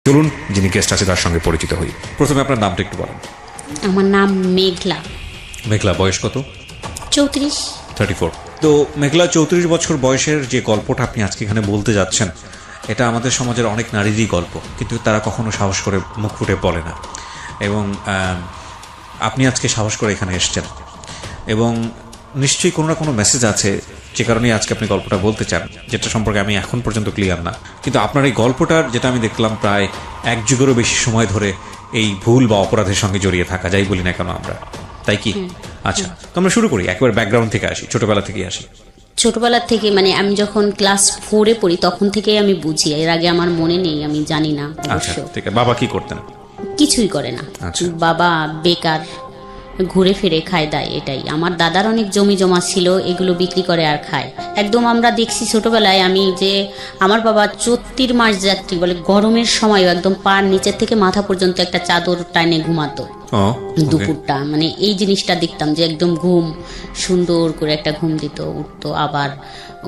চলুন যিনি গেস্ট আছে তার সঙ্গে পরিচিত হই। প্রথমে আপনার নামটা একটু বলেন। আমার নাম মেঘলা। মেঘলা, বয়স কত? 34। 34। তো মেঘলা, 34 বছর বয়সের যে গল্পটা আপনি আজকে এখানে বলতে যাচ্ছেন, এটা আমাদের সমাজের অনেক নারীরই গল্প, কিন্তু তারা কখনো সাহস করে মুখ ফুটে বলে না। এবং আপনি আজকে সাহস করে এখানে এসেছেন, এবং নিশ্চয়ই কোনো না কোনো মেসেজ আছে যে কারণেই আজকে আপনি গল্পটা বলতে চান, যেটা সম্পর্কে আমি এখন পর্যন্ত ক্লিয়ার না। কিন্তু আপনার এই গল্পটার, যেটা আমি দেখলাম, প্রায় এক যুগেরও বেশি সময় ধরে এই ভুল বা অপরাধের সঙ্গে জড়িয়ে থাকা, যাই বলি না কেন আমরা, তাই কি? আচ্ছা, তো আমরা শুরু করি, একবার ব্যাকগ্রাউন্ড থেকে আসি, ছোটবেলা থেকেই আসি। ছোটবেলা থেকে মানে আমি যখন ক্লাস 4-এ পড়ি তখন থেকেই আমি বুঝি, এর আগে আমার মনে নেই, আমি জানি না আচ্ছা, অবশ্য। ঠিক আছে। বাবা কি করতেন? কিছুই করে না। আচ্ছা। বাবা বেকার, ঘুরে ফিরে খায় দায়, এটাই। আমার দাদার অনেক জমি জমা ছিল, এগুলো বিক্রি করে আর খায়। একদম আমরা দেখছি ছোটবেলায় আমি যে আমার বাবা 34 মাস যাত্রী বলে, গরমের সময়ও একদম পার নিচের থেকে মাথা পর্যন্ত একটা চাদর টাইনে ঘুমাতো দুপুরটা। মানে এই জিনিসটা দেখতাম যে একদম ঘুম সুন্দর করে একটা ঘুম দিত, উঠতো, আবার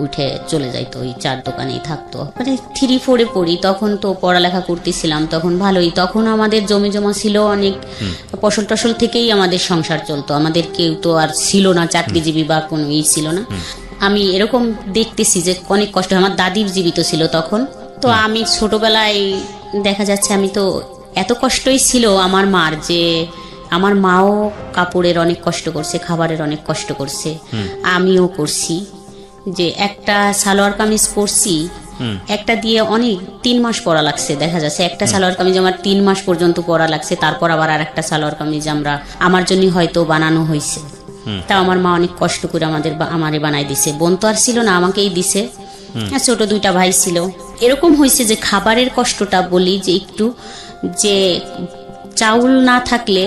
উঠে চলে যাইতো, ওই চার দোকানেই থাকতো। মানে 3-4-এ পড়ি, তখন তো পড়ালেখা করতেছিলাম, তখন ভালোই। তখন আমাদের জমি জমা ছিল অনেক, ফসল টসল থেকেই আমাদের সংসার চলতো। আমাদের কেউ তো আর ছিল না চাকরিজীবী বা কোনো ছিল না। আমি এরকম দেখতেছি যে অনেক কষ্ট। আমার দাদির জীবিত ছিল তখন। তো আমি ছোটবেলায় দেখা যাচ্ছে আমি তো এত কষ্টই ছিল আমার মার, যে আমার মাও কাপড়ের অনেক কষ্ট করছে, খাবারের অনেক কষ্ট করছে, আমিও করছি। যে একটা সালোয়ার কামিজ পরছি, একটা দিয়ে অনেক 3 মাস পরা লাগছে। দেখা যাচ্ছে একটা সালোয়ার কামিজ আমার 3 মাস পর্যন্ত পরা লাগছে, তারপর আবার আর একটা সালোয়ার কামিজ আমার জন্য হয়তো বানানো হয়েছে। তা আমার মা অনেক কষ্ট করে আমারে বানাই দিছে। বোন তো আর ছিল না, আমাকেই দিছে। ছোট 2টা ভাই ছিল। এরকম হয়েছে যে খাবারের কষ্টটা বলি, যে একটু যে চাউল না থাকলে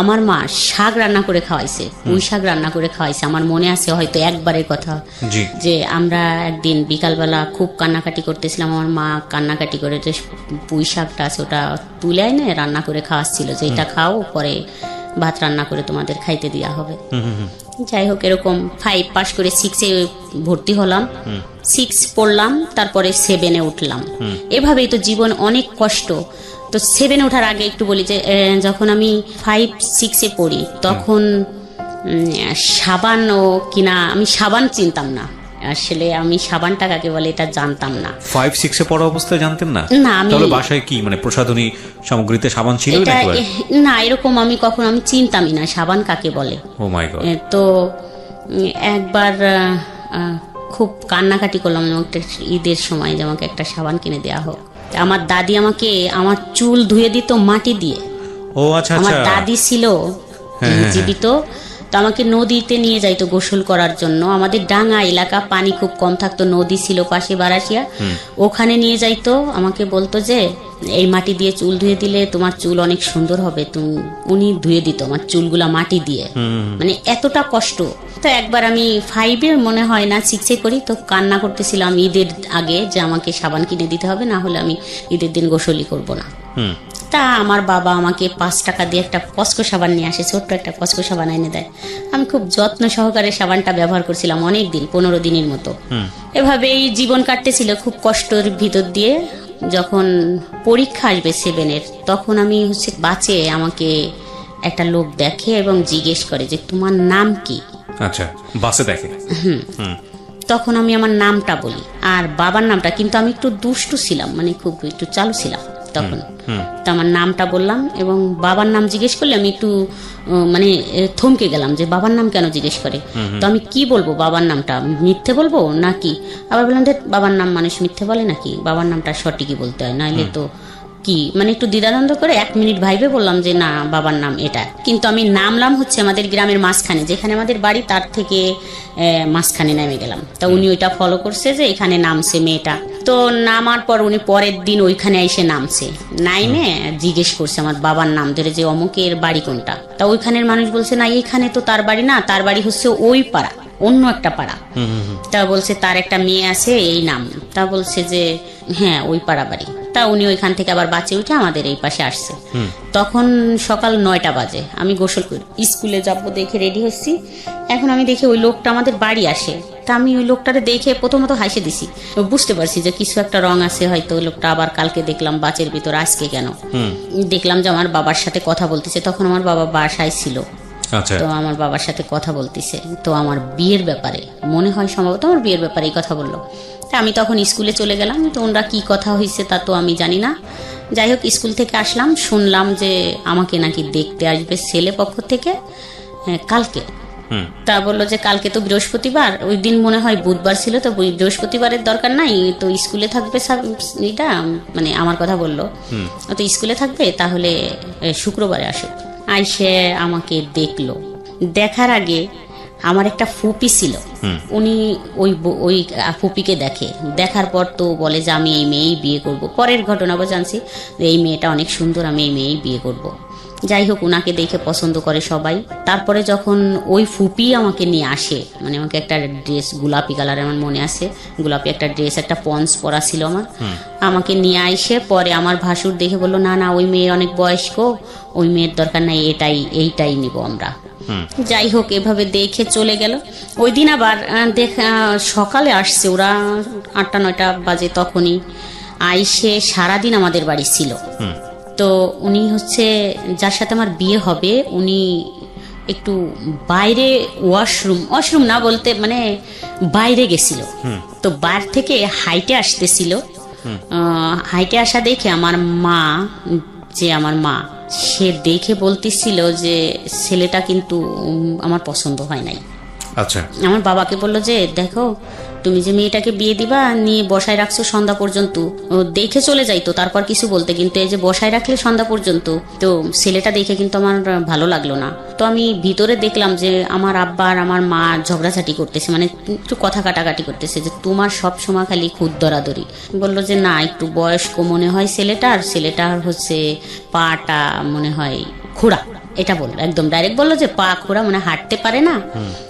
আমার মা শাক রান্না করে খাওয়াইছে, পুঁই শাক রান্না করে খাওয়াইছে। আমার মনে আছে হয়তো একবারের কথা, যে আমরা একদিন বিকালবেলা খুব কান্নাকাটি করতেছিলাম, আমার মা কান্নাকাটি করে যে পুঁই শাকটা আছে ওটা তুলে এনে রান্না করে খাওয়াচ্ছিল, যে এটা খাও, পরে ভাত রান্না করে তোমাদের খাইতে দেওয়া হবে। যাই হোক, এরকম 5 পাস করে 6-এ ভর্তি হলাম, 6 পড়লাম, তারপরে 7-এ উঠলাম। এভাবেই তো জীবন, অনেক কষ্ট। তো 7-এ ওঠার আগে একটু বলি যে যখন আমি 5-6-এ পড়ি তখন সাবান কিনা, আমি সাবান চিনতাম না আসলে, আমি সাবানটা কাকে বলে এটা জানতাম না। 5-6-এ পড়া অবস্থায় জানতেন না? না, আমি তাহলে বাসায় কি মানে প্রসাধনী সামগ্রীতে সাবান ছিল না, এরকম আমি চিনতামই না সাবান কাকে বলে। ও মাই গড। তো একবার খুব কান্নাকাটি করলাম একটা ঈদের সময়, যে আমাকে একটা সাবান কিনে দেওয়া হোক। আমার দাদি আমাকে আমার চুল ধুয়ে দিত মাটি দিয়ে। ও আচ্ছা, আমার দাদি ছিল জীবিত, তো আমাকে নদীতে নিয়ে যাইতো গোসল করার জন্য। আমাদের ডাঙ্গা এলাকা, পানি খুব কম থাকতো, নদী ছিল পাশে বারাসিয়া, ওখানে নিয়ে যাইতো। আমাকে বলতো যে এই মাটি দিয়ে চুল ধুয়ে দিলে তোমার চুল অনেক সুন্দর হবে। উনি ধুয়ে দিত আমার চুলগুলা মাটি দিয়ে, মানে এতটা কষ্ট। তো একবার আমি 5-এ মনে হয় না 6-এ করি, তো কান্না করতেছিলাম ঈদের আগে যে আমাকে সাবান কিনে দিতে হবে, না হলে আমি ঈদের দিন গোসলই করবো না। তা আমার বাবা আমাকে 5 টাকা দিয়ে একটা কসকো সাবান নিয়ে আসে, ছোট্ট একটা কসকো সাবান এনে দেয়। আমি খুব যত্ন সহকারে সাবানটা ব্যবহার করছিলাম অনেক দিন, 15 দিনের মতো। এভাবেই জীবন কাটতেছিল খুব কষ্টের ভিতর দিয়ে। যখন পরীক্ষা আসবে 7-এর, তখন আমি বাসে আমাকে একটা লোক দেখে এবং জিজ্ঞেস করে যে তোমার নাম কি। আচ্ছা, বাসে দেখে? তখন আমি আমার নামটা বলি আর বাবার নামটা, কিন্তু আমি একটু দুষ্টু ছিলাম, মানে খুব একটু চালু ছিলাম তখন। তো আমার নামটা বললাম, এবং বাবার নাম জিজ্ঞেস করলে আমি একটু মানে থমকে গেলাম, যে বাবার নাম কেন জিজ্ঞেস করে। তো আমি কি বলবো, বাবার নামটা মিথ্যে বলবো নাকি? আবার বললাম যে বাবার নাম মানুষ মিথ্যে বলে নাকি, বাবার নামটা সঠিকই বলতে হয়, নাইলে তো কি, মানে একটু দ্বিধাদ্বন্দ্ব করে 1 মিনিট ভাইবে বললাম যে না, বাবার নাম এটা। কিন্তু আমি নামলাম হচ্ছে আমাদের গ্রামের মাঝখানে, যেখানে আমাদের বাড়ি তার থেকে মাঝখানে নেমে গেলাম। তা উনি ওইটা ফলো করছে যে এখানে নামছে মেয়েটা। তো নামার পর উনি পরের দিন ওইখানে এসে নামছে, নাইমে জিজ্ঞেস করছে আমার বাবার নাম ধরে যে অমুকের বাড়ি কোনটা। তা ওইখানের মানুষ বলছে না, এইখানে তো তার বাড়ি না, তার বাড়ি হচ্ছে ওই পাড়া। অন্য একটা পাড়া। তা বলছে তার একটা মেয়ে আছে এই নাম, তা বলছে যে হ্যাঁ ওই পাড়া বাড়ি। তা উনি ওইখান থেকে আবার বাঁচে উঠে আমাদের এই পাশে আসছে। তখন সকাল 9টা বাজে, আমি গোসল করি স্কুলে যাবো দেখে রেডি হচ্ছি। এখন আমি দেখি ওই লোকটা আমাদের বাড়ি আসে। তা আমি ওই লোকটারে দেখে প্রথমত হাসি দিছি, বুঝতে পারছি যে কিছু একটা রং আছে হয়তো। ওই লোকটা আবার কালকে দেখলাম বাচের ভিতর, আজকে কেন দেখলাম যে আমার বাবার সাথে কথা বলতেছে। তখন আমার বাবা বাসায় ছিল। আচ্ছা, তো আমার বাবার সাথে কথা বলতেছে, তো আমার বিয়ের ব্যাপারে মনে হয় সম্ভবত আমার বিয়ের ব্যাপারে এই কথা বললো। তা আমি তখন স্কুলে চলে গেলাম, তো ওনারা কি কথা হয়েছে তা তো আমি জানি না। যাই হোক স্কুল থেকে আসলাম, শুনলাম যে আমাকে নাকি দেখতে আসবে ছেলে পক্ষ থেকে কালকে। তা বললো যে কালকে তো বৃহস্পতিবার, ওই দিন মনে হয় বুধবার ছিল, তো বৃহস্পতিবারের দরকার নাই, তো স্কুলে থাকবে এটা মানে আমার কথা বললো, তো স্কুলে থাকবে তাহলে শুক্রবারে আসুক। আইসে আমাকে দেখলো, দেখার আগে আমার একটা ফুপি ছিল, উনি ওই ফুপিকে দেখে, দেখার পর তো বলে যে আমি এই মেয়েই বিয়ে করব। পরের ঘটনা জানছি যে এই মেয়েটা অনেক সুন্দর, আমি এই মেয়েই বিয়ে করব। যাই হোক ওনাকে দেখে পছন্দ করে সবাই। তারপরে যখন ওই ফুপি আমাকে নিয়ে আসে, মানে আমাকে একটা ড্রেস গোলাপি কালারের, আমার মনে আছে গোলাপি একটা ড্রেস, একটা পন্স পরা ছিল আমার, আমাকে নিয়ে আইসে পরে আমার ভাসুর দেখে বললো না না ওই মেয়ে অনেক বয়স্ক, ওই মেয়ের দরকার নাই, এইটাই নিব আমরা। যাই হোক এভাবে দেখে চলে গেল। ওই দিন আবার সকালে আসছে ওরা 8টা-9টা বাজে, তখনই আইসে সারাদিন আমাদের বাড়ি ছিল। তো উনি হচ্ছে যার সাথে আমার বিয়ে হবে, উনি একটু বাইরে ওয়াশরুম না বলতে মানে বাইরে গেছিল। তো বাইরে থেকে হাইটে আসতেছিল, হাইটে আসা দেখে আমার মা সে দেখে বলতেছিল যে ছেলেটা কিন্তু আমার পছন্দ হয় নাই। আচ্ছা, আমার বাবাকে বললো যে দেখো তুমি যে মেয়েটাকে বিয়ে দিবা নিয়ে বসায় রাখছো সন্ধ্যা পর্যন্ত, দেখে চলে যাইতো তারপর কিছু বলতে, কিন্তু এই যে বসায় রাখলে সন্ধ্যা পর্যন্ত, তো ছেলেটা দেখে কিন্তু আমার ভালো লাগলো না। তো আমি ভিতরে দেখলাম যে আমার আব্বা আর আমার মা ঝগড়াঝাটি করতেছে, মানে একটু কথা কাটাকাটি করতেছে যে তোমার সব সময় খালি খুদ দরাদরি। বললো যে না একটু বয়স্ক মনে হয় ছেলেটার হচ্ছে পাটা মনে হয় খোড়া, এটা বললো একদম ডাইরেক্ট, বললো যে পা খোড়া মানে হাঁটতে পারে না,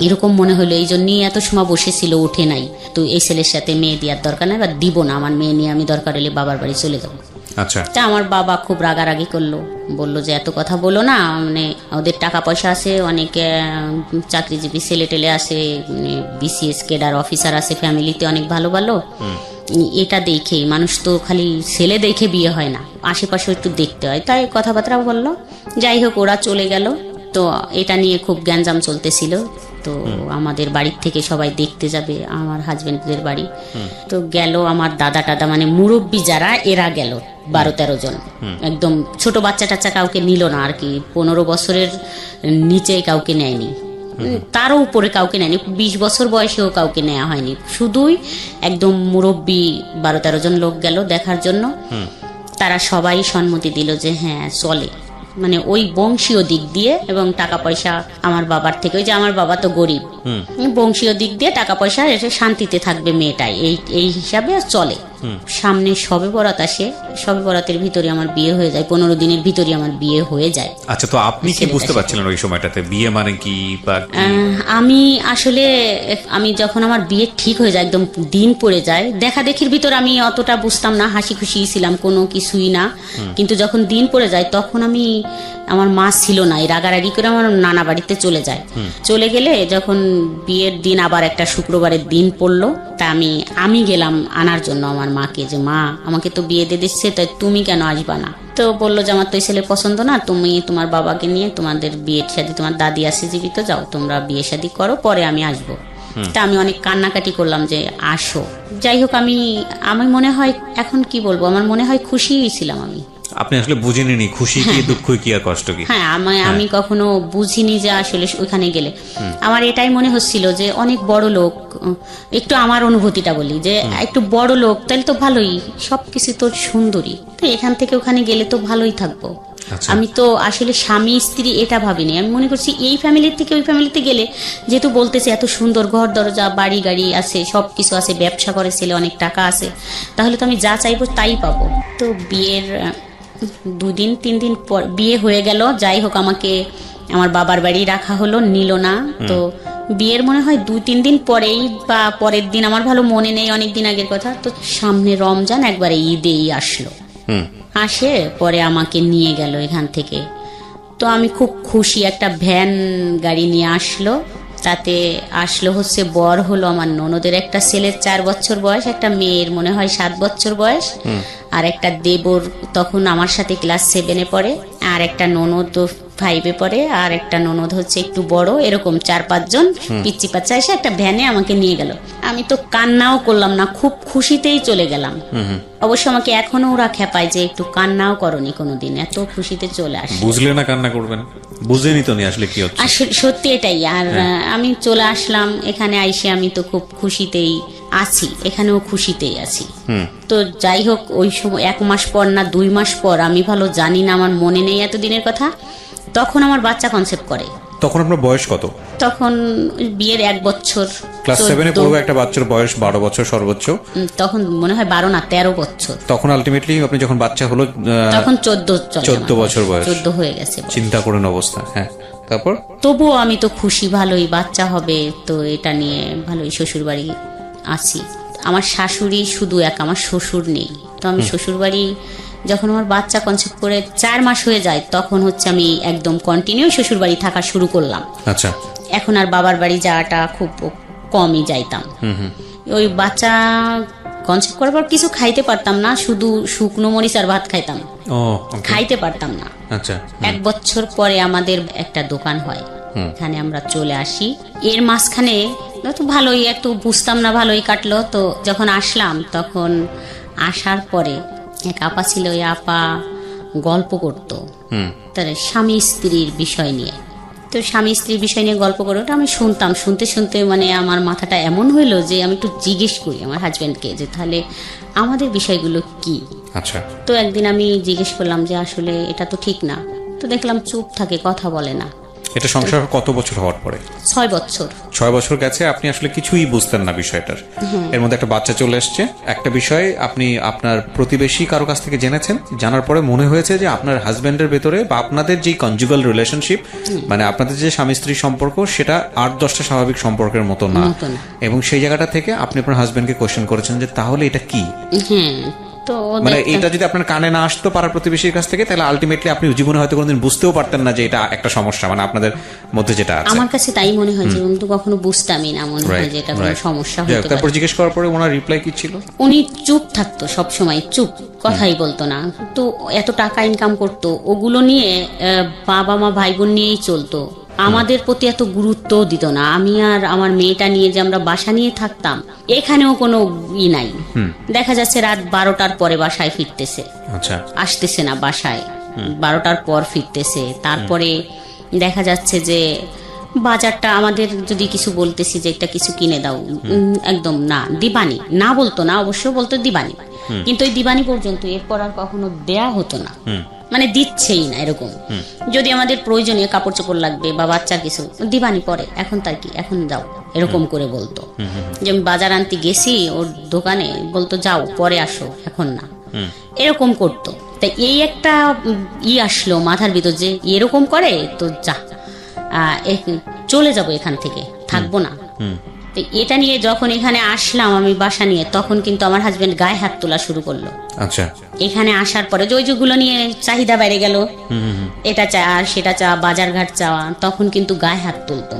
এরকম মনে হলো, এই জন্যই এত সময় বসেছিল উঠে নাই। তো এই ছেলের সাথে মেয়ে দেওয়ার দরকার নাই বা দিব না, আমার মেয়ে নিয়ে আমি দরকার হলে বাবার বাড়ি চলে যাবো। আচ্ছা, তা আমার বাবা খুব রাগারাগি করলো, বললো যে এত কথা বলো না, মানে ওদের টাকা পয়সা আছে, অনেক চাকরিজীবী ছেলে টেলে আছে, বিসিএস কেডার অফিসার আছে ফ্যামিলিতে অনেক ভালো ভালো, এটা দেখে মানুষ তো খালি ছেলে দেখে বিয়ে হয় না, আশেপাশে একটু দেখতে হয়, তাই কথাবার্তা বললো। যাই হোক ওরা চলে গেল। তো এটা নিয়ে খুব গ্যাঞ্জাম চলতেছিল। তো আমাদের বাড়ির থেকে সবাই দেখতে যাবে আমার হাজবেন্ডদের বাড়ি, তো গেল আমার দাদা টাদা মানে মুরব্বী যারা এরা গেল 12-13 জন, একদম ছোট বাচ্চা টাচ্চা কাউকে নিল না আর কি, 15 বছরের নিচে কাউকে নেয়নি, তারও উপরে কাউকে নেয়নি, 20 বছর বয়সেও কাউকে নেওয়া হয়নি, শুধুই একদম মুরব্বী 12-13 জন লোক গেল দেখার জন্য। তারা সবাই সম্মতি দিল যে হ্যাঁ চলে, মানে ওই বংশীয় দিক দিয়ে এবং টাকা পয়সা আমার বাবার থেকে, ওই যে আমার বাবা তো গরিব, বংশীয় দিক দিয়ে টাকা পয়সা এসে শান্তিতে থাকবে মেয়েটাই, এই হিসাবে চলে। সামনে সবে বরাত আসে, সবে বরাতের ভিতরে আমার বিয়ে হয়ে যায়, 15 দিনের ভিতরে আমার বিয়ে হয়ে যায়। আচ্ছা, তো আপনি কি বুঝতে পারছিলেন ওই সময়টাতে বিয়ে মানে কি? আমি আসলে যখন আমার বিয়ে ঠিক হয়ে যায়, একদম দিন পড়ে যায়, দেখা দেখির ভিতর আমি অতটা বুঝতাম না, হাসি খুশি ছিলাম, কোনো কিছুই না। কিন্তু যখন দিন পড়ে যায় তখন আমার মা ছিল না, এই রাগারাগি করে আমার নানা বাড়িতে চলে যায়। চলে গেলে যখন বিয়ের দিন আবার একটা শুক্রবারের দিন পড়লো, তা আমি গেলাম আনার জন্য আমার মাকে, যে মা আমাকে তো বিয়ে দিয়ে দিচ্ছে, তাই তুমি কেন আসবা না? তো বললো যে আমার তো এই ছেলে পছন্দ না, তুমি তোমার বাবাকে নিয়ে তোমাদের বিয়ে শাদী, তোমার দাদি আছে জীবিত, যাও তোমরা বিয়ে শাদী করো, পরে আমি আসবো। তা আমি অনেক কান্নাকাটি করলাম যে আসো। যাই হোক আমি মনে হয় এখন কি বলবো, আমার মনে হয় খুশিই ছিলাম আমি। আপনি আসলে বুঝিনি খুশি কি দুঃখ কি আর কষ্ট কি? হ্যাঁ, আমি কখনো বুঝিনি যে আসলে ওইখানে গেলে আমার এটাই মনে হচ্ছিল যে অনেক বড় লোক, একটু আমার অনুভূতিটা বলি যে একটু বড় লোক, তাহলে তো ভালোই, সবকিছু তো সুন্দরী, তো এখান থেকে ওখানে গেলে তো ভালোই থাকবো। আমি তো আসলে স্বামী স্ত্রী এটা ভাবিনি, আমি মনে করছি এই ফ্যামিলির থেকে ওই ফ্যামিলিতে গেলে, যেহেতু বলতেছে এত সুন্দর ঘর দরজা বাড়ি গাড়ি আছে, সবকিছু আছে, ব্যবসা করে ছেলে, অনেক টাকা আছে, তাহলে তো আমি যা চাইবো তাই পাবো। তো বিয়ের 2-3 দিন পর বিয়ে হয়ে গেল। যাই হোক আমাকে আমার বাবার বাড়ি রাখা হলো, নিল না। তো বিয়ের মনে হয় 2-3 দিন পরেই বা পরের দিন, আমার ভালো মনে নেই, অনেক দিন আগের কথা। তো সামনে রমজান, একবারে ঈদেই আসলো। আসে পরে আমাকে নিয়ে গেল এখান থেকে। তো আমি খুব খুশি, একটা ভ্যান গাড়ি নিয়ে আসলো। তাতে আসলো হচ্ছে বর হলো আমার ননদের একটা ছেলের 4 বছর বয়স, একটা মেয়ের মনে হয় 7 বছর বয়স, আর একটা দেবর তখন আমার সাথে ক্লাস 7-এ পড়ে, আর একটা ননদ 5-এ পড়ে, আর একটা ননদ হচ্ছে একটু বড়। এরকম 4-5 জন পিচ্চি পাচ্চা এসে একটা ভ্যানে আমাকে নিয়ে গেল। আমি তো কান্নাও করলাম না, খুব খুশিতেই চলে গেলাম। অবশ্য আমাকে এখনো ওরা খেপায় যে একটু কান্নাও করনি কোনোদিন, এত খুশিতে চলে আসে। বুঝলে না কান্না করবেন, বুঝেনি তো নি আসলে কি হচ্ছে। আসলে সত্যি এটাই। আর আমি চলে আসলাম এখানে, আইসে আমি তো খুব খুশিতেই আছি, এখানেও খুশিতেই আছি। তো যাই হোক, ওই সময় 1 মাস পর না 2 মাস পর, আমি ভালো জানি না, আমার মনে নেই এতদিনের কথা, তখন আমার বাচ্চা কনসেপ্ট করে। তখন আপনার বয়স কত? তখন বিয়ের 1 বছর, ক্লাস 7-এ পড়বে একটা বাচ্চার বয়স 12 বছর সর্বোচ্চ। তখন মনে হয় 12 না 13 বছর। তখন আলটিমেটলি আপনি যখন বাচ্চা হলো তখন 14 বছর বয়স, 14 হয়ে গেছে। চিন্তা করেন অবস্থা। হ্যাঁ, তারপর? তবুও আমি তো খুশি, ভালোই বাচ্চা হবে, তো এটা নিয়ে ভালোই শ্বশুর বাড়ি আছি। আমার শাশুড়ি শুধু এক, আমার শ্বশুর নেই। তো আমি শ্বশুর বাড়ি যখন আমার বাচ্চা কনসেপ্ট করে 4 মাস হয়ে যায়, তখন হচ্ছে আমি একদম কন্টিনিউ শ্বশুর বাড়ি থাকা শুরু করলাম। আচ্ছা। এখন আর বাবার বাড়ি যাওয়াটা খুব কমই যাইতাম। ওই বাচ্চা কনসেপ্ট করার পর কিছু খাইতে পারতাম না, শুধু শুকনো মরিচ আর ভাত খাইতাম, খাইতে পারতাম না। আচ্ছা। 1 বছর পরে আমাদের একটা দোকান হয়, এখানে আমরা চলে আসি। এর মাঝখানে তো ভালোই একটু বুঝতাম না, ভালোই কাটলো। তো যখন আসলাম, তখন আসার পরে এক আপা ছিল, ওই আপা গল্প করতো তার স্বামী স্ত্রীর বিষয় নিয়ে। তো স্বামী স্ত্রীর বিষয় নিয়ে গল্প করে, ওটা আমি শুনতাম। শুনতে শুনতে মানে আমার মাথাটা এমন হইলো যে আমি একটু জিজ্ঞেস করি আমার হাজব্যান্ডকে যে তাহলে আমাদের বিষয়গুলো কি। আচ্ছা। তো একদিন আমি জিজ্ঞেস করলাম যে আসলে এটা তো ঠিক না। তো দেখলাম চুপ থাকে, কথা বলে না। এটা সংসার কত বছর হওয়ার পরে? 6 বছর। 6 বছর গেছে, আপনি আসলে কিছুই বুঝতেন না বিষয়টার। এর মধ্যে একটা বাচ্চা চলে এসছে, একটা বিষয় আপনি আপনার প্রতিবেশী কারো কাছ থেকে জেনেছেন, জানার পরে মনে হয়েছে যে আপনার হাজবেন্ডের ভেতরে বা আপনাদের যে কনজুগাল রিলেশনশিপ, মানে আপনাদের যে স্বামী স্ত্রীর সম্পর্ক, সেটা 8-10টা স্বাভাবিক সম্পর্কের মতো না। এবং সেই জায়গাটা থেকে আপনি আপনার হাজবেন্ডকে কোয়েশ্চেন করেছেন যে তাহলে এটা কি। তো মানে এটা যদি আপনার কানে না আসতো পাড়ার প্রতিবেশীর কাছ থেকে, তাহলে আলটিমেটলি আপনি জীবনে হয়তো কোনোদিন বুঝতেও পারতেন না যে এটা একটা সমস্যা, মানে আপনাদের মধ্যে যেটা আছে। আমার কাছে তাই মনে হয়, যে কিন্তু কখনো বুঝতামই না, মনে হয় যে এটা কোনো সমস্যা হতে পারে। তারপর জিজ্ঞেস করার পরে ওনার রিপ্লাই কি ছিল? উনি চুপ থাকতো সব সময়, চুপ, কথাই বলতো না। তো এত টাকা ইনকাম করতো, ওগুলো নিয়ে বাবা মা ভাই বোন নিয়েই চলতো, আমাদের প্রতি এত গুরুত্ব দিত না। আমি আর আমার মেয়েটা নিয়ে যে আমরা বাসা নিয়ে থাকতাম, এখানেও কোনো নাই। দেখা যাচ্ছে রাত 12টার পরে বাসায় ফিরতেছে, আসতেছে না বাসায়, 12টার পর ফিরতেছে। তারপরে দেখা যাচ্ছে যে বাজারটা আমাদের যদি কিছু বলতেছি যে একটা কিছু কিনে দাও, একদম না, দিবানি না বলতো না, অবশ্য বলতো দিবানি, কিন্তু ওই দিবানি পর্যন্ত, এরপর আর কখনো দেয়া হতো না, মানে দিচ্ছেই না এরকম। যদি আমাদের প্রয়োজনীয় কাপড় চোপড় লাগবে বা বাচ্চার কিছু, দিবানি পরে, এখন তার কি, এখন যাও, এরকম করে বলতো। যে আমি বাজার আনতে গেছি ওর দোকানে, বলতো যাও পরে আসো, এখন না, এরকম করতো। তাই এই একটা আসলো মাথার ভিতর যে এরকম করে, তো যা চলে যাব এখান থেকে, থাকবো না। তো এটা নিয়ে যখন এখানে আসলাম আমি বাসা নিয়ে, তখন কিন্তু আমার হাজবেন্ড গায়ে হাত তোলা শুরু করলো। আচ্ছা। এখানে আসার পরে ওই যেগুলো নিয়ে চাহিদা বেড়ে গেল, এটা চা আর সেটা চা, বাজার ঘাট চাওয়া, তখন কিন্তু গায়ে হাত তুলতো।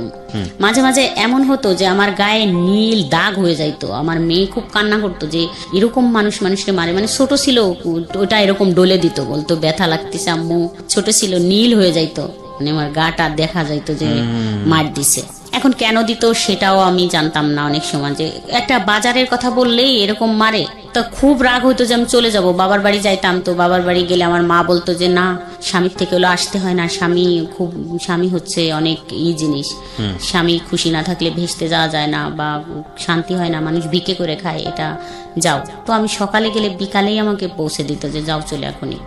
মাঝে মাঝে এমন হতো যে আমার গায়ে নীল দাগ হয়ে যাইতো। আমার মেয়ে খুব কান্না করতো যে এরকম মানুষকে মারে, মানে ছোট ছিল ওটা, এরকম ডলে দিত, বলতো ব্যথা লাগতেছে আম্মু, ছোট ছিল, নীল হয়ে যাইতো, মানে আমার গাটা দেখা যাইতো যে মার দিছে। এখন কেন দিত সেটাও আমি জানতাম না অনেক সময়, যে একটা বাজারের কথা বললেই এরকম মারে। তো খুব রাগ হইতো যে আমি চলে যাব, বাবার বাড়ি যাইতাম। তো বাবার বাড়ি গেলে আমার মা বলতো যে না, স্বামীর থেকে হলো আসতে হয় না, স্বামী হচ্ছে অনেক জিনিস, স্বামী খুশি না থাকলে ভেসতে যাওয়া যায় না, বা শান্তি হয় না, মানুষ ভিক্ষে করে খায়, এটা যাও। তো আমি সকালে গেলে বিকালেই আমাকে পৌঁছে দিত যে যাও চলে এখনই।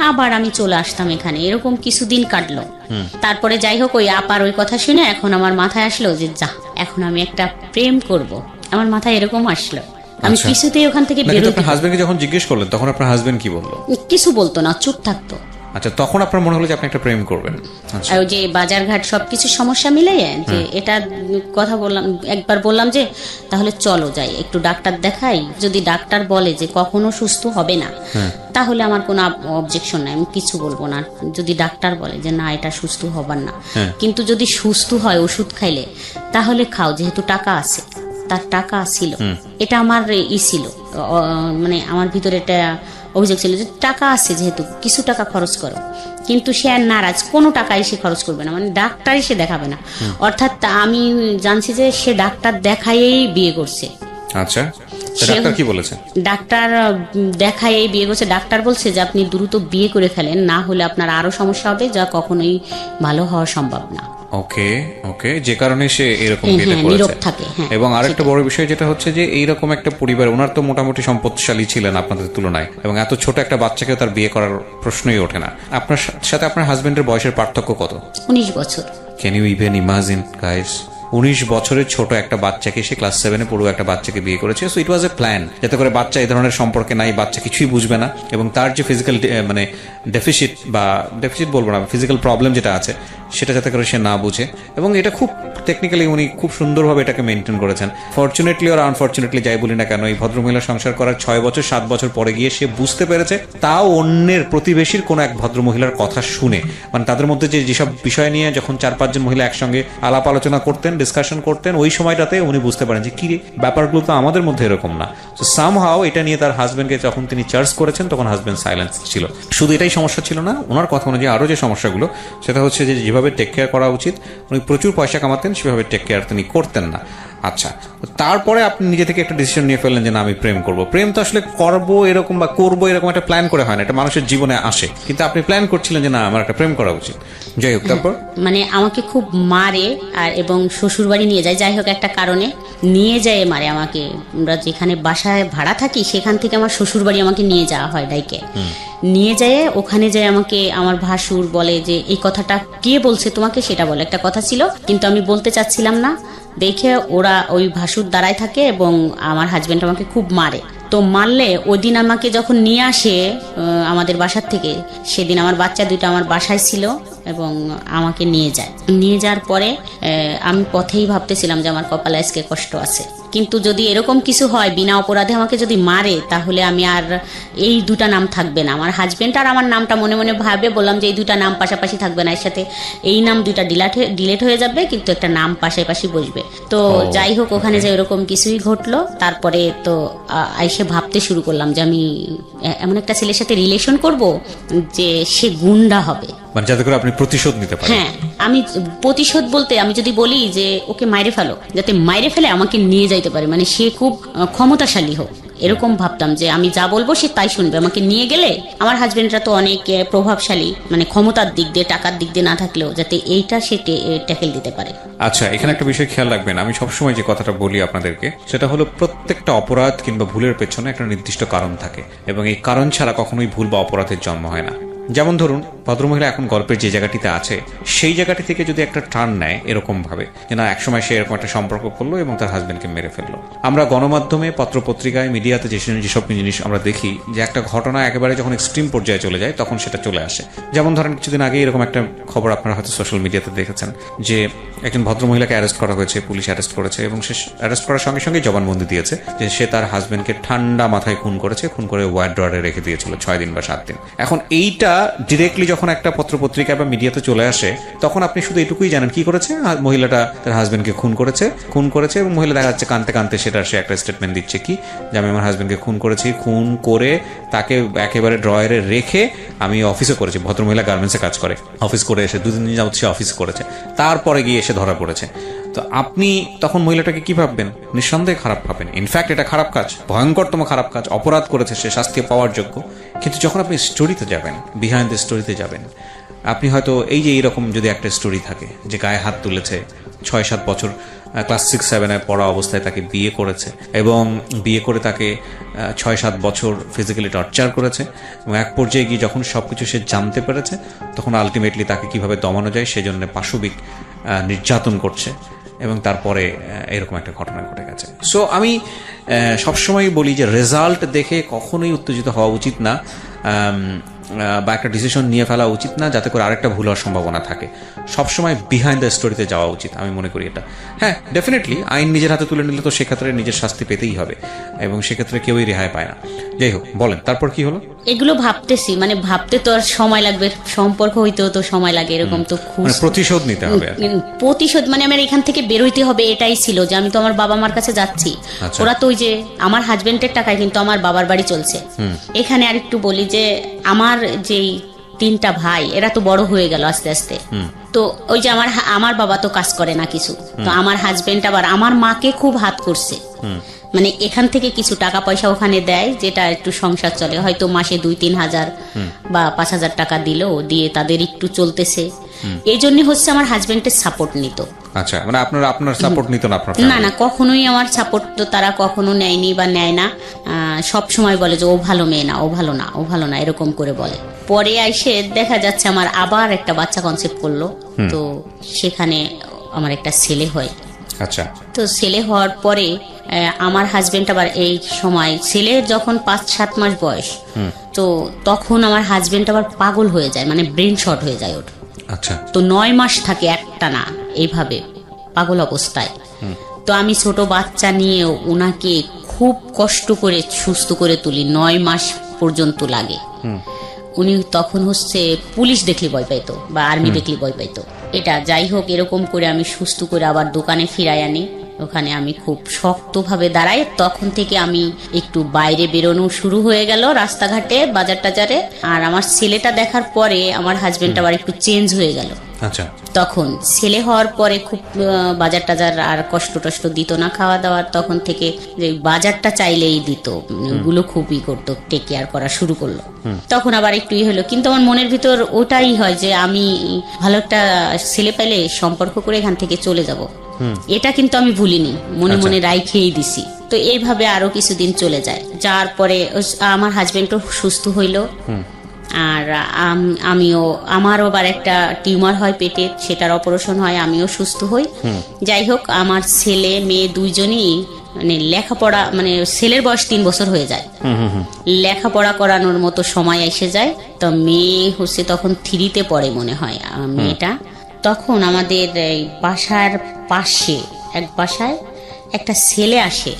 আবার আমি চলে আসতাম এখানে, এরকম কিছুদিন কাটলো। তারপরে যাই হোক, ওই আপার ওই কথা শুনে এখন আমার মাথায় আসলো যে যা, এখন আমি একটা প্রেম করব, আমার মাথায় এরকম আসলো। আমি কিছুতেই ওখান থেকে বেরোতে। আপনার হাজবেন্ডকে যখন জিজ্ঞেস করলেন তখন আপনার হাজবেন্ড কি বললো? কিছু বলতো না, চুপ থাকতো। আচ্ছা, তখন আপনার মনে হলো যে আপনি একটা প্রেম করবেন। আচ্ছা, আর ওই যে বাজারঘাট সবকিছু সমস্যা মিলে যে এটা কথা বললাম, একবার বললাম যে তাহলে চলো যাই একটু ডাক্তার দেখাই, যদি ডাক্তার বলে যে কখনো সুস্থ হবে না তাহলে আমার কোনো অবজেকশন নাই, আমি কিছু বলবো না। যদি ডাক্তার বলে যে না এটা সুস্থ হবার না, কিন্তু যদি সুস্থ হয় ওষুধ খাইলে তাহলে খাও, যেহেতু টাকা আছে, তার টাকা ছিল, এটা আমার ছিল, মানে আমার ভিতরে এটা অভিযোগ ছিল যে টাকা আছে যেহেতু কিছু টাকা খরচ করো, কিন্তু সে আর নারাজ, কোনো টাকাই সে খরচ করবে না, মানে ডাক্তারই সে দেখাবে না। অর্থাৎ আমি জানছি যে সে ডাক্তার দেখাইয়েই বিয়ে করছে। আচ্ছা, ডাক্তার কি বলেছে? ডাক্তার দেখাইয়েই বিয়ে করছে। ডাক্তার বলছে যে আপনি দ্রুত বিয়ে করে ফেলেন, না হলে আপনার আরো সমস্যা হবে, যা কখনোই ভালো হওয়া সম্ভব না। ওকে ওকে, যে কারণে সে এরকম বিয়ে নীরব করেছে। থাকে। এবং আরেকটা বড় বিষয় যেটা হচ্ছে যে এইরকম একটা পরিবার, ওনার তো মোটামুটি সম্পদশালী ছিলেন আপনাদের তুলনায়, এবং এত ছোট একটা বাচ্চাকে তার বিয়ে করার প্রশ্নই ওঠে না। আপনার সাথে আপনার হাজবেন্ডের বয়সের পার্থক্য কত? 19 বছর। Can you even imagine guys, 19 বছরের ছোট একটা বাচ্চাকে, সে ক্লাস 7-এ পড়ুয়া একটা বাচ্চাকে বিয়ে করেছে। So it was A plan, যাতে করে বাচ্চা এই ধরনের সম্পর্কে নাই, বাচ্চা কিছুই বুঝবে না, এবং তার যে ফিজিক্যাল মানে ডেফিসিট বলবো না, ফিজিক্যাল প্রবলেম যেটা আছে সেটা যাতে করে সে না বুঝে। এবং এটা খুব টেকনিক্যালি উনি খুব সুন্দরভাবে এটাকে মেনটেন করেছেন। ফরচুনেটলি আর আনফরচুনেটলি যাই বলি না কেন, এই ভদ্রমহিলা সংসার করার 6 বছর 7 বছর পরে গিয়ে সে বুঝতে পেরেছে, তাও অন্যের প্রতিবেশীর কোনো এক ভদ্রমহিলার কথা শুনে, মানে তাদের মধ্যে যেসব বিষয় নিয়ে যখন 4-5 জন মহিলা একসঙ্গে আলাপ আলোচনা করতেন, ডিসকাশন করতেন, ওই সময়টাতে উনি বুঝতে পারেন যে কি রে, ব্যাপারগুলো তো আমাদের মধ্যে এরকম না। তো সামহাও এটা নিয়ে তার হাজবেন্ডকে যখন তিনি চার্জ করেছেন, তখন হাজবেন্ড সাইলেন্স ছিল। শুধু এটাই সমস্যা ছিল না, ওনার কথা অনুযায়ী আরও যে সমস্যাগুলো, সেটা হচ্ছে যে যেভাবে টেক কেয়ার করা উচিত, উনি প্রচুর পয়সা কামাতেন, সেভাবে টেক কেয়ার তিনি করতেন না। আচ্ছা, তারপরে আপনি নিজে থেকে একটা ডিসিশন নিয়ে ফেললেন যে না আমি প্রেম করব। প্রেম তো আসলে করবো এরকম বা করবো এরকম একটা প্ল্যান করে হয় না, এটা মানুষের জীবনে আসে, কিন্তু আপনি প্ল্যান করছিলেন যে না আমার একটা প্রেম করা উচিত। যাই হোক, তারপর মানে আমাকে খুব মারে আর এবং শ্বশুর বাড়ি নিয়ে যায়, যাই হোক একটা কারণে নিয়ে যায় মারে আমাকে। আমরা যেখানে বাসায় ভাড়া থাকি সেখান থেকে আমার শ্বশুর বাড়ি আমাকে নিয়ে যাওয়া হয় ডাইকে, নিয়ে যায় ওখানে যায় আমাকে আমার ভাসুর বলে যে এই কথাটা কে বলছে তোমাকে, সেটা বলে একটা কথা ছিল, কিন্তু আমি বলতে চাচ্ছিলাম না দেখে ওরা ওই ভাসুর দাঁড়ায় থাকে এবং আমার হাজবেন্ড আমাকে খুব মারে। তো মারলে ওই দিন আমাকে যখন নিয়ে আসে আমাদের বাসার থেকে, সেদিন আমার বাচ্চা দুটো আমার বাসায় ছিল এবং আমাকে নিয়ে যাওয়ার পরে আমি পথেই ভাবতেছিলাম যে আমার কপালে আজকে কষ্ট আছে, কিন্তু যদি এরকম কিছু হয় বিনা অপরাধে আমাকে যদি মারে, তাহলে আমি আর এই দুটা নাম থাকবে না। আমার হাজবেন্ড আর আমার নামটা মনে মনে ভাবে বললাম যে এই দুটা নাম পাশাপাশি থাকবে না, এর সাথে এই নাম দুটা ডিলেট হয়ে যাবে, কিন্তু একটা নাম পাশাপাশি বসবে। তো যাই হোক, ওখানে যে এরকম কিছুই ঘটলো। তারপরে তো আইসে ভাবতে শুরু করলাম যে আমি এমন একটা ছেলের সাথে রিলেশন করব যে সে গুন্ডা হবে, মানে যাতে করে আপনি প্রতিশোধ নিতে পারেন। হ্যাঁ, আমি প্রতিশোধ বলতে আমি যদি বলি যে ওকে মাইরে ফেলো, যাতে মাইরে ফেলে আমাকে নিয়ে যাইতে পারে, মানে সে খুব ক্ষমতাশালী হোক, এরকম ভাবতাম যে আমি যা বলবো সে তাই শুনবে, আমাকে নিয়ে গেলে। আমার হাজবেন্ডরা তো অনেক প্রভাবশালী, মানে ক্ষমতার দিক দিয়ে টাকার দিক দিয়ে না থাকলেও যাতে এইটা সে ট্যাকেল দিতে পারে। আচ্ছা, এখানে একটা বিষয় খেয়াল রাখবেন, আমি সবসময় যে কথাটা বলি আপনাদেরকে, সেটা হলো প্রত্যেকটা অপরাধ কিংবা ভুলের পেছনে একটা নির্দিষ্ট কারণ থাকে, এবং এই কারণ ছাড়া কখনোই ভুল বা অপরাধের জন্ম হয় না। যেমন ধরুন, ভদ্রমহিলা এখন গল্পের যে জায়গাটিতে আছে, সেই জায়গাটি থেকে যদি একটা টার্ন নেয় এরকম ভাবে যে না একসময় সে এরকম একটা সম্পর্ক করলো এবং তার হাজবেন্ডকে মেরে ফেললো। আমরা গণমাধ্যমে, পত্রপত্রিকায়, মিডিয়াতে যেসব জিনিস আমরা দেখি, যে একটা ঘটনা একেবারে যখন এক্সট্রিম পর্যায়ে চলে যায় তখন সেটা চলে আসে। যেমন ধরেন, কিছুদিন আগে এরকম একটা খবর আপনারা হয়তো সোশ্যাল মিডিয়াতে দেখেছেন যে একজন ভদ্রমহিলাকে অ্যারেস্ট করা হয়েছে, পুলিশ অ্যারেস্ট করেছে, এবং সে অ্যারেস্ট করার সঙ্গে সঙ্গে জবানবন্দি দিয়েছে যে সে তার হাজবেন্ডকে ঠান্ডা মাথায় খুন করেছে, খুন করে ওয়ার ড্রয়ারে রেখে দিয়েছিল 6 দিন বা 7 দিন। এখন এইটা ডিরেক্টলি যখন একটা পত্রপত্রিকা বা মিডিয়াতে চলে আসে, তখন আপনি শুধু এটুকুই জানেন কি করেছে, মহিলাটা তার হাজবেন্ডকে খুন করেছে, এবং মহিলা দেখা যাচ্ছে কানতে কানতে সে একটা স্টেটমেন্ট দিচ্ছে কি যে আমি আমার হাজবেন্ডকে খুন করেছি, খুন করে তাকে একেবারে ড্রয়ারে রেখে আমি অফিসে করেছি। ভদ্রমহিলা গার্মেন্টসে কাজ করে, অফিস করে এসে 2 দিন যাবত সে অফিস করেছে, তারপরে গিয়ে এসে ধরা পড়েছে। তো আপনি তখন মহিলাটাকে কি ভাববেন? নিঃসন্দেহে খারাপ ভাববেন। ইনফ্যাক্ট এটা খারাপ কাজ, ভয়ঙ্করতম খারাপ কাজ, অপরাধ করেছে সে, শাস্তি পাওয়ার যোগ্য। কিন্তু যখন আপনি স্টোরিতে যাবেন, বিহাইন্ড দ্য স্টোরিতে যাবেন, আপনি হয়তো এই যে এইরকম যদি একটা স্টোরি থাকে যে গায়ে হাত তুলেছে, 6-7 বছর ক্লাস 6-7-এ পড়া অবস্থায় তাকে বিয়ে করেছে, এবং বিয়ে করে তাকে 6-7 বছর ফিজিক্যালি টর্চার করেছে, এবং এক পর্যায়ে গিয়ে যখন সবকিছু সে জানতে পেরেছে, তখন আলটিমেটলি তাকে কিভাবে দমানো যায় সেজন্য পাশবিক নির্যাতন করছে, এবং তারপরে এরকম একটা ঘটনা ঘটে গেছে। সো আমি সবসময় বলি যে রেজাল্ট দেখে কখনোই উত্তেজিত হওয়া উচিত না। বা একটা ডিসিশন নিয়ে ফেলা উচিত না যাতে করে আরেকটা ভুল হওয়ার সম্ভাবনা থাকে। সবসময় বিহাইন্ড দ্য স্টোরিতে যাওয়া উচিত, আমি মনে করি এটা। হ্যাঁ, ডেফিনেটলি আইন নিজের হাতে তুলে নিলে তো সেক্ষেত্রে নিজের শাস্তি পেতেই হবে, এবং সেক্ষেত্রে কেউই রেহাই পায় না। যাই হোক, বলেন তারপর কি হলো? এগুলো ভাবতেছি, মানে ভাবতে তো আর সময় লাগবে, সম্পর্ক হইতেও তো সময় লাগে, এরকম তো খুব প্রতিশোধ নিতে হবে। প্রতিশোধ মানে আমার এখান থেকে বেরোইতে হবে, এটাই ছিল যে আমি তো আমার বাবা মার কাছে যাচ্ছি। ওরা তো ওই যে আমার হাজবেন্ডের টাকায় কিন্তু আমার বাবার বাড়ি চলছে। এখানে আর একটু বলি যে আমার যেই 3টা ভাই, এরা তো বড় হয়ে গেল আস্তে আস্তে। তো ওই যে আমার বাবা তো কাজ করে না কিছু, তো আমার হাজবেন্ড আবার আমার মাকে খুব হাত করছে, মানে এখান থেকে কিছু টাকা পয়সা ওখানে দেয়, যেটা একটু সংসার চলে, হয়তো মাসে 2-3 হাজার বা 5 হাজার টাকা দিলো, দিয়ে তাদের একটু চলতেছে। এই জন্য হচ্ছে আমার হাজবেন্ডের সাপোর্ট নিত। আচ্ছা, মানে আপনার সাপোর্ট নিত না? আপনার না, কখনোই আমার সাপোর্ট তো তারা কখনো নেয়নি বা নেয় না। সব সময় বলে যে ও ভালো মেয়ে না, ও ভালো না, ও ভালো না, এরকম করে বলে। পরে এসে দেখা যাচ্ছে আমার আবার একটা বাচ্চা কনসেপ্ট করলো, তো সেখানে আমার একটা ছেলে হয়। আচ্ছা, তো ছেলে হওয়ার পরে আমার হাজবেন্ড আবার এই সময়, ছেলের যখন 5-7 মাস বয়স, তো তখন আমার হাজবেন্ড আবার পাগল হয়ে যায়, মানে ব্রেন শর্ট হয়ে যায় ওর। আচ্ছা, তো 9 মাস থাকে একটানা এইভাবে পাগল অবস্থায়। তো আমি ছোট বাচ্চা নিয়ে ওনাকে খুব কষ্ট করে সুস্থ করে তুলি, 9 মাস পর্যন্ত লাগে। উনি তখন হচ্ছে পুলিশ দেখলে ভয় পাইতো বা আর্মি দেখলে ভয় পাইতো। এটা যাই হোক, এরকম করে আমি সুস্থ করে আবার দোকানে ফিরাই আনি। ওখানে আমি খুব শক্তভাবে দাঁড়াই। তখন থেকে আমি একটু বাইরে বেরোনো শুরু হয়ে গেল, রাস্তাঘাটে, বাজার টাজারে। আর আমার ছেলেটা দেখার পরে আমার হাজবেন্ড আবার একটু চেঞ্জ হয়ে গেল। আচ্ছা, তখন ছেলে হওয়ার পরে খুব বাজার টাজার আর কষ্ট টষ্ট দিত না, খাওয়া দাওয়ার তখন থেকে যে বাজারটা চাইলেই দিত, ওগুলো খুবই করতো, টেক কেয়ার করা শুরু করলো। তখন আবার একটু হলো, কিন্তু আমার মনের ভিতর ওটাই হয় যে আমি ভালো একটা ছেলে পেলে সম্পর্ক করে এখান থেকে চলে যাব। এটা কিন্তু আমি ভুলিনি, মনে মনে রাইখেই দিছি। তো এইভাবে আরো কিছুদিন চলে যায়, যার পরে আমার হাজবেন্ডও সুস্থ হইলো। আর আমারও আবার একটা টিউমার হয় পেটে, সেটার অপারেশন হয়, আমিও সুস্থ হই। যাই হোক, আমার ছেলে মেয়ে দুইজনই মানে লেখাপড়া, মানে ছেলের বয়স 3 বছর হয়ে যায়, লেখাপড়া করানোর মতো সময় এসে যায়। তো মেয়ে হচ্ছে তখন 3তে পড়ে মনে হয় মেয়েটা। তখন আমাদের বাসার পাশে এক বাসায় একটা ছেলে আসে।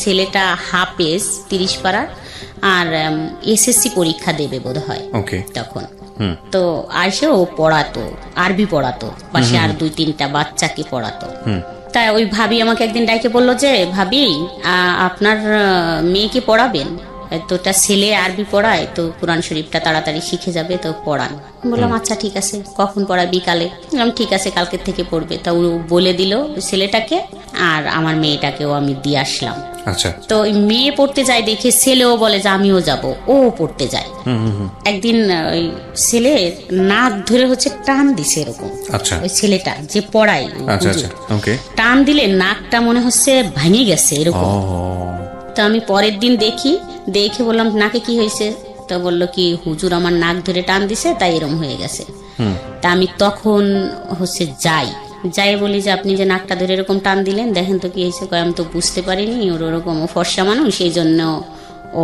ছেলেটা হাফেজ 30 পাড়ার, আর এসএসসি পরীক্ষা দেবে বোধ হয় তখন। তো আসে ও পড়াতো, আরবি পড়াতো, পাশে আর 2-3টা বাচ্চাকে পড়াতো। তাই ওই ভাবি আমাকে একদিন ডাইকে বললো যে ভাবি, আপনার মেয়েকে পড়াবেন? তো একটা ছেলে আরবি পড়ায়, তো কোরআন শরীফটা তাড়াতাড়ি শিখে যাবে, তো পড়ান। বললাম আচ্ছা ঠিক আছে, কখন পড়ায়? বিকালে। বললাম ঠিক আছে, কালকের থেকে পড়বে। তা ও বলে দিল ছেলেটাকে, আর আমার মেয়েটাকেও আমি দিয়ে আসলাম। আচ্ছা, তো মেয়ে পড়তে যায় দেখে ছেলেও বলে যে আমিও যাব, ও পড়তে যায়। একদিন ওই ছেলে নাক ধরে হচ্ছে টান দিছে এরকম। আচ্ছা, ওই ছেলেটা যে পড়ায়, টান দিলে নাকটা মনে হচ্ছে ভেঙে গেছে এরকম। তো আমি পরের দিন দেখে বললাম নাকে কি হয়েছে? তো বললো কি হুজুর আমার নাক ধরে টান দিছে, তাই এরকম হয়ে গেছে। তা আমি তখন হচ্ছে যাই বলি যে আপনি যে নাকটা ধরে এরকম টান দিলেন, দেখেন তো কি হয়েছে। আমি তো বুঝতে পারিনি, ওর ওরকম ফর্সা মানুষ, সেই জন্য ও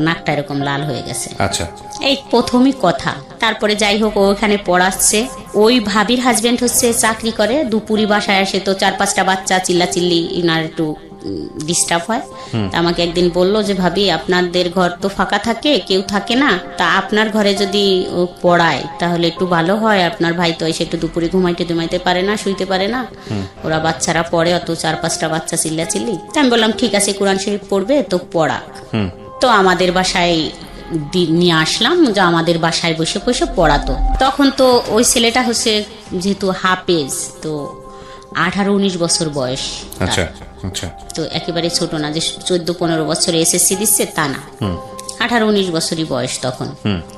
নাকটা এরকম লাল হয়ে গেছে। আচ্ছা, এই প্রথমই কথা। তারপরে যাই হোক, ও ওখানে পড়াচ্ছে। ওই ভাবির হাজবেন্ড হচ্ছে চাকরি করে, দুপুরি বাসায় আসে, তো 4-5টা বাচ্চা চিল্লাচিল্লি, ইনার একটু ডিস্টার্ব হয়। আমাকে একদিন বললো যে ভাবি, আপনাদের ঘর তো ফাঁকা থাকে, কেউ থাকে না, তা আপনার ঘরে যদি পড়ায় তাহলে একটু ভালো হয়। আপনার ভাই তো এসে একটু দুপুরে ঘুমাইতে পারে না, শুইতে পারে না, ওরা বাচ্চারা পড়ে, অত 4-5টা বাচ্চা চিল্লাচিল্লি। আমি বললাম ঠিক আছে, কোরআন শরীফ পড়বে তো পড়াক। তো আমাদের বাসায় নিয়ে আসলাম, যে আমাদের বাসায় বসে বসে পড়াতো। তখন তো ওই ছেলেটা হচ্ছে যেহেতু হাফেজ, তো 18-19 বছর বয়স। আচ্ছা আচ্ছা, তো একেবারে ছোট না যে 14-15 বছরে এসএসসি দিচ্ছে তা না, 18-19 বছরই বয়স তখন।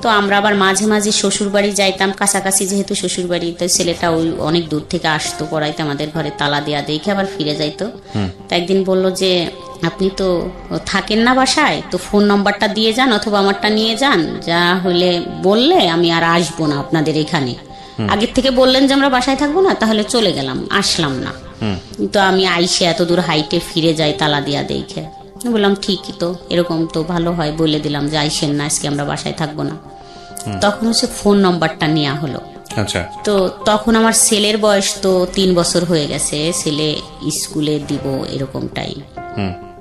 তো আমরা আবার মাঝে মাঝে শ্বশুর বাড়ি যাইতাম, কাছাকাছি যেহেতু শ্বশুর বাড়ি, তো ছেলেটা ওই অনেক দূর থেকে আসতো পড়াইতে, আমাদের ঘরে তালা দেয়া দেখে আবার ফিরে যাইতো। তো একদিন বললো যে আপনি তো থাকেন না বাসায়, তো ফোন নাম্বারটা দিয়ে যান অথবা আমারটা নিয়ে যান, যা হলে বললে আমি আর আসবো না আপনাদের এখানে। আগের থেকে বললেন যে আমরা বাসায় থাকবো না, তাহলে চলে গেলাম, আসলাম না। তো আমি আইসে এত দূর হাইটে ফিরে যাই তালা দিয়া দেখে। বললাম ঠিকই তো, এরকম তো ভালো হয়, বলে দিলাম যে আইসেন না, আজকে আমরা বাসায় থাকবো না। তখন হচ্ছে ফোন নম্বরটা নেওয়া হলো। আচ্ছা, তো তখন আমার ছেলের বয়স তো 3 বছর হয়ে গেছে, ছেলে স্কুলে দিব এরকম টাইম।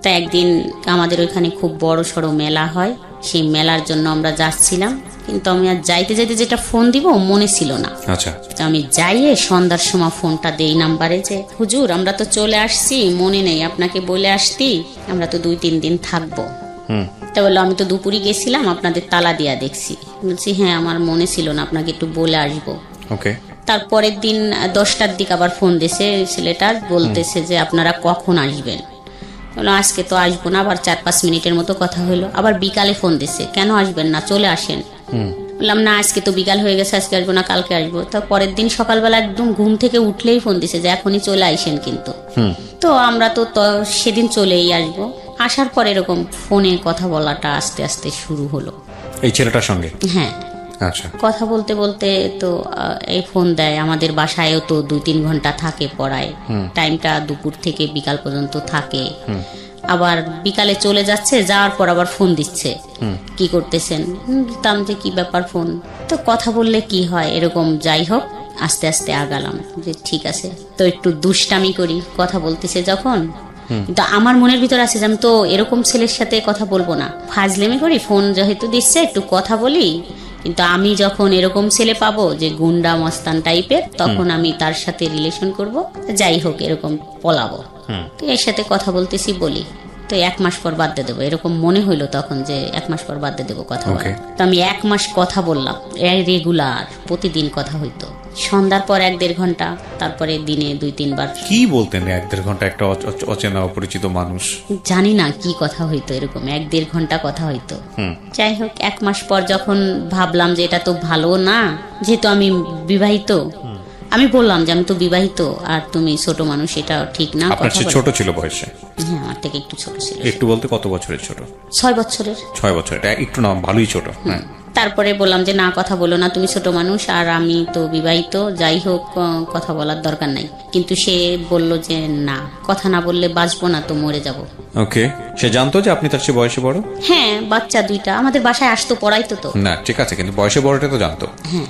তা একদিন আমাদের ওইখানে খুব বড় সড়ো মেলা হয়, সেই মেলার জন্য আমরা যাচ্ছিলাম, কিন্তু আমি আর যাইতে যাইতে যেটা ফোন দিব মনে ছিল না। আচ্ছা, তো আমি যাইয়ে সন্ধ্যার সময় ফোনটা দেই নাম্বারে যে হুজুর আমরা তো চলে আসছি, মনে নেই আপনাকে বলে আসতি, আমরা তো 2-3 দিন থাকবো। তা বললো আমি তো দুপুরে গেছিলাম, আপনাদের তালা দিয়া দেখছি। বলছি হ্যাঁ আমার মনে ছিল না, আপনাকে একটু বলে আসবো। ওকে। তারপরের দিন 10টার দিকে আবার ফোন দিছে ছেলেটা, বলতেছে যে আপনারা কখন আসবেন। বললাম আজকে তো আসবো না, আবার 4-5 মিনিটের মতো কথা হলো। আবার বিকালে ফোন দিছে, কেন আসবেন না, চলে আসেন। বললাম না আজকে তো বিকাল হয়ে গেছে, আজকে আসবো না, কালকে আসবো। তো পরের দিন সকালবেলা একদম ঘুম থেকে উঠলেই ফোন দিছে যে এখনই চলে আইসেন কিন্তু। তো আমরা তো সেদিন চলেই আসবো। আসার পর এরকম ফোনে কথা বলাটা আস্তে আস্তে শুরু হলো এই ছেলেটার সঙ্গে। হ্যাঁ, আচ্ছা, কথা বলতে বলতে তো এই ফোন দেয়। আমাদের বাসায়ও তো 2-3 ঘন্টা থাকে পড়ায়, টাইমটা দুপুর থেকে বিকাল পর্যন্ত থাকে। আবার বিকালে চলে যাচ্ছে, যাওয়ার পর আবার ফোন দিচ্ছে, কি করতেছেন। বলতাম যে কি ব্যাপার ফোন, তো কথা বললে কি হয় এরকম। যাই হোক আস্তে আস্তে আগালাম যে ঠিক আছে, তো একটু দুষ্টামি করি কথা বলতেছে যখন। কিন্তু আমার মনের ভিতর আছে যে আমি তো এরকম ছেলের সাথে কথা বলবো না, ফাজলেমি করি, ফোন যেহেতু দিচ্ছে একটু কথা বলি। কিন্তু আমি যখন এরকম ছেলে পাবো যে গুন্ডা মস্তান টাইপের, তখন আমি তার সাথে রিলেশন করব, যাই হোক এরকম পলাবো। তো এর সাথে কথা বলতেছি বলি, তো 1 মাস পর বাদ দিয়ে দেবো এরকম মনে হইলো তখন, যে 1 মাস পর বাদ দিয়ে দেবো কথা বলা। তো আমি 1 মাস কথা বললাম, রেগুলার প্রতিদিন কথা হইতো, সন্ধ্যার পর 1-1.5 ঘন্টা, তারপরে দিনে 2-3 বার। কি বলতেন 1-1.5 ঘন্টা একটা অচেনা অপরিচিত মানুষ? জানি না কি কথা হইতো, এরকম 1-1.5 ঘন্টা কথা হইতো। যাই হোক 1 মাস পর যখন ভাবলাম যে এটা তো ভালো না, যেহেতু আমি বিবাহিত, আমি বললাম যে আমি তো বিবাহিত আর তুমি ছোট মানুষ, এটা ঠিক না। আপনার চেয়ে ছোট ছিল বয়সে? হ্যাঁ আমার থেকে একটু ছোট ছিল। একটু বলতে কত বছরের ছোট? 6 বছরের। 6 বছর, এটা একটু না ভালোই ছোট। হ্যাঁ, তারপরে বললাম যে না কথা বলো না, তুমি ছোট মানুষ আর আমি তো বিবাহিত, যাই হোক কথা বলার দরকার নাই। কিন্তু সে বলল যে না, কথা না বললে বাঁচবো না, তো মরে যাব। ওকে। সে জানতো যে আপনি তার চেয়ে বয়সে বড়? হ্যাঁ, বাচ্চা 2টা আমাদের বাসায় আসতো, পড়াইতো তো। না ঠিক আছে, কিন্তু বয়সে বড়টা তো জানতো। হ্যাঁ,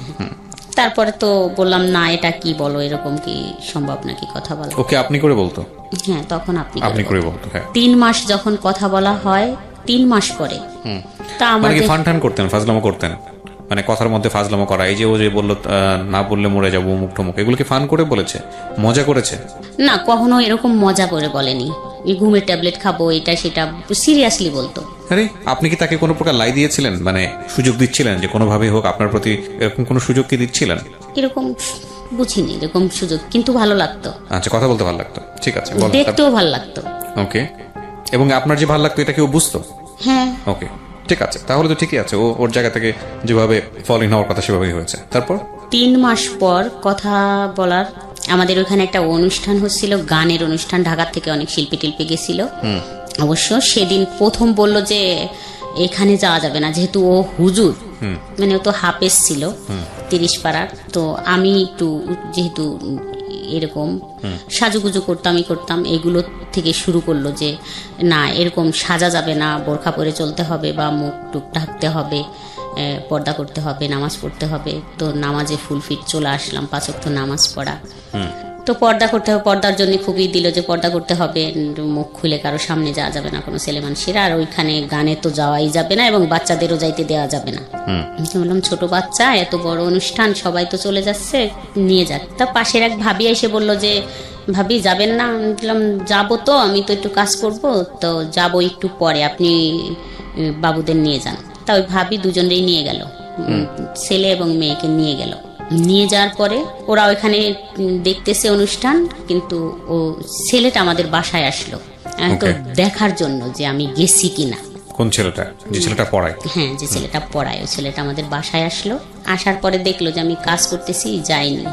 তারপরে তো বললাম না এটা কি বলো, এরকম কি সম্ভব নাকি কথা বলা। ওকে আপনি করে বলতো? হ্যাঁ, তখন আপনি করে বলতো। হ্যাঁ, 3 মাস যখন কথা বলা হয়, 3 মাস পরে তা মানে আমাদের কি ফান করতেন, ফাজলামো করতেন, মানে কথার মধ্যে ফাজলামো করা, এই যে ও যে বললো না বললে মরে যাবো মুখ টমুক, এগুলো কি ফান করে বলেছে, মজা করেছে? না, কখনো এরকম মজা করে বলেনি। এই ঘুমের ট্যাবলেট খাবো এটা সেটা সিরিয়াসলি বলতো। আরে আপনি কি তাকে কোনো প্রকার লাই দিয়েছিলেন, মানে সুযোগ দিচ্ছিলেন যে কোনোভাবে হোক আপনার প্রতি এরকম কোনো সুযোগ কি দিচ্ছিলেন? এরকম বুঝিনি এরকম সুযোগ, কিন্তু ভালো লাগতো। আচ্ছা, কথা বলতে ভালো লাগতো, ঠিক আছে, বলেন। দেখতেও ভালো লাগতো। ওকে। এবং আপনার যে ভালো লাগতো এটা কেউ বুঝতো? হ্যাঁ। ওকে, ঠিক আছে, তাহলে তো ঠিকই আছে, ও ওর জায়গা থেকে যেভাবে ফল ইন হওয়ার কথা সেভাবেই হয়েছে। তারপর 3 মাস পর কথা বলার, আমাদের ওখানে একটা অনুষ্ঠান হচ্ছিল, গানের অনুষ্ঠান, ঢাকা থেকে অনেক শিল্পী টিল্পী গেছিল। অবশ্য সেদিন প্রথম বলল যে এখানে যাওয়া যাবে না, যেহেতু ও হুজুর, মানে ও তো হাফেজ ছিল 30 পাড়ার। তো আমি একটু যেহেতু এরকম সাজুগুজু করতাম, এগুলো থেকে শুরু করলো যে না এরকম সাজা যাবে না, বোরখা পরে চলতে হবে বা মুখ টুক ঢাকতে হবে, পর্দা করতে হবে, নামাজ পড়তে হবে। তো নামাজে ফুল ফিট চলে আসলাম, 5 ওয়াক্ত নামাজ পড়া। তো পর্দা করতে হবে, পর্দার জন্য খুবই দিল যে পর্দা করতে হবে, মুখ খুলে কারো সামনে যাওয়া যাবে না কোনো ছেলে মানুষের, আর ওইখানে গানে তো যাওয়াই যাবে না এবং বাচ্চাদেরও যাইতে দেওয়া যাবে না। বললাম ছোট বাচ্চা, এত বড় অনুষ্ঠান, সবাই তো চলে যাচ্ছে, নিয়ে যাক। তা পাশের এক ভাবি এসে বললো যে ভাবি যাবেন না? বললাম যাবো তো, আমি তো একটু কাজ করব, তো যাবো একটু পরে, আপনি বাবুদের নিয়ে যান। তা ওই ভাবি দুজনেই নিয়ে গেল, ছেলে এবং মেয়েকে নিয়ে গেল। নিয়ে যাওয়ার পরে ওরা ওইখানে দেখতেছে অনুষ্ঠান, কিন্তু ও ছেলেটা আমাদের বাসায় আসলো তো দেখার জন্য যে আমি গেছি কিনা। কোন ছেলেটা? যে ছেলেটা পড়ায়? হ্যাঁ, যে ছেলেটা পড়ায়, ওই ছেলেটা আমাদের বাসায় আসলো। আসার পরে দেখলো যে আমি কাজ করতেছি, যাইনি।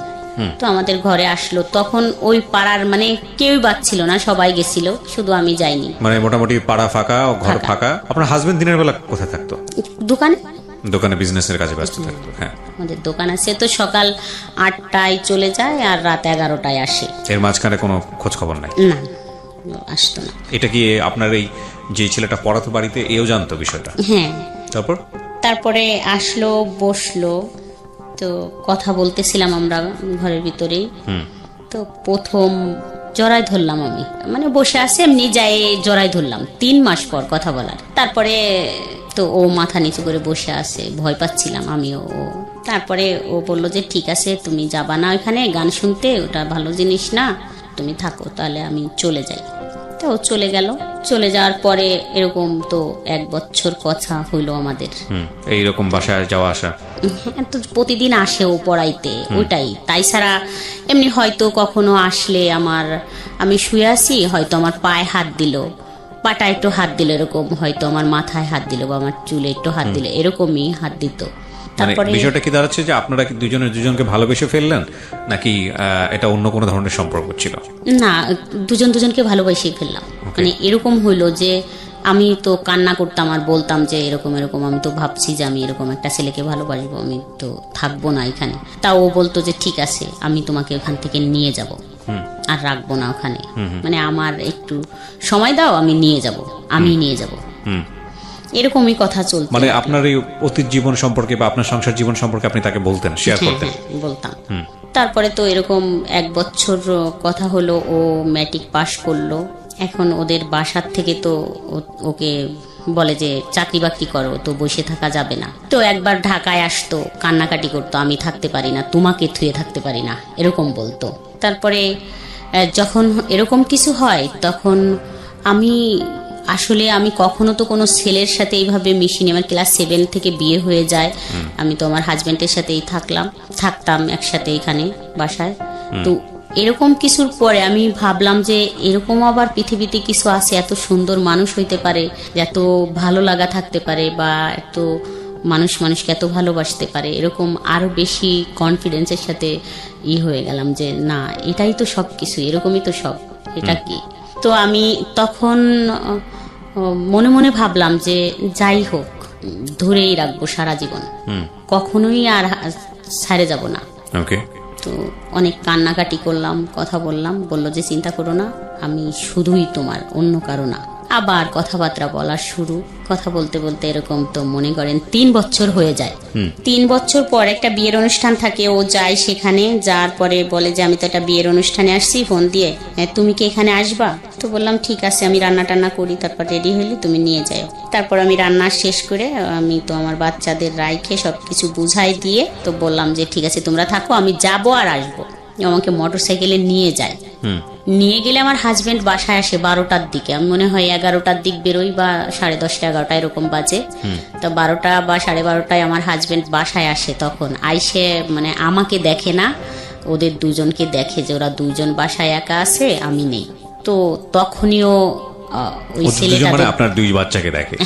তো আমাদের ঘরে আসলো, তখন ওই পাড়ার মানে কেউই বাচ্ছিল না, সবাই গেছিল, শুধু আমি যাইনি। মানে মোটামুটি পাড়া ফাঁকা, ঘর ফাঁকা। আপনার হাজবেন্ড দিনের বেলা কোথায় থাকতো? দোকানে বিজনেসের কাজে ব্যস্ত থাকতো। হ্যাঁ, আমাদের দোকান আছে, তো সকাল 8টায় চলে যায় আর রাত 11টায় আসে। এর মাঝখানে কোনো খোঁজ খবর নাই? না, আসতো না। এটা কি আপনার এই যে ছেলেটা পড়াতো বাড়িতে, এও জানতো বিষয়টা? হ্যাঁ। তারপর তারপরে আসলো, বসলো, তো কথা বলতেছিলাম আমরা ঘরের ভিতরেই। তো প্রথম জড়াই ধরলাম আমি, মানে বসে আছে এমনি যাই জড়াই ধরলাম 3 মাস পর কথা বলার। তারপরে তো ও মাথা নিচু করে বসে আছে, ভয় পাচ্ছিলাম আমিও। তারপরে ও বলল যে ঠিক আছে তুমি যাবা না ওইখানে গান শুনতে, ওটা ভালো জিনিস না, তুমি থাকো, তাহলে আমি চলে যাই। তো ও চলে গেল। চলে যাওয়ার পরে এরকম তো 1 বছর কথা হইলো আমাদের। এইরকম বাসায় যাওয়া আসা? হ্যাঁ, তো প্রতিদিন আসে ও পড়াইতে, ওটাই। তাই ছাড়া এমনি হয়তো কখনো আসলে আমি শুয়ে আছি, হয়তো আমার পায়ে হাত দিল, পাটা একটু হাত দিল, এরকম হয়তো আমার মাথায় হাত দিল বা আমার চুলে একটু হাত দিল, এরকমই হাত দিত। তারপরে বিষয়টা কি দাঁড়াচ্ছে যে আপনারা কি দুজনকে ভালোবেসে ফেললেন, নাকি এটা অন্য কোনো ধরনের সম্পর্ক ছিল? না, দুজনকে ভালোবেসে ফেললাম। মানে এরকম হইলো যে আমি তো কান্না করতাম আর বলতাম যে এরকম এরকম, আমি তো ভাবছি যে আমি এরকম একটা ছেলেকে ভালোবাসবো, আমি তো থাকবো না এখানে। তা ও বলতো যে ঠিক আছে আমি তোমাকে ওখান থেকে নিয়ে যাব, আর রাখবো না ওখানে, মানে আমার একটু সময় দাও, আমি নিয়ে যাব। এরকমই কথা চলতো। মানে আপনার এই অতীত জীবন সম্পর্কে বা আপনার সংসার জীবন সম্পর্কে আপনি তাকে বলতেন, শেয়ার করতেন? বলতাম। তারপরে তো এরকম 1 বছর কথা হলো, ও ম্যাট্রিক পাশ করলো। এখন ওদের বাসার থেকে তো ওকে বলে যে চাকরি বাকরি করো, তো বসে থাকা যাবে না। তো একবার ঢাকায় আসতো, কান্নাকাটি করতো, আমি থাকতে পারি না, তোমাকে থুয়ে থাকতে পারি না, এরকম বলতো। তারপরে যখন এরকম কিছু হয় তখন আমি কখনো তো কোনো ছেলের সাথে এইভাবে মিশিনি। আমার ক্লাস 7 থেকে বিয়ে হয়ে যায়, আমি তো আমার হাজবেন্ডের সাথেই থাকতাম একসাথে এখানে বাসায়। তো এরকম কিছুর পরে আমি ভাবলাম যে এরকম আবার পৃথিবীতে কিছু আছে, এত সুন্দর মানুষ হইতে পারে, এত ভালো লাগা থাকতে পারে, বা এত মানুষকে এত ভালোবাসতে পারে, এরকম আরো বেশি কনফিডেন্সের সাথে হয়ে গেলাম যে না, এটাই তো সব কিছু, এরকমই তো সব, এটা কি। তো আমি তখন মনে মনে ভাবলাম যে যাই হোক, ধরেই রাখবো সারা জীবন, কখনোই আর ছাড়ে যাব না। তো অনেক কান্নাকাটি করলাম, কথা বললো যে চিন্তা করো না, আমি শুধুই তোমার, অন্য কারো না। আবার কথাবার্তা বলা শুরু, কথা বলতে বলতে এরকম তো মনে করেন 3 বছর হয়ে যায়। 3 বছর পর একটা বিয়ের অনুষ্ঠান থাকে, ও যায় সেখানে। যাওয়ার পরে বলে যে আমি তো একটা বিয়ের অনুষ্ঠানে আসছি, ফোন দিয়ে তুমি কি এখানে আসবা? তো বললাম ঠিক আছে, আমি রান্না টান্না করি, তারপর রেডি হইলে তুমি নিয়ে যাও। তারপর আমি রান্না শেষ করে আমি তো আমার বাচ্চাদের রাইখে সবকিছু বুঝাই দিয়ে তো বললাম যে ঠিক আছে তোমরা থাকো, আমি যাবো আর আসবো। আমাকে মোটরসাইকেলে নিয়ে যায়। নিয়ে গেলে আমার হাজবেন্ড বাসায় আসে 12টার দিকে, আমি মনে হয় 11টার দিক বেরোই, বা 10:30 11টা এরকম বাজে। তো 12টা বা 12:30টায় আমার হাজবেন্ড বাসায় আসে। তখন আইসে মানে আমাকে দেখে না, ওদের দুজনকে দেখে যে ওরা দুজন বাসায় একা আছে, আমি নেই। তো তখনই ওই ছেলেটাদের, আপনার 2 বাচ্চাকে দেখে।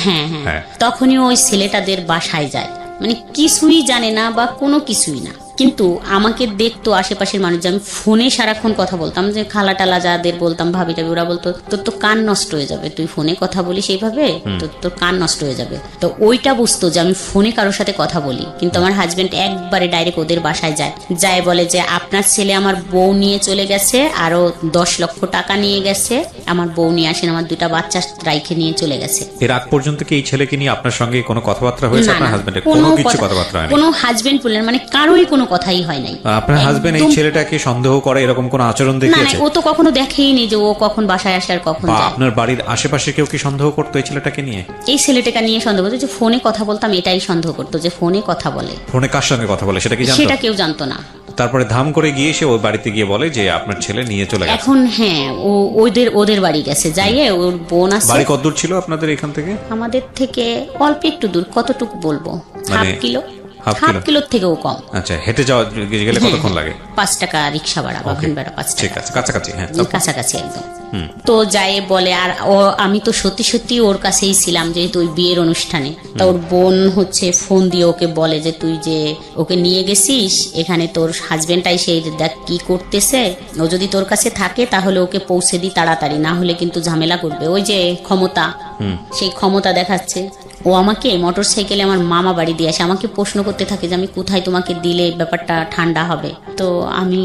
হ্যাঁ, তখনই ওই ছেলেটাদের বাসায় যায়, মানে কিছুই জানে না বা কোনো কিছুই না, কিন্তু আমাকে দেখতো আশেপাশের মানুষ, যে আমি ফোনে সারাক্ষণ কথা বলতাম, যে খালা টালা যাদের বলতাম, ভাবি টাবি, ওরা বলতো তোর তো কান নষ্ট হয়ে যাবে, তুই ফোনে কথা বলিস এইভাবে, তোর কান নষ্ট হয়ে যাবে। তো ওইটা বুঝতো যে আমি ফোনে কারোর সাথে কথা বলি। কিন্তু আমার হাজবেন্ড একবারে ডাইরেক্ট ওদের বাসায় যায় বলে যে আপনার ছেলে আমার বউ নিয়ে চলে গেছে, আরো 10 লক্ষ টাকা নিয়ে গেছে, আমার বউ নিয়ে আসেন, আমার 2টা বাচ্চা রাইখে নিয়ে চলে গেছে। এর আগ পর্যন্ত কি এই ছেলেকে নিয়ে আপনার সঙ্গে কোনো কথাবার্তা হয়েছে? আপনার হাজবেন্ডের কোনো কিছু কথাবার্তা হয়নি? কোনো হাজবেন্ড বললেন মানে কারোরই কোনো কথাই হয় নাই। আপনার হাজবেন্ড এই ছেলেটাকে সন্দেহ করে এরকম কোন আচরণ দেখিয়েছে? না, ও তো কখনো দেখেইনি যে ও কখন বাসায় আসে আর কখন যায়। আপনার বাড়ির আশেপাশে কেউ কি সন্দেহ করতো এই ছেলেটাকে নিয়ে? এই ছেলেটাকে নিয়ে সন্দেহ করতো, যে ফোনে কথা বলতাম এটাই সন্দেহ করতো, যে ফোনে কথা বলে। ফোনে কার সঙ্গে কথা বলে সেটা কি জানতো? সেটা কেউ জানতো না। তারপরে ধাম করে গিয়ে সে ওই বাড়িতে গিয়ে বলে যে আপনার ছেলে নিয়ে চলে গেছে। এখন হ্যাঁ, ও ওদের বাড়ি গেছে, যাইয়ে ওর বোন আছে। বাড়ি কত দূর ছিল আপনাদের এখান থেকে? আমাদের থেকে অল্প একটু দূর, কতটুকু বলবো, মানে 1/2 কিলো, 1/2 কিলোর থেকেও কম। আচ্ছা, হেঁটে যাওয়া গেলে কতক্ষণ লাগে? 5 টাকা রিক্সা ভাড়া বা ভ্যান ভাড়া 5 টাকা। ঠিক আছে, কাছাকাছি। হ্যাঁ, কাছাকাছি একদম। তো যাই বলে, আর আমি তো সত্যি ওর কাছেই ছিলাম, যেহেতু ওই বিয়ের অনুষ্ঠানে। তা ওর বোন হচ্ছে ফোন দিয়ে ওকে বলে যে তুই যে ওকে নিয়ে গেছিস, এখানে তোর হাজবেন্ডটাই সেই দেখ কি করতেছে, ও যদি তোর কাছে থাকে তাহলে ওকে পৌঁছে দি তাড়াতাড়ি, না হলে কিন্তু ঝামেলা করবে। ওই যে ক্ষমতা, সেই ক্ষমতা দেখাচ্ছে। ও আমাকে মোটরসাইকেলে আমার মামা বাড়ি দিয়ে আসে, আমাকে প্রশ্ন করতে থাকে যে আমি কোথায় তোমাকে দিলে ব্যাপারটা ঠান্ডা হবে। তো আমি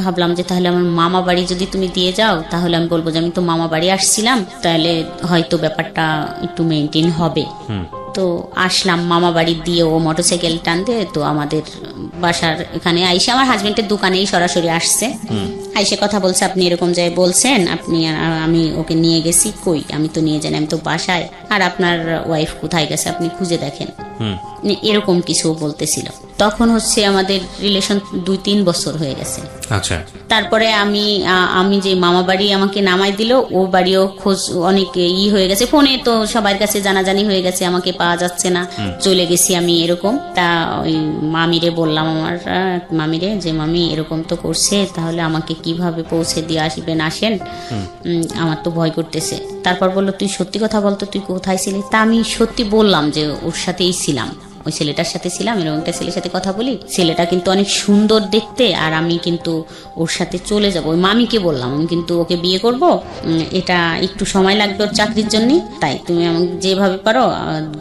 ভাবলাম যে তাহলে আমার মামা বাড়ি যদি তুমি দিয়ে যাও, তাহলে আমি বলবো যে আমি তো মামা বাড়ি আসছিলাম, তাহলে হয়তো ব্যাপারটা একটু মেনটেন হবে। তো আসলাম মামা বাড়ি দিয়ে, ও মোটরসাইকেল টানতে, তো আমাদের বাসার এখানে আইসে আমার হাজবেন্ডের দোকানেই সরাসরি আসছে, আইসে কথা বলছে, আপনি এরকম যাই বলছেন, আপনি আমি ওকে নিয়ে গেছি, কই আমি তো নিয়ে যাই, আমি তো বাসায়, আর আপনার ওয়াইফ কোথায় গেছে আপনি খুঁজে দেখেন, এরকম কিছু বলতেছিল। তখন হচ্ছে আমাদের রিলেশন 2-3 বছর হয়ে গেছে। আচ্ছা, তারপরে আমি যে মামা বাড়ি আমাকে নামাই দিল, ও বাড়িও খোঁজ অনেক হয়ে গেছে, ফোনে তো সবার কাছে জানাজানি হয়ে গেছে, আমাকে পাওয়া যাচ্ছে না, চলে গেছি আমি এরকম। তা ওই মামিরে বললাম, আমার মামিরে, যে মামি এরকম তো করছে, তাহলে আমাকে কিভাবে পৌঁছে দিয়ে আসবেন, আসেন, আমার তো ভয় করতেছে। তারপর বললো, তুই সত্যি কথা বলতো, তুই কোথায় ছিলি? তা আমি সত্যি বললাম যে ওর সাথেই ছিলাম, ওই ছেলেটার সাথে ছিলাম, এরকম একটা ছেলের সাথে কথা বলি, ছেলেটা কিন্তু অনেক সুন্দর দেখতে, আর আমি কিন্তু ওর সাথে চলে যাব। ওই মামিকে বললাম, আমি কিন্তু ওকে বিয়ে করব, এটা একটু সময় লাগবে ওর চাকরির জন্য, তাই তুমি আমাকে যেভাবে পারো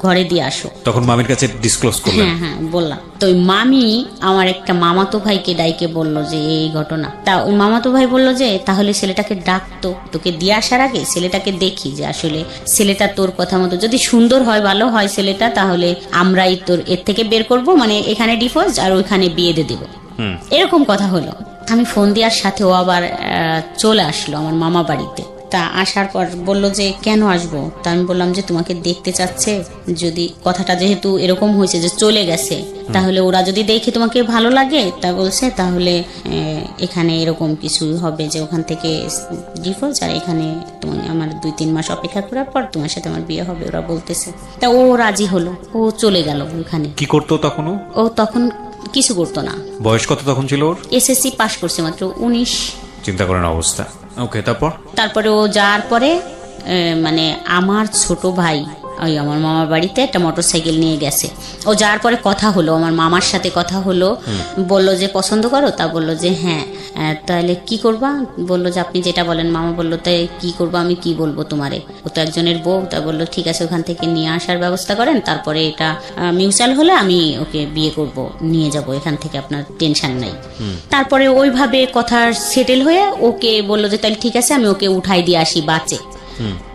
ঘরে দিয়ে আসো। তখন মামির কাছে ডিসক্লোজ করলেন? হ্যাঁ হ্যাঁ বললাম। তো ওই মামি আমার একটা মামাতো ভাইকে ডাইকে বললো যে এই ঘটনা। তা ওই মামাতো ভাই বললো যে তাহলে ছেলেটাকে ডাকতো, তোকে দিয়ে আসার আগে ছেলেটাকে দেখি, যে আসলে ছেলেটা তোর কথা মতো যদি সুন্দর হয়, ভালো হয় ছেলেটা, তাহলে আমরাই তোর এর থেকে বের করব, মানে এখানে ডিভোর্স আর ওইখানে বিয়ে দিয়ে দেবো, এরকম কথা হলো। আমি ফোন দেওয়ার সাথে ও আবার চলে আসলো আমার মামা বাড়িতে। তা আসার পর বললো যে কেন আসবো? তা আমি বললাম যে তোমাকে দেখতে চাচ্ছে, যদি কথাটা যেহেতু এরকম হয়েছে যে চলে গেছে, তাহলে ওরা যদি দেখে তোমাকে ভালো লাগে, তা বলছে তাহলে এখানে এরকম কিছু হবে, যে ওখান থেকে ডিভোর্স, আর এখানে তোমার আমার 2-3 মাস অপেক্ষা করার পর তোমার সাথে আমার বিয়ে হবে, ওরা বলতেছে। তা ও রাজি হলো, ও চলে গেল ওখানে। কি করতো তখন ও তখন কিছু করতো না। বয়স কত তখন ছিল ওর? এসএসসি পাস করছে মাত্র, 19। চিন্তা করেন অবস্থা। ওকে, তারপরে ও যাওয়ার পরে মানে আমার ছোট ভাই ওই আমার মামার বাড়িতে একটা মোটরসাইকেল নিয়ে গেছে। ও যাওয়ার পরে কথা হলো, আমার মামার সাথে কথা হলো, বললো যে পছন্দ করো? তা বললো যে হ্যাঁ। তাহলে কি করবা? বললো যে আপনি যেটা বলেন। মামা বললো তাই কি করবো, আমি কি বলবো তোমারে, ও তো একজনের বউ। তা বললো ঠিক আছে, ওখান থেকে নিয়ে আসার ব্যবস্থা করেন, তারপরে এটা মিউচুয়াল হলে আমি ওকে বিয়ে করব, নিয়ে যাব এখান থেকে, আপনার টেনশন নাই। তারপরে ওইভাবে কথা সেটেল হয়ে ওকে বললো যে তাহলে ঠিক আছে, আমি ওকে উঠাই দিয়ে আসি বাসে।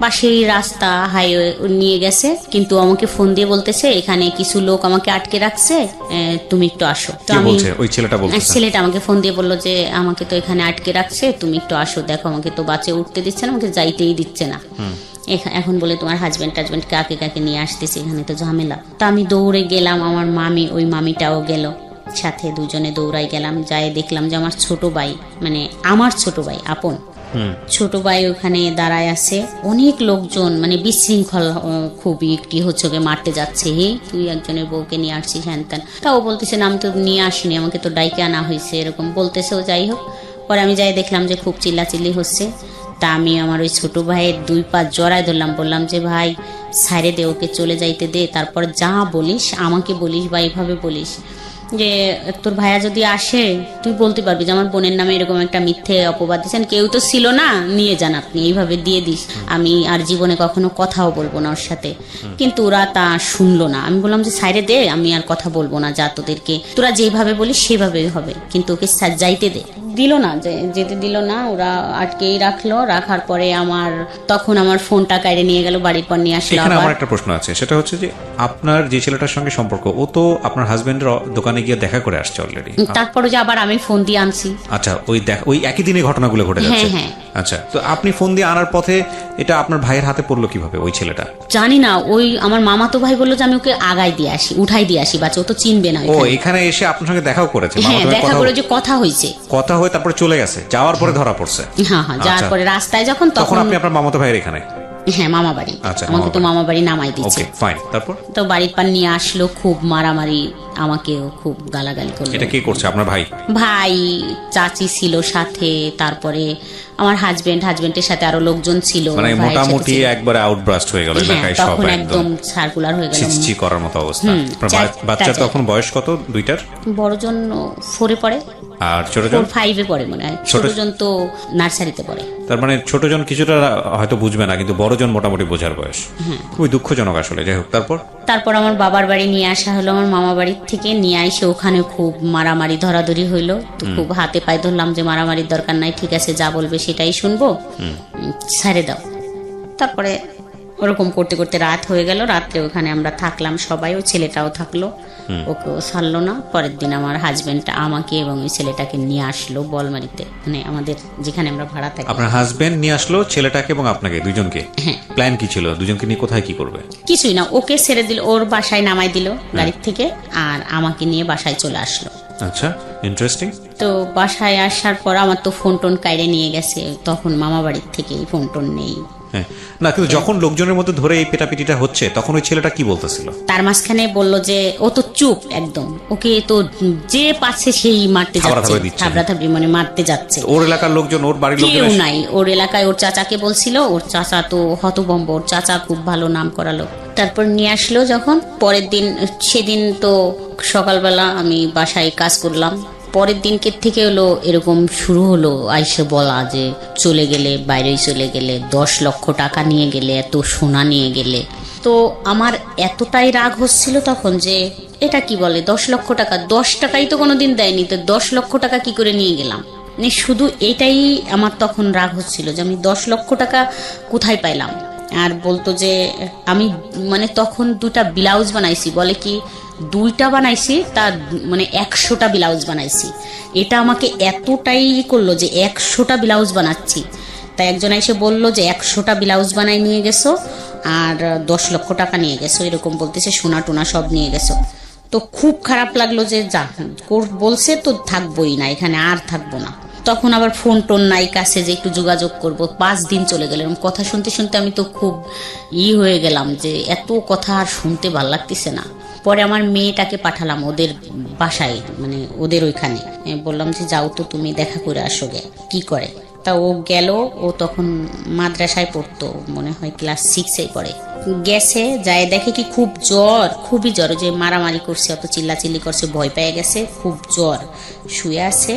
পাশেই রাস্তা, হাইওয়ে নিয়ে গেছে, কিন্তু আমাকে ফোন দিয়ে বলতেছে এখানে কিছু লোক আমাকে আটকে রাখছে, তুমি একটু আসো। তো আমি ছেলেটা আমাকে ফোন দিয়ে বললো যে আমাকে তো এখানে আটকে রাখছে, তুমি একটু আসো, দেখো আমাকে তো বাসে উঠতে দিচ্ছে না, আমাকে যাইতেই দিচ্ছে না। এখন বলে তোমার হাজবেন্ড কাকে কাকে নিয়ে আসতেছে, এখানে তো ঝামেলা। তো আমি দৌড়ে গেলাম, আমার মামি, ওই মামিটাও গেল সাথে, দুজনে দৌড়াই গেলাম। যাই দেখলাম যে আমার ছোট ভাই, মানে আমার ছোট ভাই আপন ছোট ভাই ওখানে দাঁড়ায় আছে, অনেক লোকজন, মানে বিশৃঙ্খল খুবই একটি হচ্ছে, ওকে মারতে যাচ্ছে, হে তুই একজনের বউকে নিয়ে আসছিস হ্যান ত্যান। তাও বলতেছে না আমি তো নিয়ে আসিনি, আমাকে তো ডাইকে আনা হয়েছে, এরকম বলতেছে। ও যাই হোক, পরে আমি যাই দেখলাম যে খুব চিল্লাচিল্লি হচ্ছে। তা আমি আমার ওই ছোট ভাইয়ের 2 পা জড়ায় ধরলাম, বললাম যে ভাই সাইরে দে, ওকে চলে যাইতে দে, তারপর যা বলিস আমাকে বলিস বা এইভাবে বলিস, যে তোর ভাইয়া যদি আসে তুই বলতে পারবি যে আমার বোনের নামে এরকম একটা মিথ্যে অপবাদ দিচ্ছেন, কেউ তো ছিল না, নিয়ে যান আপনি, এইভাবে দিয়ে দিস, আমি আর জীবনে কখনো কথাও বলবো না ওর সাথে। কিন্তু ওরা তা শুনলো না। আমি বললাম যে সাইরে দে, আমি আর কথা বলবো না, যা তোদেরকে তোরা যেভাবে বলিস সেভাবেই হবে, কিন্তু ওকে যাইতে দে। দিল না, যেতে দিল না, ওরা আটকেই রাখলো। রাখার পরে তখন আমার ফোনটা কাইরে নিয়ে গেল, বাড়ির পর নিয়ে আসলো। এখানে আমার একটা প্রশ্ন আছে, সেটা হচ্ছে যে আপনার যে ছেলেটার সঙ্গে সম্পর্ক, ও তো আপনার হাজবেন্ডের দোকানে গিয়ে দেখা করে আসছে অলরেডি, তারপরে যে আবার আমি ফোন দিয়ে আনছি। আচ্ছা, ওই একই দিনে ঘটনাগুলো ঘটে যাচ্ছে? হ্যাঁ। আচ্ছা, তো আপনি ফোন দিয়ে আনার পথে এটা আপনার ভাইয়ের হাতে পড়লো কিভাবে ওই ছেলেটা? জানি না, ওই আমার মামাতো ভাই বললো যে আমি ওকে আগায় দিয়ে আসি, উঠাই দিয়ে আসি, বাচ্চা ও তো চিনবে না। ও এখানে এসে আপনার সঙ্গে দেখাও করেছে? হ্যাঁ, দেখা করে যে কথা হয়েছে, কথা হয়ে তারপরে চলে গেছে, যাওয়ার পরে ধরা পড়ছে? হ্যাঁ, যাওয়ার পরে রাস্তায় যখন, তখন আপনি আপনার মামাতো ভাইয়ের এখানে? হ্যাঁ, মামা বাড়ি। আমাকে তো মামা বাড়ি নামাই দিচ্ছে। ওকে ফাইন, তারপর তো বাড়ির পান নিয়ে আসলো, খুব মারামারি, আমাকেও খুব গালাগালি করলো। এটা কে করছে? আপনার ভাই? ভাই, চাচি ছিল সাথে, তারপরে আমার হাজবেন্ডের সাথে আরো লোকজন ছিল, মানে মোটামুটি একবারে আউটব্রাস্ট হয়ে গেল এলাকায়, সব একদম সার্কুলার হয়ে গেল, চিচি করার মতো অবস্থা। বাচ্চা তখন বয়স কত? 2টার? বড়জন 4-এ পড়ে, আর ছোটজন 5-এ পড়ে মনে হয়, ছোটজন তো নার্সারিতে পড়ে। তার মানে ছোটজন কিছুটা হয়তো বুঝবে না, কিন্তু বড়জন মোটামুটি বোঝার বয়স। খুবই দুঃখজনক আসলে। যাই হোক, তারপর আমার বাবার বাড়ি নিয়ে আসা হলো, আমার মামা বাড়ি থেকে নিয়ে আসে, ওখানে খুব মারামারি ধরাধরি হইলো। তো খুব হাতে পায়ে ধরলাম যে মারামারির দরকার নাই, ঠিক আছে যা বলবে সেটাই শুনবো, ছেড়ে দাও। তারপরে ওরকম করতে করতে রাত হয়ে গেল। রাত্রে ওখানে আমরা থাকলাম সবাই, ওই ছেলেটাও থাকলো, ওকেও ছাড়লো না। পরের দিন আমার হাজবেন্ড আমাকে এবং ওই ছেলেটাকে নিয়ে আসলো বলমারিতে, মানে আমাদের যেখানে আমরা ভাড়া থাকি। আপনার হাজবেন্ড নিয়ে আসলো ছেলেটাকে এবং আপনাকে দুজনকে? হ্যাঁ। প্ল্যান কি ছিল দুজনকে নিয়ে কোথায় কি করবে? কিছুই না, ওকে ছেড়ে দিল, ওর বাসায় নামাই দিল গাড়ির থেকে, আর আমাকে নিয়ে বাসায় চলে আসলো। আচ্ছা, ইন্টারেস্টিং। তো বাসায় আসার পর আমার তো ফোন টোন কাইরে নিয়ে গেছে, তখন মামা বাড়ির থেকে ফোন টোন নেই। হ্যাঁ, না কিন্তু যখন লোকজনের মধ্যে ধরে এই পেটাপিটিটা হচ্ছে তখন ওই ছেলেটা কি বলতেছিল? তার মাঝখানে বলল যে ও তো চুপ একদম, ওকে তো যে পাচ্ছে সেই মারতে যাচ্ছে, থাবড়াথাবড়ি মানে মারতে যাচ্ছে। ওর এলাকার লোকজন, ওর বাড়ির লোকজন কেউ নাই। ওর এলাকায় ওর চাচাকে বলছিল, ওর চাচা তো হতভম্ব, ওর চাচা খুব ভালো নাম করা লোক। তারপর নিয়ে আসলো যখন, পরের দিন, সেদিন তো সকালবেলা আমি বাসায় কাজ করলাম, পরের দিনকে থেকে হলো এরকম শুরু হলো আইসে বলা যে চলে গেলে, বাইরেই চলে গেলে, 10 লক্ষ টাকা নিয়ে গেলে, এত সোনা নিয়ে গেলে। তো আমার এতটাই রাগ হচ্ছিল তখন যে এটা কি বলে 10 লক্ষ টাকা, 10 টাকাই তো কোনোদিন দেয়নি, তো 10 লক্ষ টাকা কি করে নিয়ে গেলাম। মানে শুধু এটাই আমার তখন রাগ হচ্ছিল যে আমি 10 লক্ষ টাকা কোথায় পাইলাম। আর বলতো যে আমি মানে তখন 2টা ব্লাউজ বানাইছি, বলে কি 2টা বানাইছি, তার মানে 100টা ব্লাউজ বানাইছি। এটা আমাকে এতটাই করলো যে 100টা ব্লাউজ বানাচ্ছি। তাই একজন এসে বললো যে 100টা ব্লাউজ বানাই নিয়ে গেছো আর 10 লক্ষ টাকা নিয়ে গেছো, এরকম বলতেছে, সোনা টোনা সব নিয়ে গেছো। তো খুব খারাপ লাগলো যে যা বলছে তো থাকবোই না এখানে, আর থাকবো না। তখন আবার ফোন টোন নাই কাছে যে একটু যোগাযোগ করব। 5 দিন চলে গেল, কথা শুনতে শুনতে আমি তো খুব হয়ে গেলাম যে এত কথা আর শুনতে ভাল লাগতেছে না। পরে আমার মেয়েটাকে পাঠালাম ওদের বাসায়, মানে ওদের ওইখানে, বললাম যে যাও তো তুমি দেখা করে আসো গে কি করে। তা ও গেল, ও তখন মাদ্রাসায় পড়তো, মনে হয় ক্লাস 6-এ পড়ে। গেছে, যায় দেখে কি খুব জ্বর, খুবই জ্বর, যে মারামারি করছে, অত চিল্লাচিল্লি করছে, ভয় পেয়ে গেছে, খুব জ্বর, শুয়ে আছে।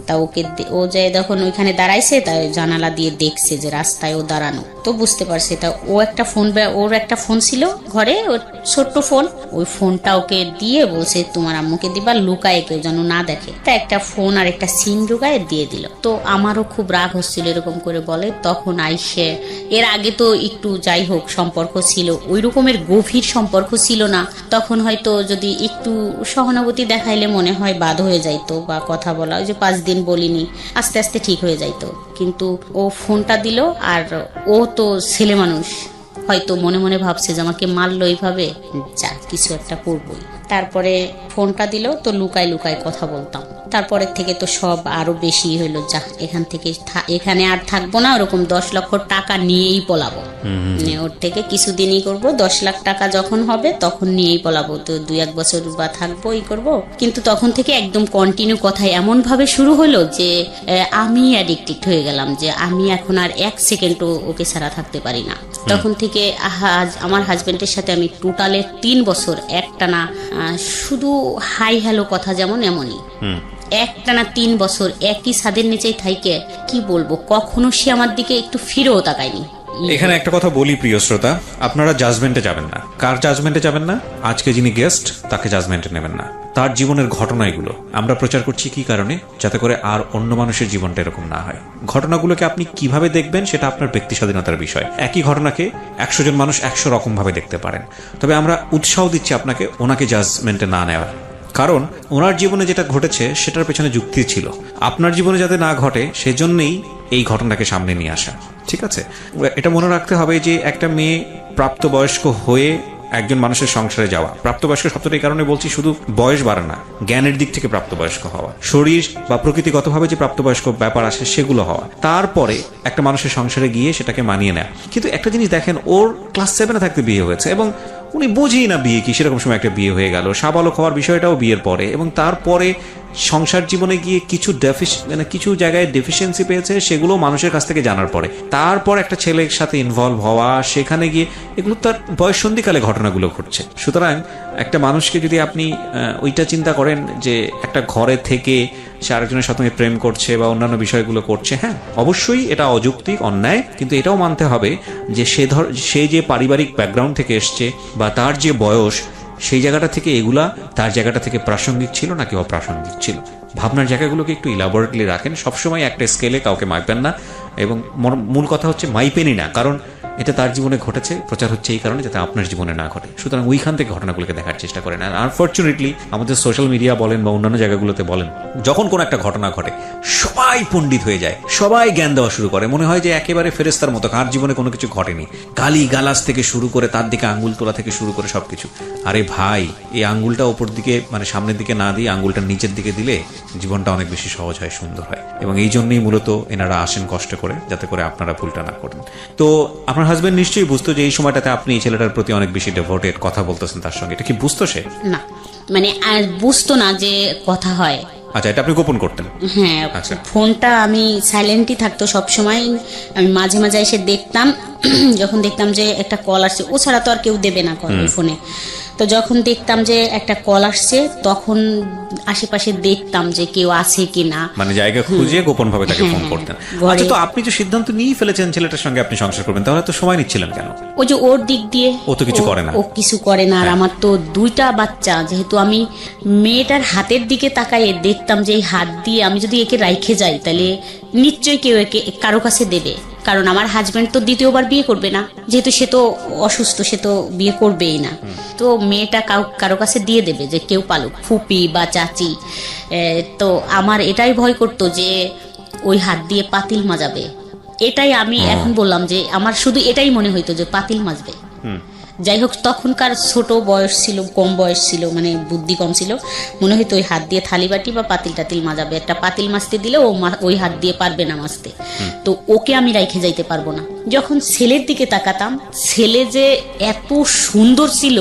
তা ওকে ও যায় যখন ওইখানে দাঁড়াইছে, তাই জানালা দিয়ে দেখছে যে রাস্তায় ও দাঁড়ানো, তো বুঝতে পারছে। তা ও একটা ফোন, ওর একটা ফোন ছিল ঘরে, ওর ছোট্ট ফোন, ওই ফোনটা ওকে দিয়ে বলছে তোমার আম্মুকে দিবা, লুকায় কেউ যেন না দেখে। তা একটা ফোন আর একটা সিম ঢুকায় দিয়ে দিল। তো আমারও খুব রাগ হচ্ছিল এরকম করে বলে। তখন আইসে, এর আগে তো একটু যাই হোক সম্পর্ক ছিল, ওই রকমের গভীর সম্পর্ক ছিল না, তখন হয়তো যদি একটু সহানুভূতি দেখাইলে মনে হয় বাদ হয়ে যাইতো বা কথা বলা, ওই যে 5 দিন বলিনি, আস্তে আস্তে ঠিক হয়ে যাইতো। কিন্তু ও ফোনটা দিল, আর ও তো ছেলে মানুষ, হয়তো মনে মনে ভাবছে যে আমাকে মারলো এইভাবে, যা কিছু একটা করবই। তারপরে ফোনটা দিল, তো লুকায় লুকায় কথা বলতাম। তারপরের থেকে তো সব আরো বেশি হইলো, যা এখান থেকে এখানে আর থাকবো না, ওরকম 10 লক্ষ টাকা নিয়েই পলাবো, মানে ওর থেকে কিছুদিনই করব, 10 লাখ টাকা যখন হবে তখন নিয়েই পলাবো, তো 2-1 বছর বা থাকবো এই করবো। কিন্তু তখন থেকে একদম কন্টিনিউ কথা এমন ভাবে শুরু হলো যে আমি অ্যাডিক্টেড হয়ে গেলাম, যে আমি এখন আর 1 সেকেন্ডও ওকে ছাড়া থাকতে পারি না। তখন থেকে আমার হাজবেন্ডের সাথে আমি টোটালে 3 বছর একটানা শুধু হাই হ্যালো কথা, যেমন এমনই একটানা 3 বছর একই ছাদের নিচেই থাইকে, কি বলবো, কখনো সে আমার দিকে একটু ফিরেও তাকায়নি। এখানে একটা কথা বলি প্রিয় শ্রোতা, আপনারা জাজমেন্টে যাবেন না। কার জাজমেন্টে যাবেন না? আজকে যিনি গেস্ট তাকে জাজমেন্টে নেবেন না, তার জীবনের ঘটনা এগুলো আমরা প্রচার করছি কি কারণে, যাতে করে আর অন্য মানুষের জীবনটা এরকম না হয়। ঘটনাগুলোকে আপনি কিভাবে দেখবেন সেটা আপনার ব্যক্তি স্বাধীনতার বিষয়। একই ঘটনাকে 100 জন মানুষ 100 রকম ভাবে দেখতে পারেন। তবে আমরা উৎসাহ দিচ্ছি আপনাকে ওনাকে জাজমেন্টে না নেওয়ার, কারণ ওনার জীবনে যেটা ঘটেছে সেটার পেছনে যুক্তি ছিল। আপনার জীবনে যাতে না ঘটে সেজন্যই এই ঘটনাকে সামনে নিয়ে আসা, ঠিক আছে? এটা মনে রাখতে হবে যে একটা মেয়ে প্রাপ্তবয়স্ক হয়ে একজন মানুষের সংসারে যাওয়া, প্রাপ্তবয়স্ক শব্দটা এই কারণে বলছি, শুধু বয়স বাড়া না, জ্ঞানের দিক থেকে প্রাপ্তবয়স্ক হওয়া, শরীর বা প্রকৃতিগতভাবে যে প্রাপ্তবয়স্ক ব্যাপার আসে সেগুলো হওয়া, তারপরে একটা মানুষের সংসারে গিয়ে সেটাকে মানিয়ে নেয়। কিন্তু একটা জিনিস দেখেন, ওর ক্লাস 7-এ থাকতে বিয়ে হয়েছে এবং উনি বুঝেই না বিয়ে কি, সেরকম সময় একটা বিয়ে হয়ে গেল, সাবালক হওয়ার বিষয়টাও বিয়ের পরে, এবং তারপরে সংসার জীবনে গিয়ে কিছু জায়গায় ডেফিসিয়েন্সি পেয়েছে, সেগুলো মানুষের কাছ থেকে জানার পরে, তারপর একটা ছেলের সাথে ইনভলভ হওয়া, সেখানে গিয়ে এগুলো তার বয়ঃসন্ধিকালে ঘটনাগুলো ঘটছে। সুতরাং একটা মানুষকে যদি আপনি ওইটা চিন্তা করেন যে একটা ঘরে থেকে সে আরেকজনের সাথে প্রেম করছে বা অন্যান্য বিষয়গুলো করছে, হ্যাঁ অবশ্যই এটা অযৌক্তিক, অন্যায়, কিন্তু এটাও মানতে হবে যে সে যে পারিবারিক ব্যাকগ্রাউন্ড থেকে এসছে বা তার যে বয়স, সেই জায়গাটা থেকে এগুলা তার জায়গাটা থেকে প্রাসঙ্গিক ছিল নাকি অপ্রাসঙ্গিক ছিল। ভাবনার জায়গাগুলোকে একটু ইলাবোরেটলি রাখেন, সবসময় একটা স্কেলে কাউকে মাপবেন না। এবং মূল কথা হচ্ছে মাইপেনই না, কারণ এটা তার জীবনে ঘটেছে, প্রচার হচ্ছে এই কারণে যাতে আপনার জীবনে না ঘটে। সুতরাং ওইখান থেকে ঘটনাগুলোকে দেখার চেষ্টা করেন। আর আনফর্চুনেটলি আমাদের সোশ্যাল মিডিয়া বলেন বা অন্যান্য জায়গাগুলোতে বলেন, যখন কোনো একটা ঘটনা ঘটে সবাই পণ্ডিত হয়ে যায়, সবাই জ্ঞান দেওয়া শুরু করে, মনে হয় যে একেবারে ফেরেস্তার মতো, কার জীবনে কোনো কিছু ঘটেনি, গালি গালাজ থেকে শুরু করে তার দিকে আঙ্গুল তোলা থেকে শুরু করে সবকিছু। আরে ভাই, এই আঙ্গুলটা ওপর দিকে মানে সামনের দিকে না দিয়ে আঙ্গুলটা নিচের দিকে দিলে জীবনটা অনেক বেশি সহজ হয়, সুন্দর হয়। এবং এই জন্যই মূলত এনারা আসেন কষ্ট করে, যাতে করে আপনারা ভুলটা না করেন। তো আপনার হাজবেন্ড নিশ্চয়ই বুঝতো যে এই সময়টাতে আপনি এই ছেলেটার প্রতি অনেক বেশি ডেভোটেড, কথা বলতেছেন তার সঙ্গে, এটা কি বুঝতো সে? না, মানে আর বুঝতো না যে কথা হয়। আচ্ছা, এটা আপনি গোপন করতেন? হ্যাঁ, আচ্ছা। ফোনটা আমি সাইলেন্টই থাকতো সবসময়। আমি মাঝে মাঝে এসে দেখতাম, যখন দেখতাম যে একটা কল আসছে, ও ছাড়া তো আর কেউ দেবে না কল ওই ফোনে। তো যখন দেখতাম যে একটা কল আসছে, তখন আশেপাশে দেখতাম যে কেউ আছে কি না, মানে জায়গা খুঁজে গোপন ভাবে তাকে ফোন করতেন। আচ্ছা, তো আপনি যে সিদ্ধান্ত নিয়ে ফেলেছেন ছেলেটার সঙ্গে আপনি সংসার করবেন, তাহলে তো সময় নিচ্ছিলেন কেন? ওই যে ওর দিক দিয়ে ও তো কিছু করে না। ও কিছু করে না। আর আমার তো 2টা বাচ্চা, যেহেতু আমি মেয়েটার হাতের দিকে তাকাইয়ে দেখতাম যে এই হাত দিয়ে আমি যদি একে রাইখে যাই, তাহলে নিশ্চয়ই কেউ একে কারো কাছে দেবে। কারণ আমার হাজবেন্ড তো দ্বিতীয়বার বিয়ে করবে না, যেহেতু সে তো অসুস্থ, সে তো বিয়ে করবেই না। তো মেয়েটা কারো কাছে দিয়ে দেবে, যে কেউ পালুক, ফুপি বা চাচি। তো আমার এটাই ভয় করতো যে ওই হাত দিয়ে পাতিল মাজাবে। এটাই আমি এখন বললাম যে আমার শুধু এটাই মনে হইতো যে পাতিল মাজবে। যাই হোক, তখনকার ছোট বয়স ছিল, কম বয়স ছিল, মানে বুদ্ধি কম ছিল, মনে হইতো ওই হাত দিয়ে থালি বাটি বা পাতিল টাতিল মাজাবে। একটা পাতিল মাজতে দিলে ও ওই হাত দিয়ে পারবে না মাজতে, তো ওকে আমি রাইখে যাইতে পারবো না। যখন ছেলের দিকে তাকাতাম, ছেলে যে এত সুন্দর ছিল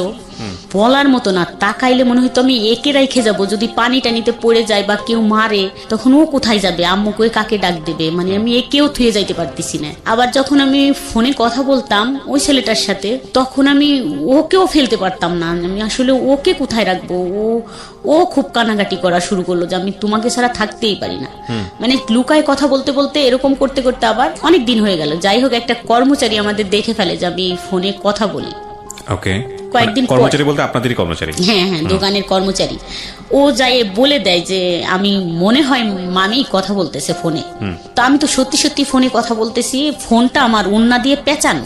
বলার মতো না। তাকাইলে মনে হইতো আমি একে রাইখে যাব, যদি পানি টানিতে পড়ে যায় বা কেউ মারে তখন ও কোথায় যাবে, আম্মুকে কাকে ডাক দেবে, মানে আমি একেও থুয়ে যাইতে পারতেছি না। আবার যখন আমি ফোনে কথা বলতাম ওই ছেলেটার সাথে, তখন আমি ওকেও ফেলতে পারতাম না। আমি আসলে ওকে কোথায় রাখবো? ও খুব কানাকাটি করা শুরু করলো যে আমি তোমাকে ছাড়া থাকতেই পারি না। মানে লুকায় কথা বলতে বলতে এরকম করতে করতে আবার অনেক দিন হয়ে গেল। যাই হোক, একটা কর্মচারী আমাদের দেখে ফেলে যে আমি ফোনে কথা বলি। ওকে, কয়েকদিন কর্মচারী বলতে আপনাদেরই কর্মচারী? হ্যাঁ, দোকানের কর্মচারী। ও যাই বলে দেয় যে আমি মনে হয় মামি কথা বলতেছে ফোনে। তো আমি তো সত্যি সত্যি ফোনে কথা বলতেছি, ফোনটা আমার ওন্না দিয়ে পেঁচানো।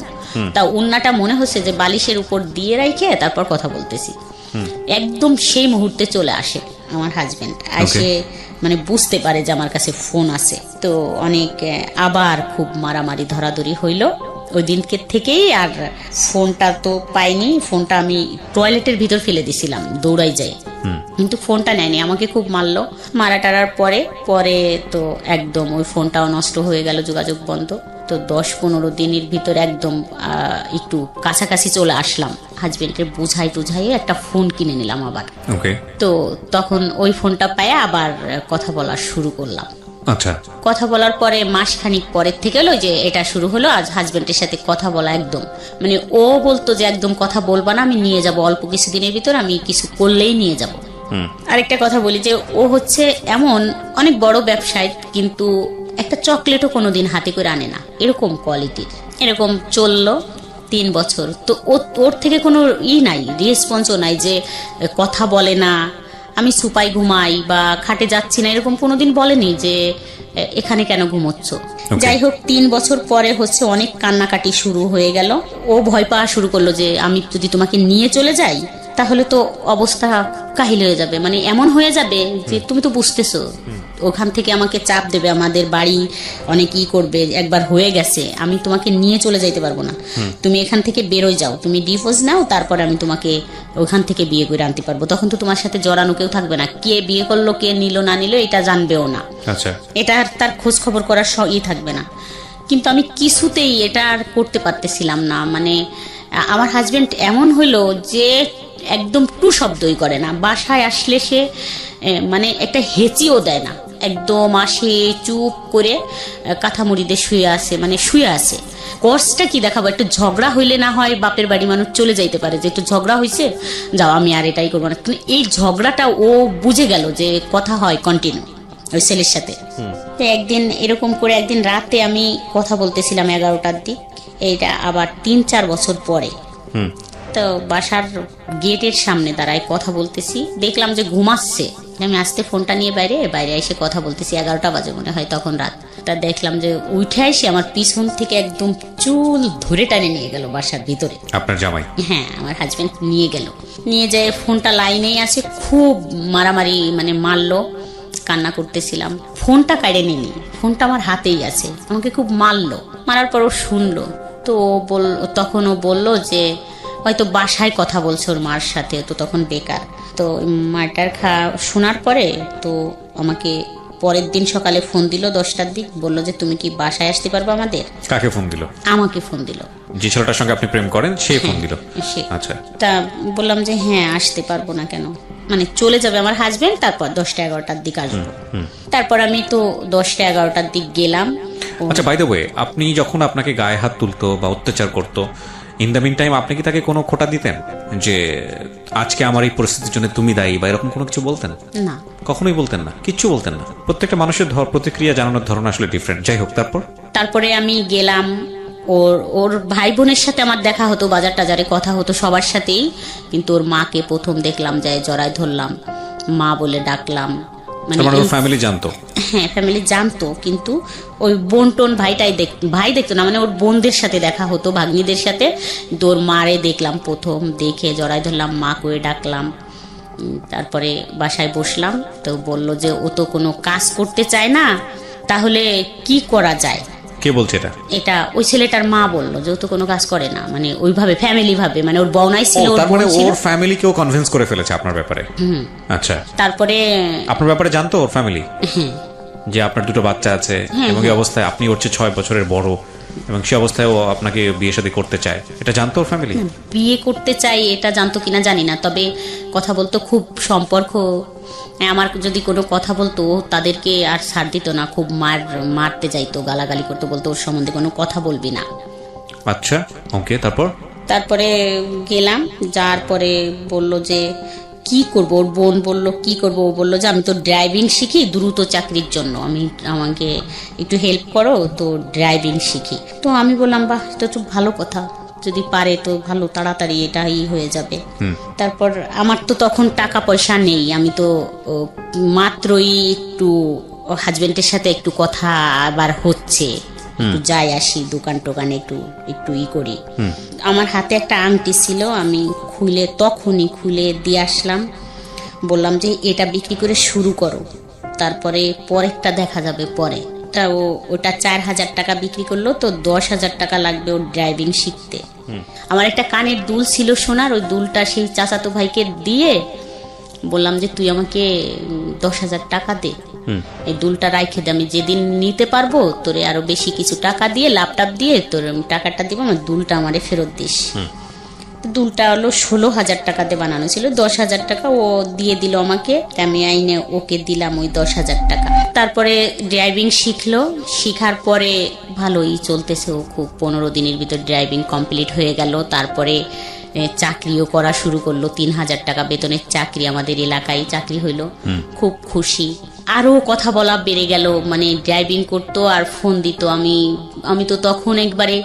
তা ওন্নাটা মনে হচ্ছে যে বালিশের উপর দিয়ে রাইখে তারপর কথা বলতেছি। একদম সেই মুহূর্তে চলে আসে আমার হাজবেন্ড, এসে মানে বুঝতে পারে যে আমার কাছে ফোন আছে। তো অনেক আবার খুব মারামারি ধরাধরি হইল ওই দিনকে থেকেই। আর ফোনটা তো পাইনি, ফোনটা আমি টয়লেটের ভিতর ফেলে দিছিলাম দৌড়াই যাই, কিন্তু ফোনটা নেয়নি, আমাকে খুব মারলো। মারা টারার পরে তো একদম ওই ফোনটাও নষ্ট হয়ে গেল, যোগাযোগ বন্ধ। তো 10-15 দিনের ভিতর একদম একটু কাছাকাছি চলে আসলাম, হাজবেন্ডের বুঝাইয়ে একটা ফোন কিনে নিলাম আবার। তো তখন ওই ফোনটা পায়ে আবার কথা বলা শুরু করলাম। আচ্ছা, কথা বলার পরে মাসখানিক পরের থেকে হলো যে এটা শুরু হলো। আজ হাজবেন্ডের সাথে কথা বলা একদম, মানে ও বলতো যে একদম কথা বলবা না, আমি নিয়ে যাব অল্প কিছুদিনের ভিতর, আমি কিছু করলেই নিয়ে যাব। আরেকটা কথা বলি যে ও হচ্ছে এমন অনেক বড় ব্যবসায়ী, কিন্তু একটা চকলেটও কোনোদিন হাতে করে আনে না, এরকম কোয়ালিটির। এরকম চললো 3 বছর। তো ওর থেকে কোনো নাই, রেসপন্সও নাই, যে কথা বলে না, আমি সুপাই ঘুমাই বা খাটে যাচ্ছি না, এরকম কোনোদিন বলেনি যে এখানে কেন ঘুমোচ্ছ। যাই হোক, 3 বছর পরে হচ্ছে অনেক কান্নাকাটি শুরু হয়ে গেল। ও ভয় পাওয়া শুরু করলো যে আমি যদি তোমাকে নিয়ে চলে যাই তাহলে তো অবস্থা কাহিল হয়ে যাবে, মানে এমন হয়ে যাবে যে তুমি তো বুঝতেছো, ওখান থেকে আমাকে চাপ দেবে, আমাদের বাড়ি অনেক করবে, একবার হয়ে গেছে, আমি তোমাকে নিয়ে চলে যাইতে পারবো না, তুমি এখান থেকে বেরোয় যাও, তুমি ডিভোর্স নাও, তারপর আমি তোমাকে ওখান থেকে বিয়ে করে আনতে পারবো, তখন তো তোমার সাথে জড়ানো কেউ থাকবে না, কে বিয়ে করলো কে নিল না নিল এটা জানবেও না, এটা তার খোঁজ খবর করার থাকবে না। কিন্তু আমি কিছুতেই এটা আর করতে পারতেছিলাম না। মানে আমার হাজবেন্ড এমন হইলো যে একদম টু শব্দই করে না, বাসায় আসলে সে মানে একটা হেঁচিও দেয় না, একদম আসে চুপ করে কাঁথা মুড়িতে শুয়ে আছে। কষ্টটা কি দেখাবো, একটু ঝগড়া হইলে না হয় বাপের বাড়ি মানুষ চলে যাইতে পারে, যে একটু ঝগড়া হয়েছে যাও আমি আর এটাই করবো না, কিন্তু এই ঝগড়াটা ও বুঝে গেল যে কথা হয় কন্টিনিউ ওই ছেলের সাথে। তো একদিন রাতে আমি কথা বলতেছিলাম 11টার দিক, এইটা আবার 3-4 বছর পরে। তো বাসার গেটের সামনে দাঁড়ায় কথা বলতেছি, দেখলাম যে ঘুমাচ্ছে, আমি আসতে ফোনটা নিয়ে বাইরে এসে কথা বলতেছি, 11টা বাজে মনে হয় তখন রাত। একটা দেখলাম যে উঠে এসে আমার পিছন থেকে একদম চুল ধরে টানে নিয়ে গেল বাসার ভিতরে। আপনার জামাই? হ্যাঁ, আমার হাজবেন্ড নিয়ে গেল, নিয়ে যায় ফোনটা লাইনেই আছে, খুব মারামারি মানে মারলো, কান্না করতেছিলাম, ফোনটা কাড়ে নিনি, ফোনটা আমার হাতেই আছে, আমাকে খুব মারলো, মারার পর ও শুনলো, তো তখন ও বললো যে হয়তো বাসায় কথা বলছে ওর মার সাথে, তো তখন বেকার। তো মারটার শোনার পরে তো আমাকে পরের দিন সকালে ফোন দিল 10টার দিক, বললো যে তুমি কি বাসায় আসতে পারবে আমাদের। কাকে ফোন দিল? আমাকে ফোন দিল। যে ছেলেটার সঙ্গে আপনি প্রেম করেন সে ফোন দিল? সে। আচ্ছা। তা বললাম যে হ্যাঁ আসতে পারবো না কেন, মানে চলে যাবে আমার হাজবেন্ড, তারপর 10টা-11টার দিক আসবো। তারপর আমি তো 10টা-11টার দিক গেলাম। আচ্ছা, বাই দ্য ওয়ে, আপনি যখন আপনাকে গায়ে হাত তুলতো বা অত্যাচার করতো, ইন দ্য মিন টাইম আপনি কি তাকে কোনো খোঁটা দিতেন যে আজকে আমার এই পরিস্থিতির জন্য তুমি দায়ী বা এরকম কোনো কিছু বলতেন? না, কখনোই বলতেন না, কিচ্ছু বলতেন না। প্রত্যেকটা মানুষের প্রতিক্রিয়া জানানোর ধরন আসলে ডিফারেন্ট। যাই হোক, তারপরে আমি গেলাম, ওর ভাই বোনের সাথে আমার দেখা হতো, বাজার টাজারে কথা হতো সবার সাথেই, কিন্তু ওর মাকে প্রথম দেখলাম, যায় জড়ায় ধরলাম, মা বলে ডাকলাম। মানে ফ্যামিলি জানতো? হ্যাঁ, ফ্যামিলি জানতো, কিন্তু ওই বোন টোন ভাই দেখতো না, মানে ওর বোনদের সাথে দেখা হতো, ভাগ্নিদের সাথে। তোর মারে দেখলাম প্রথম, দেখে জড়ায় ধরলাম, মা করে ডাকলাম। তারপরে বাসায় বসলাম, তো বললো যে ও তো কোনো কাজ করতে চায় না, তাহলে কি করা যায়। কে বলছে এটা? এটা ওই ছেলেটার মা বললো যে ও তো কোনো কাজ করে না, মানে ওইভাবে ফ্যামিলি ভাবে, মানে ওর বউনাই ছিল, তার মানে ওর ফ্যামিলিকেও কনভিন্স করে ফেলেছে আপনার ব্যাপারে? আচ্ছা। তারপরে আপনার ব্যাপারে জানতো ওর ফ্যামিলি যে আপনার দুটো বাচ্চা আছে এবং এই অবস্থায় আপনি ওর চেয়ে 6 বছরের বড়, এবং সে অবস্থায় ও আপনাকে বিয়ে শাদী করতে চায়, এটা জানতো ওর ফ্যামিলি? বিয়ে করতে চাই এটা জানতো কিনা জানি না, তবে কথা বলতো, খুব সম্পর্ক। আমার যদি কোনো কথা বলতো তাদেরকে আর ছাড় দিত না, খুব মারতে যাইতো, গালাগালি করতো, বলতো ওর সম্বন্ধে কোনো কথা বলবি না। আচ্ছা, ওকে। তারপরে গেলাম, যার পরে বলল যে কি করব, ওর বোন বলল কি করব, ও বললো যে আমি তো ড্রাইভিং শিখি দ্রুত চাকরির জন্য, আমাকে একটু হেল্প করো, তো ড্রাইভিং শিখি। তো আমি বললাম বাহ, এটা তো ভালো কথা, যদি পারে তো ভালো, তাড়াতাড়ি এটাই হয়ে যাবে। তারপর আমার তো তখন টাকা পয়সা নেই, আমি তো মাত্রই একটু হাজবেন্ডের সাথে একটু কথা আবার হচ্ছে, একটু যাই আসি দোকান টোকানে, একটু করি। আমার হাতে একটা আংটি ছিল, আমি তখনই খুলে দিয়ে আসলাম, বললাম যে এটা বিক্রি করে শুরু করো, তারপরে পরেরটা দেখা যাবে পরে। তা ওটা 4,000 টাকা বিক্রি করলো, তো 10,000 টাকা লাগবে ওর ড্রাইভিং শিখতে। আমার একটা কানের দুল ছিল সোনার, ওই দুলটা সেই চাচাতো ভাইকে দিয়ে বললাম যে তুই আমাকে 10,000 টাকা দে, এই দুলটা রাইখে দে, আমি যেদিন নিতে পারবো তোরে আরো বেশি কিছু টাকা দিয়ে, ল্যাপটপ দিয়ে তোর টাকাটা দিব, আমার দুলটা আমারে ফেরত দিস। দুলটা হলো 16,000 টাকাতে বানানো ছিল, 10,000 টাকা ও দিয়ে দিল আমাকে, আমি আইনে ওকে দিলাম ওই 10,000 টাকা। তারপরে ড্রাইভিং শিখলো, শিখার পরে ভালোই চলতেছে, ও খুব 15 দিনের ভিতর ড্রাইভিং কমপ্লিট হয়ে গেল। তারপরে চাকরিও করা শুরু করলো, 3,000 টাকা বেতনের চাকরি, আমাদের এলাকায় চাকরি হইলো, খুব খুশি। আরো কথা বলা বেড়ে গেল, মানে ড্রাইভিং করতো আর ফোন দিত, আমি তো তখন একবারে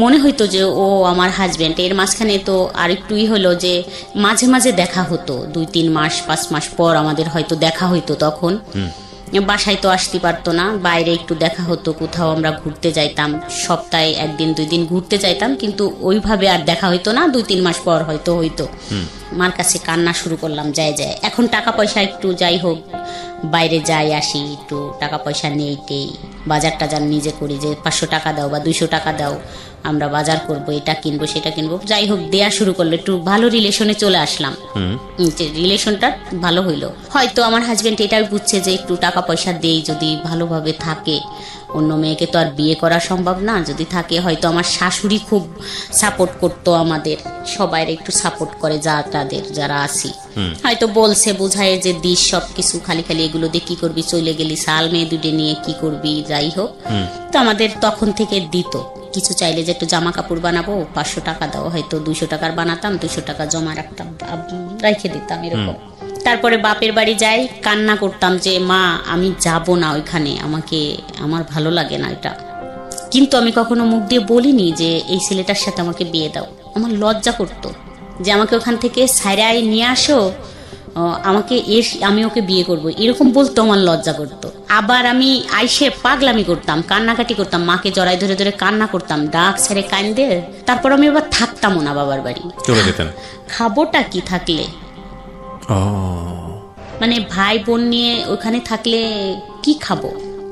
মনে হইতো যে ও আমার হাজবেন্ড। এর মাঝখানে তো আরেকটুই হলো যে মাঝে মাঝে দেখা হতো, 2-3 মাস 5 মাস পর আমাদের হয়তো দেখা হইতো। তখন বাসায় তো আসতে পারতো না, বাইরে একটু দেখা হতো, কোথাও আমরা ঘুরতে যাইতাম, সপ্তাহে 1-2 দিন ঘুরতে যাইতাম, কিন্তু ওইভাবে আর দেখা হইতো না, 2-3 মাস পর হয়তো হইতো। মার কাছে কান্না শুরু করলাম, যায় এখন টাকা পয়সা একটু যাই হোক বাইরে যাই আসি, একটু টাকা পয়সা নেই, বাজার টাজার নিজে করি, যে 500 টাকা দাও বা 200 টাকা দাও, আমরা বাজার করব, এটা কিনবো সেটা কিনবো, যাই হোক দেয়া শুরু করলো, একটু ভালো রিলেশনে চলে আসলাম। রিলেশনটা ভালো হইলো, হয়তো আমার হাজবেন্ড এটাই বুঝছে যে একটু টাকা পয়সা দেই, যদি ভালোভাবে থাকে, অন্য মেয়েকে তো আর বিয়ে করা সম্ভব না, যদি থাকে হয়তো। আমার শাশুড়ি খুব সাপোর্ট করতো, আমাদের সবাই একটু সাপোর্ট করে, যারা আছি, হয়তো বলছে বোঝায় যে দিস সবকিছু, খালি এগুলো দিয়ে কি করবি, চলে গেলি সাল মেয়ে দুটো নিয়ে কি করবি, যাই হোক। তো আমাদের তখন থেকে দিত, কিছু চাইলে যে একটু জামা কাপড় বানাবো, 500 টাকা দাও, হয়তো 200 টাকার বানাতাম, 200 টাকা জমা রাখতাম, রেখে দিতাম, এরকম। তারপরে বাপের বাড়ি যাই, কান্না করতাম যে মা আমি যাব না ওইখানে, আমার ভালো লাগে না এটা। কিন্তু আমি কখনো মুখ দিয়ে বলিনি যে এই ছেলেটার সাথে আমাকে বিয়ে দাও, আমার লজ্জা করতো যে আমাকে ওখান থেকে ছাইরাই নিয়ে আসো, আমাকে আমি ওকে বিয়ে করব এরকম বলতো, আমার লজ্জা করতো। আবার আমি আইসে পাগলামি করতাম, কান্নাকাটি করতাম, মাকে জড়াই ধরে ধরে কান্না করতাম, ডাক ছেড়ে কান্দে। তারপর আমি আবার থাকতামও না বাবার বাড়ি, চলে যেতেন। খাবোটা কি থাকলে, মানে ভাই বোন নিয়ে ওখানে থাকলে কি খাবো,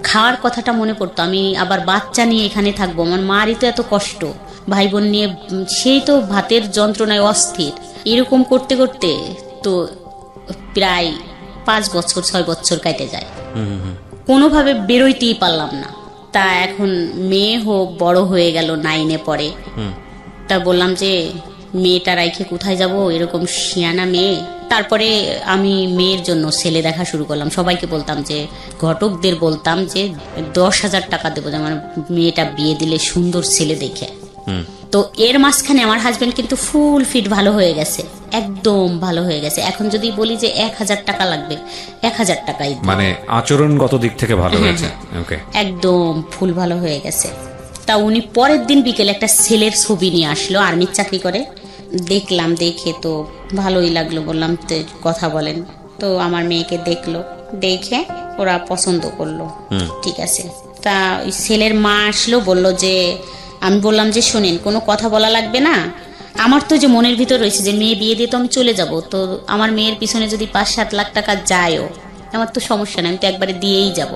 খাওয়ার কথাটা মনে পড়তো। আমি আবার বাচ্চা নিয়ে এখানে থাকবো, আমার মারই তো এত কষ্ট, ভাই বোন নিয়ে সেই তো ভাতের যন্ত্রণায় অস্থির। এরকম করতে করতে তো প্রায় 5 বছর 6 বছর কেটে যায়, কোনোভাবে বেরোইতেই পারলাম না। তা এখন মেয়ে বড় হয়ে গেল, 9-এ পড়ে। তা বললাম যে মেয়েটা রাইখে কোথায় যাব, এরকম শিয়ানা মেয়ে। তারপরে আমি মেয়ের জন্য ছেলে দেখা শুরু করলাম। সবাইকে বলতাম যে, ঘটকদের বলতাম যে 10,000 টাকা দেবো, যেমন মেয়েটা বিয়ে দিলে সুন্দর ছেলে দেখে। তো এর মাঝখানে আমার হাজবেন্ড কিন্তু ফুল ফিট ভালো হয়ে গেছে, একদম ভালো হয়ে গেছে। এখন যদি বলি যে 1,000 টাকা লাগবে, 1,000 টাকাই, মানে আচরণগত দিক থেকে ভালো হয়েছে, ওকে, একদম ফুল ভালো হয়ে গেছে। তা উনি পরের দিন বিকেলে একটা ছেলের ছবি নিয়ে আসলো, আর্মির চাকরি করে। দেখলাম, দেখে তো ভালোই লাগলো, বললাম তো কথা বলেন। তো আমার মেয়েকে দেখলো, দেখে ওরা পছন্দ করলো, ঠিক আছে। তা ওই ছেলের মা আসলো, বলল যে, আমি বললাম যে শোনেন, কোনো কথা বলা লাগবে না, আমার তো যে মনের ভিতর রয়েছে যে মেয়ে বিয়ে দিয়ে তো আমি চলে যাব, তো আমার মেয়ের পিছনে যদি 5-7 লাখ টাকা যায়ও আমার তো সমস্যা নেই, আমি তো একবারে দিয়েই যাব।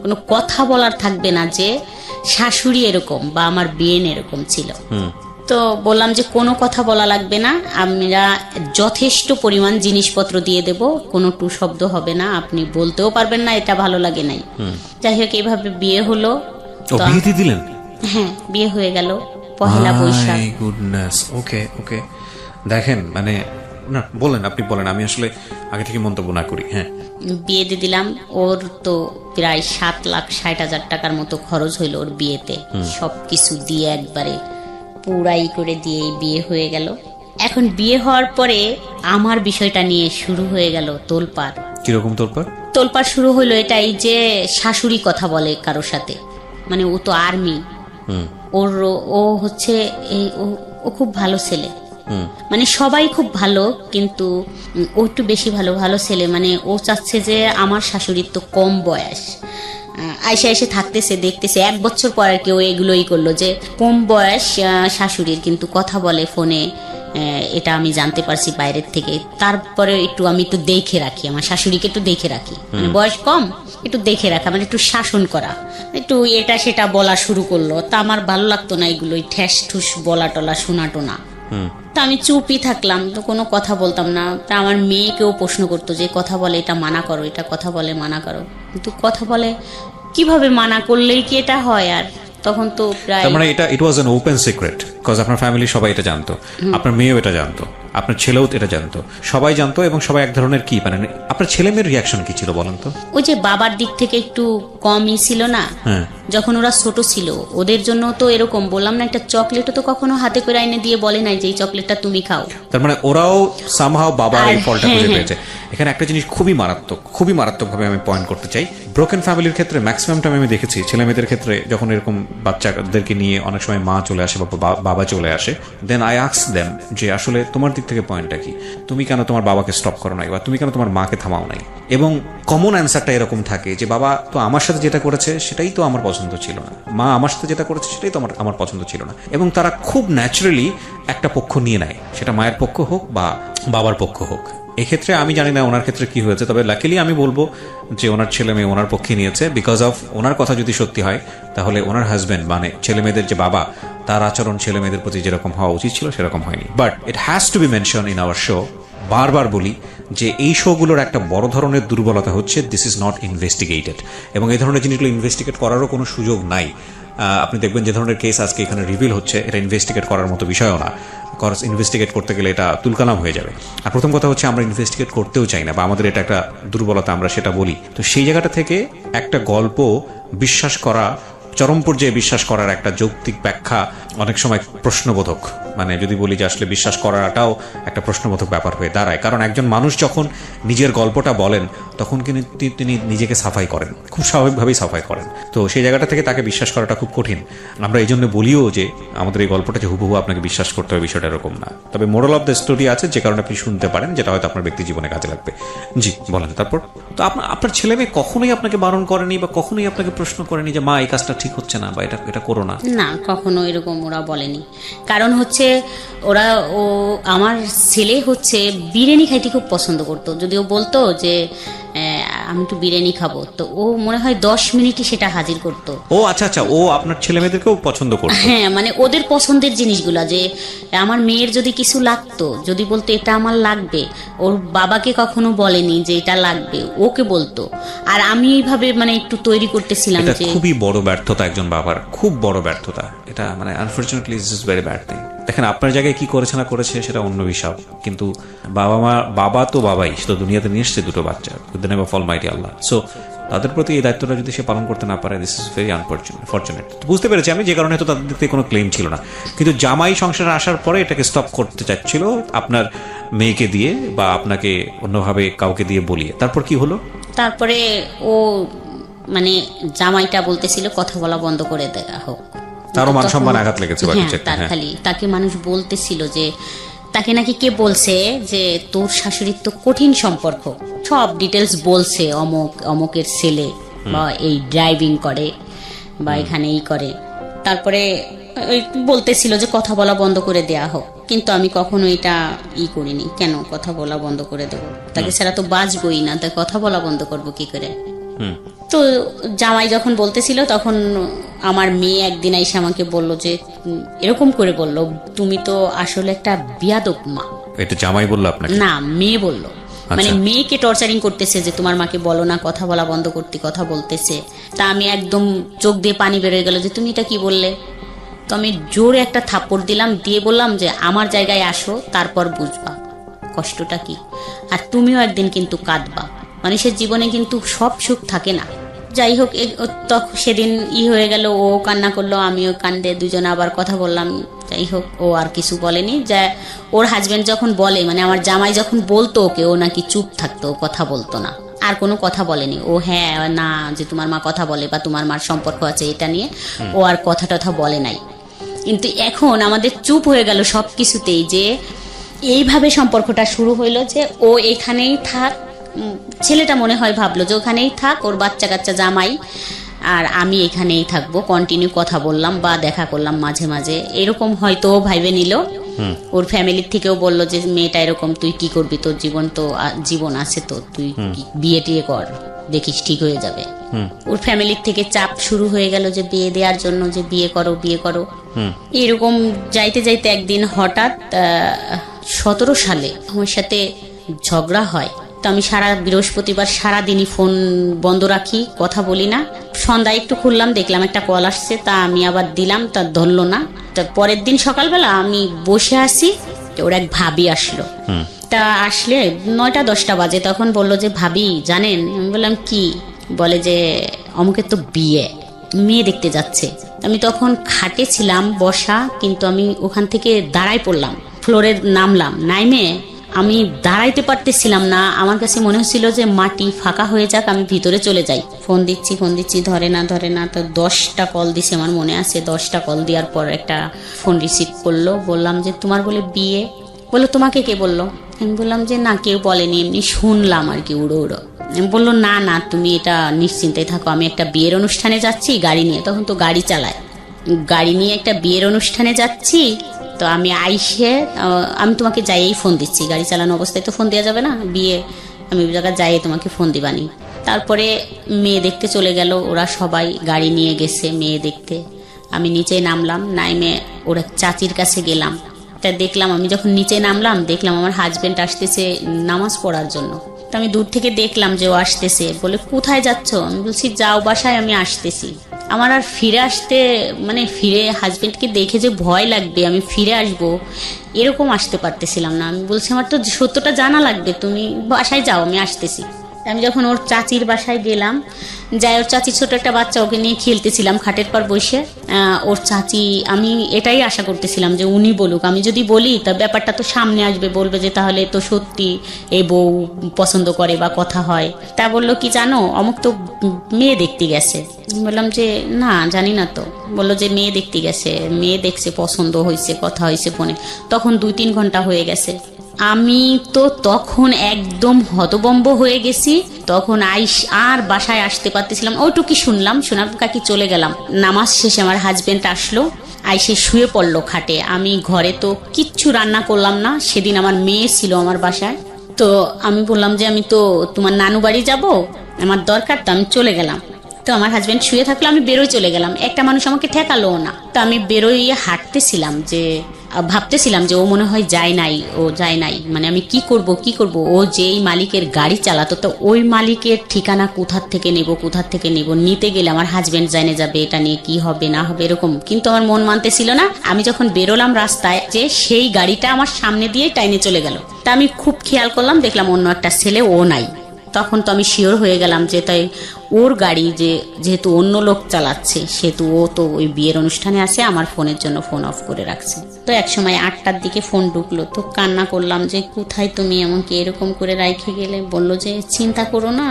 কোনো কথা বলার থাকবে না যে শাশুড়ি এরকম বা আমার বিয়েন এরকম ছিল। তো বললাম যে কোনো কথা বলা লাগবে না, আমরা যথেষ্ট পরিমাণ জিনিসপত্র দিয়ে দেব, কোনো টু শব্দ হবে না, আপনি বলতেও পারবেন না এটা ভালো লাগে নাই। যাই হোক, এইভাবে বিয়ে হলো। বিয়ে দিয়ে দিলেন? হ্যাঁ, বিয়ে হয়ে গেল পহেলা বৈশাখ। গুডনেস, ওকে ওকে। দেখেন, মানে না বলেন, আপনি বলেন, আমি আসলে আগে থেকে মন্তব্য না করি। হ্যাঁ, বিয়ে দিয়ে দিলাম। ওর তো প্রায় 7,60,000 টাকার মতো খরচ হইল ওর বিয়েতে, সবকিছু দিয়ে একবারে পুরাই করে দিয়ে বিয়ে হয়ে গেল। এখন বিয়ে হওয়ার পরে আমার বিষয়টা নিয়ে শুরু হয়ে গেল তোলপাড়। কিরকম তোলপাড়? তোলপাড় শুরু হইলো এটাই যে শাশুড়ি কথা বলে কারোর সাথে, মানে ও তো আর্মি, ও হচ্ছে ও খুব ভালো ছেলে, মানে সবাই খুব ভালো, কিন্তু ও একটু বেশি ভালো ভালো ছেলে। মানে ও চাচ্ছে যে আমার শাশুড়ির তো কম বয়স, আইসা এসে থাকতেছে, দেখতেছে 1 বছর পর আর কি ও এগুলোই করলো যে কম বয়স শাশুড়ির, কিন্তু কথা বলে ফোনে, এটা আমি জানতে পারছি বাইরের থেকে। তারপরে আমি একটু দেখে রাখি, আমার শাশুড়িকে একটু দেখে রাখি, মানে বয়স কম, একটু দেখে রাখা, মানে একটু শাসন করা, একটু এটা সেটা বলা শুরু করলো। তা আমার ভালো লাগতো না এগুলোই ঠ্যাস ঠুস বলা টলা শোনা টোনা। তা আমি চুপই থাকলাম, তো কোনো কথা বলতাম না। তা আমার মেয়েকেও প্রশ্ন করতো যে কথা বলে এটা মানা করো, এটা কথা বলে মানা করো, কিন্তু কথা বলে কিভাবে মানা করলেই কি এটা হয়? আর তখন তো প্রায়, মানে it was an open secret, because আপনার ফ্যামিলি সবাই এটা জানতো, আপনার মেয়েও এটা জানতো, আপনার ছেলেও এটা জানতো, সবাই জানতো। এবং সবাই এক ধরনের কি, মানে আপনার ছেলে মেয়ের রিয়াকশন কি ছিল বলেন তো? ওই যে বাবার দিক থেকে একটু কমই ছিল না, যখন ওরা ছোট ছিল, ওদের জন্য তো এরকম বললাম না, একটা চকলেটও তো কখনো হাতে করে এনে দিয়ে বলে নাই যে এই চকলেটটা তুমি খাও। তার মানে ওরাও সামহাও বাবার এই ফলটা খুঁজে পেয়েছে। এখানে একটা জিনিস খুবই মারাত্মকভাবে আমি পয়েন্ট করতে চাই। ব্রোকেন ফ্যামিলির ক্ষেত্রে ম্যাক্সিমাম টাইম আমি দেখেছি ছেলে মেয়েদের ক্ষেত্রে, যখন এরকম বাচ্চাদেরকে নিয়ে অনেক সময় মা চলে আসে বা বাবা চলে আসে, দেন আই আস্ক দেম যে আসলে তোমার দিক থেকে পয়েন্টটা কি, তুমি কেন তোমার বাবাকে স্টপ করো নাই, বা তুমি কেন তোমার মাকে থামাও নাই? এবং কমন অ্যান্সারটা এরকম থাকে যে বাবা তো আমার সাথে যেটা করেছে সেটাই তো আমার পছন্দ ছিল না, মা আমার সাথে যেটা করেছে সেটাই তো আমার পছন্দ ছিল না। এবং তারা খুব ন্যাচারালি একটা পক্ষ নিয়ে নেয়, সেটা মায়ের পক্ষ হোক বা বাবার পক্ষ হোক। এক্ষেত্রে আমি জানি না ওনার ক্ষেত্রে কি হয়েছে, তবে লাকিলি আমি বলবো যে ওনার ছেলে মেয়ে ওনার পক্ষে নিয়েছে। বিকজ অফ ওনার কথা যদি সত্যি হয়, তাহলে ওনার হাজব্যান্ড মানে ছেলে মেয়েদের যে বাবা, তার আচরণ ছেলে মেয়েদের প্রতি যেরকম হওয়া উচিত ছিল সেরকম হয়নি। But it has to B mention in our show, বারবার বলি যে এই শোগুলোর একটা বড় ধরনের দুর্বলতা হচ্ছে দিস ইজ নট ইনভেস্টিগেটেড, এবং এই ধরনের জিনিসগুলো ইনভেস্টিগেট করারও কোনো সুযোগ নাই। আপনি দেখবেন যে ধরনের কেস আজকে এখানে রিভিল হচ্ছে, এটা ইনভেস্টিগেট করার মতো বিষয়ও না। ইনভেস্টিগেট করতে গেলে এটা তুলকালাম হয়ে যাবে। আর প্রথম কথা হচ্ছে আমরা ইনভেস্টিগেট করতেও চাই না, বা আমাদের এটা একটা দুর্বলতা, আমরা সেটা বলি। তো সেই জায়গাটা থেকে একটা গল্প বিশ্বাস করা, চরম পর্যায়ে বিশ্বাস করার একটা যৌক্তিক ব্যাখ্যা অনেক সময় প্রশ্নবোধক। মানে যদি বলি যে আসলে বিশ্বাস করাটাও একটা প্রশ্নবোধক ব্যাপার হয়ে দাঁড়ায়। কারণ একজন মানুষ যখন নিজের গল্পটা বলেন তখন কিন্তু তিনি নিজেকে সাফাই করেন, খুব স্বাভাবিকভাবেই সাফাই করেন। তো সেই জায়গাটা থেকে তাকে বিশ্বাস করাটা খুব কঠিন। আমরা এই জন্য বলিও যে আমাদের এই গল্পটা যে হুবহু আপনাকে বিশ্বাস করতে হবে, বিষয়টা এরকম না। তবে মোরাল অফ দ্য স্টোরি আছে, যে কারণে আপনি শুনতে পারেন, যেটা হয়তো আপনার ব্যক্তি জীবনে কাজে লাগবে। জি বলেন। তারপর তো আপনার ছেলে মেয়ে কখনোই আপনাকে বারণ করেনি বা কখনোই আপনাকে প্রশ্ন করেনি যে মা এই কাজটা ঠিক হচ্ছে না বা এটা করো না? না, কখনো এরকম ওরা বলেনি। কারণ হচ্ছে আমার ছেলে হচ্ছে বিরিয়ানি খাইতে খুব পছন্দ করতো। যদি ও বলতো যে আমি একটু বিরিয়ানি খাবো, তো ও মনে হয় 10 মিনিটে সেটা হাজির করতো। ও আচ্ছা আচ্ছা, ও আপনার ছেলে মেয়েদেরকেও পছন্দ করতো? হ্যাঁ, মানে ওদের পছন্দের জিনিসগুলা, যে আমার মেয়ের যদি কিছু লাগতো, যদি বলতো এটা আমার লাগবে, ওর বাবাকে কখনো বলেনি যে এটা লাগবে, ওকে বলতো। আর আমি এইভাবে মানে একটু তৈরি করতেছিলাম। এটা যে খুবই বড় ব্যর্থতা, একজন বাবার খুব বড় ব্যর্থতা এটা, মানে unfortunately it's is very bad thing. দেখেন আপনার জায়গায় কি করেছে না করেছে সেটা অন্য বিষয়, কিন্তু বাবা তো বাবাই, সে তো দুনিয়াতে নিয়ে এসছে দুটো বাচ্চা, with the name of Almighty Allah. So তাদের প্রতি এই দায়িত্বটা যদি সে পালন করতে না পারে, দিস ইজ ভেরি আনফরচুনেট। বুঝতে পেরেছি আমি, যে কারণে হয়তো তাদের দিক থেকে কোনো ক্লেম ছিল না। কিন্তু জামাই সংসারে আসার পরে এটাকে স্টপ করতে চাচ্ছিল আপনার মেয়েকে দিয়ে বা আপনাকে অন্যভাবে কাউকে দিয়ে বলিয়ে। তারপর কি হলো? তারপরে ও মানে জামাইটা বলতেছিল কথা বলা বন্ধ করে দেওয়া হোক। তারও মান সম্মান আঘাত লেগেছে। হ্যাঁ, তার খালি তাকে মানুষ বলতেছিল যে তাকে নাকি কে বলছে যে তোর শাশুড়ির তো কঠিন সম্পর্ক, সব ডিটেলস বলছে, অমকের ছেলে বা এই ড্রাইভিং করে বা এখানে এই করে। তারপরে বলতেছিল যে কথা বলা বন্ধ করে দেয়া হোক, কিন্তু আমি কখনো এটা করিনি। কেন কথা বলা বন্ধ করে দেবো? তাকে ছাড়া তো বাঁচবই না, তাই কথা বলা বন্ধ করবো কি করে? তো জামাই যখন বলতেছিল তখন আমার মেয়ে একদিন এসে আমাকে বলল যে এরকম করে বলল, তুমি তো আসলে একটা বিয়াদব মা। এটা জামাই বললো আপনাকে? না, মেয়ে বলল। মানে মেয়েকে টর্চারিং করতেছে যে তোমার মাকে বলো না কথা বলা বন্ধ করতে, কথা বলতেছে। তা আমি একদম চোখ দিয়ে পানি বেরোয় গেল যে তুমি এটা কি বললে। তো আমি জোরে একটা থাপ্পড় দিলাম, দিয়ে বললাম যে আমার জায়গায় আসো, তারপর বুঝবা কষ্টটা কি। আর তুমিও একদিন কিন্তু কাঁদবা, মানুষের জীবনে কিন্তু সব সুখ থাকে না। যাই হোক, সেদিন হয়ে গেল, ও কান্না করলো, আমিও কান্দে, দুজনে আবার কথা বললাম। যাই হোক, ও আর কিছু বলেনি। যা ওর হাজবেন্ড যখন বলে, মানে আমার জামাই যখন বলতো ওকে, ও নাকি চুপ থাকতো, কথা বলতো না, আর কোনো কথা বলেনি। ও হ্যাঁ না যে তোমার মা কথা বলে বা তোমার মার সম্পর্ক আছে এটা নিয়ে ও আর কথা টথা বলে নাই। কিন্তু এখন আমাদের চুপ হয়ে গেল সব কিছুতেই, যে এইভাবে সম্পর্কটা শুরু হইলো যে ও এখানেই থাক। ছেলেটা মনে হয় ভাবলো যে ওখানেই থাক, ওর বাচ্চা কাচ্চা জামাই, আর আমি এখানেই থাকবো। কন্টিনিউ কথা বললাম বা দেখা করলাম মাঝে মাঝে, এরকম হয়তো ভাইবে নিল। ওর ফ্যামিলির থেকেও বললো যে মেয়েটা এরকম, তুই কি করবি, তোর জীবন আছে তো, তুই বিয়ে টিয়ে কর, দেখিস ঠিক হয়ে যাবে। ওর ফ্যামিলির থেকে চাপ শুরু হয়ে গেল যে বিয়ে দেওয়ার জন্য, যে বিয়ে করো বিয়ে করো। এরকম যাইতে যাইতে একদিন হঠাৎ 17 সালে আমার সাথে ঝগড়া হয়। তো আমি বৃহস্পতিবার সারাদিনই ফোন বন্ধ রাখি, কথা বলি না। সন্ধ্যায় একটু খুললাম, দেখলাম একটা কল আসছে, তা আমি আবার দিলাম, তা ধরলো না। তা পরের দিন সকালবেলা আমি বসে আছি, ওর এক ভাবি আসলো। তা আসলে 9টা-10টা বাজে, তখন বললো যে ভাবি জানেন। আমি বললাম কি? বলে যে অমুকের তো বিয়ে, মেয়ে দেখতে যাচ্ছে। আমি তখন খাটে ছিলাম বসা, কিন্তু আমি ওখান থেকে দাঁড়াই পড়লাম, ফ্লোরে নামলাম। নাইমে আমি দাঁড়াইতে পারতেছিলাম না, আমার কাছে মনে হচ্ছিল যে মাটি ফাঁকা হয়ে যাক, আমি ভিতরে চলে যাই। ফোন দিচ্ছি, ধরে না। তো 10টা কল দিছে, আমার মনে আছে। 10টা কল দেওয়ার পর একটা ফোন রিসিভ করলো। বললাম যে তোমার বলে বিয়ে। বললো তোমাকে কে বললো? আমি বললাম যে না, কেউ বলেনি, এমনি শুনলাম আর কি, উড়ো। বললো না তুমি এটা নিশ্চিন্তে থাকো, আমি একটা বিয়ের অনুষ্ঠানে যাচ্ছি গাড়ি নিয়ে। তখন তো গাড়ি চালায়, গাড়ি নিয়ে একটা বিয়ের অনুষ্ঠানে যাচ্ছি। তো আমি আমি তোমাকে যাইয়েই ফোন দিচ্ছি, গাড়ি চালানো অবস্থায় তো ফোন দেওয়া যাবে না, বিয়ে আমি জায়গায় যাই তোমাকে ফোন দিবানি। তারপরে মেয়ে দেখতে চলে গেল, ওরা সবাই গাড়ি নিয়ে গেছে মেয়ে দেখতে। আমি নিচে নামলাম, নাইমে ওরা চাচির কাছে গেলাম। তা দেখলাম, আমি যখন নিচে নামলাম দেখলাম আমার হাজবেন্ড আসতেছে নামাজ পড়ার জন্য। তো আমি দূর থেকে দেখলাম যে ও আসতেছে। বলে কোথায় যাচ্ছ? আমি বলছি যাও বাসায়, আমি আসতেছি। আমার আর ফিরে আসতে, মানে ফিরে হাজবেন্ডকে দেখে যে ভয় লাগবে, আমি ফিরে আসবো এরকম আসতে পারতেছিলাম না। আমি বলছি আমার তো সত্যটা জানা লাগবে, তুমি বাসায় যাও, আমি আসতেছি। আমি যখন ওর চাচির বাসায় গেলাম, যাই ওর চাচির ছোট একটা বাচ্চা, ওকে নিয়ে খেলতেছিলাম খাটের পর বসে। ওর চাচি, আমি এটাই আশা করতেছিলাম যে উনি বলুক, আমি যদি বলি তা ব্যাপারটা তো সামনে আসবে, বলবে যে তাহলে তো সত্যি এই বউ পছন্দ করে বা কথা হয়। তা বললো কি জানো, অমুক তো মেয়ে দেখতে গেছে। বললাম যে না জানি না তো। বললো যে মেয়ে দেখতে গেছে, মেয়ে দেখছে, পছন্দ হয়েছে, কথা হয়েছে ফোনে, তখন 2-3 ঘন্টা হয়ে গেছে। আমি তো তখন একদম হতবম্ব হয়ে গেছি। তখন আর বাসায় আসতে পারতেছিলাম, ওইটুকি শুনলাম, শোনার কাকি চলে গেলাম। নামাজ শেষে আমার হাজবেন্ড আসলো, আইসে শুয়ে পড়লো খাটে। আমি ঘরে তো কিচ্ছু রান্না করলাম না, সেদিন আমার মেয়ে ছিল আমার বাসায়। তো আমি বললাম যে আমি তো তোমার নানু বাড়ি যাবো, আমার দরকার, তো আমি চলে গেলাম। তো আমার হাজবেন্ড শুয়ে থাকলো, আমি বেরোয় চলে গেলাম। একটা মানুষ আমাকে ঠেকালো না। তো আমি বেরোয় হাঁটতেছিলাম, যে ভাবতেছিলাম যে ও মনে হয় যায় নাই, ও যায় নাই, মানে আমি কি করব। ও যেই মালিকের গাড়ি চালাতো, তো ওই মালিকের ঠিকানা কোথার থেকে নেব, নিতে গেলে আমার হাজবেন্ড জানে যাবে, এটা নিয়ে কি হবে না হবে এরকম। কিন্তু আমার মন মানতেছিল না। আমি যখন বেরোলাম রাস্তায়, যে সেই গাড়িটা আমার সামনে দিয়ে টাইনে চলে গেল। তা আমি খুব খেয়াল করলাম, দেখলাম অন্য একটা ছেলে, ও নাই। তখন তো আমি শিওর হয়ে গেলাম যে তাই ওর গাড়ি, যেহেতু অন্য লোক চালাচ্ছে, সেহেতু ও তো ওই বিয়ের অনুষ্ঠানে আছে, আমার ফোনের জন্য ফোন অফ করে রাখছে। তো এক সময় 8টার দিকে ফোন ঢুকলো, তো কান্না করলাম যে কোথায় তুমি আমাকে এরকম করে রাইখে গেলে। বললো যে চিন্তা করো না,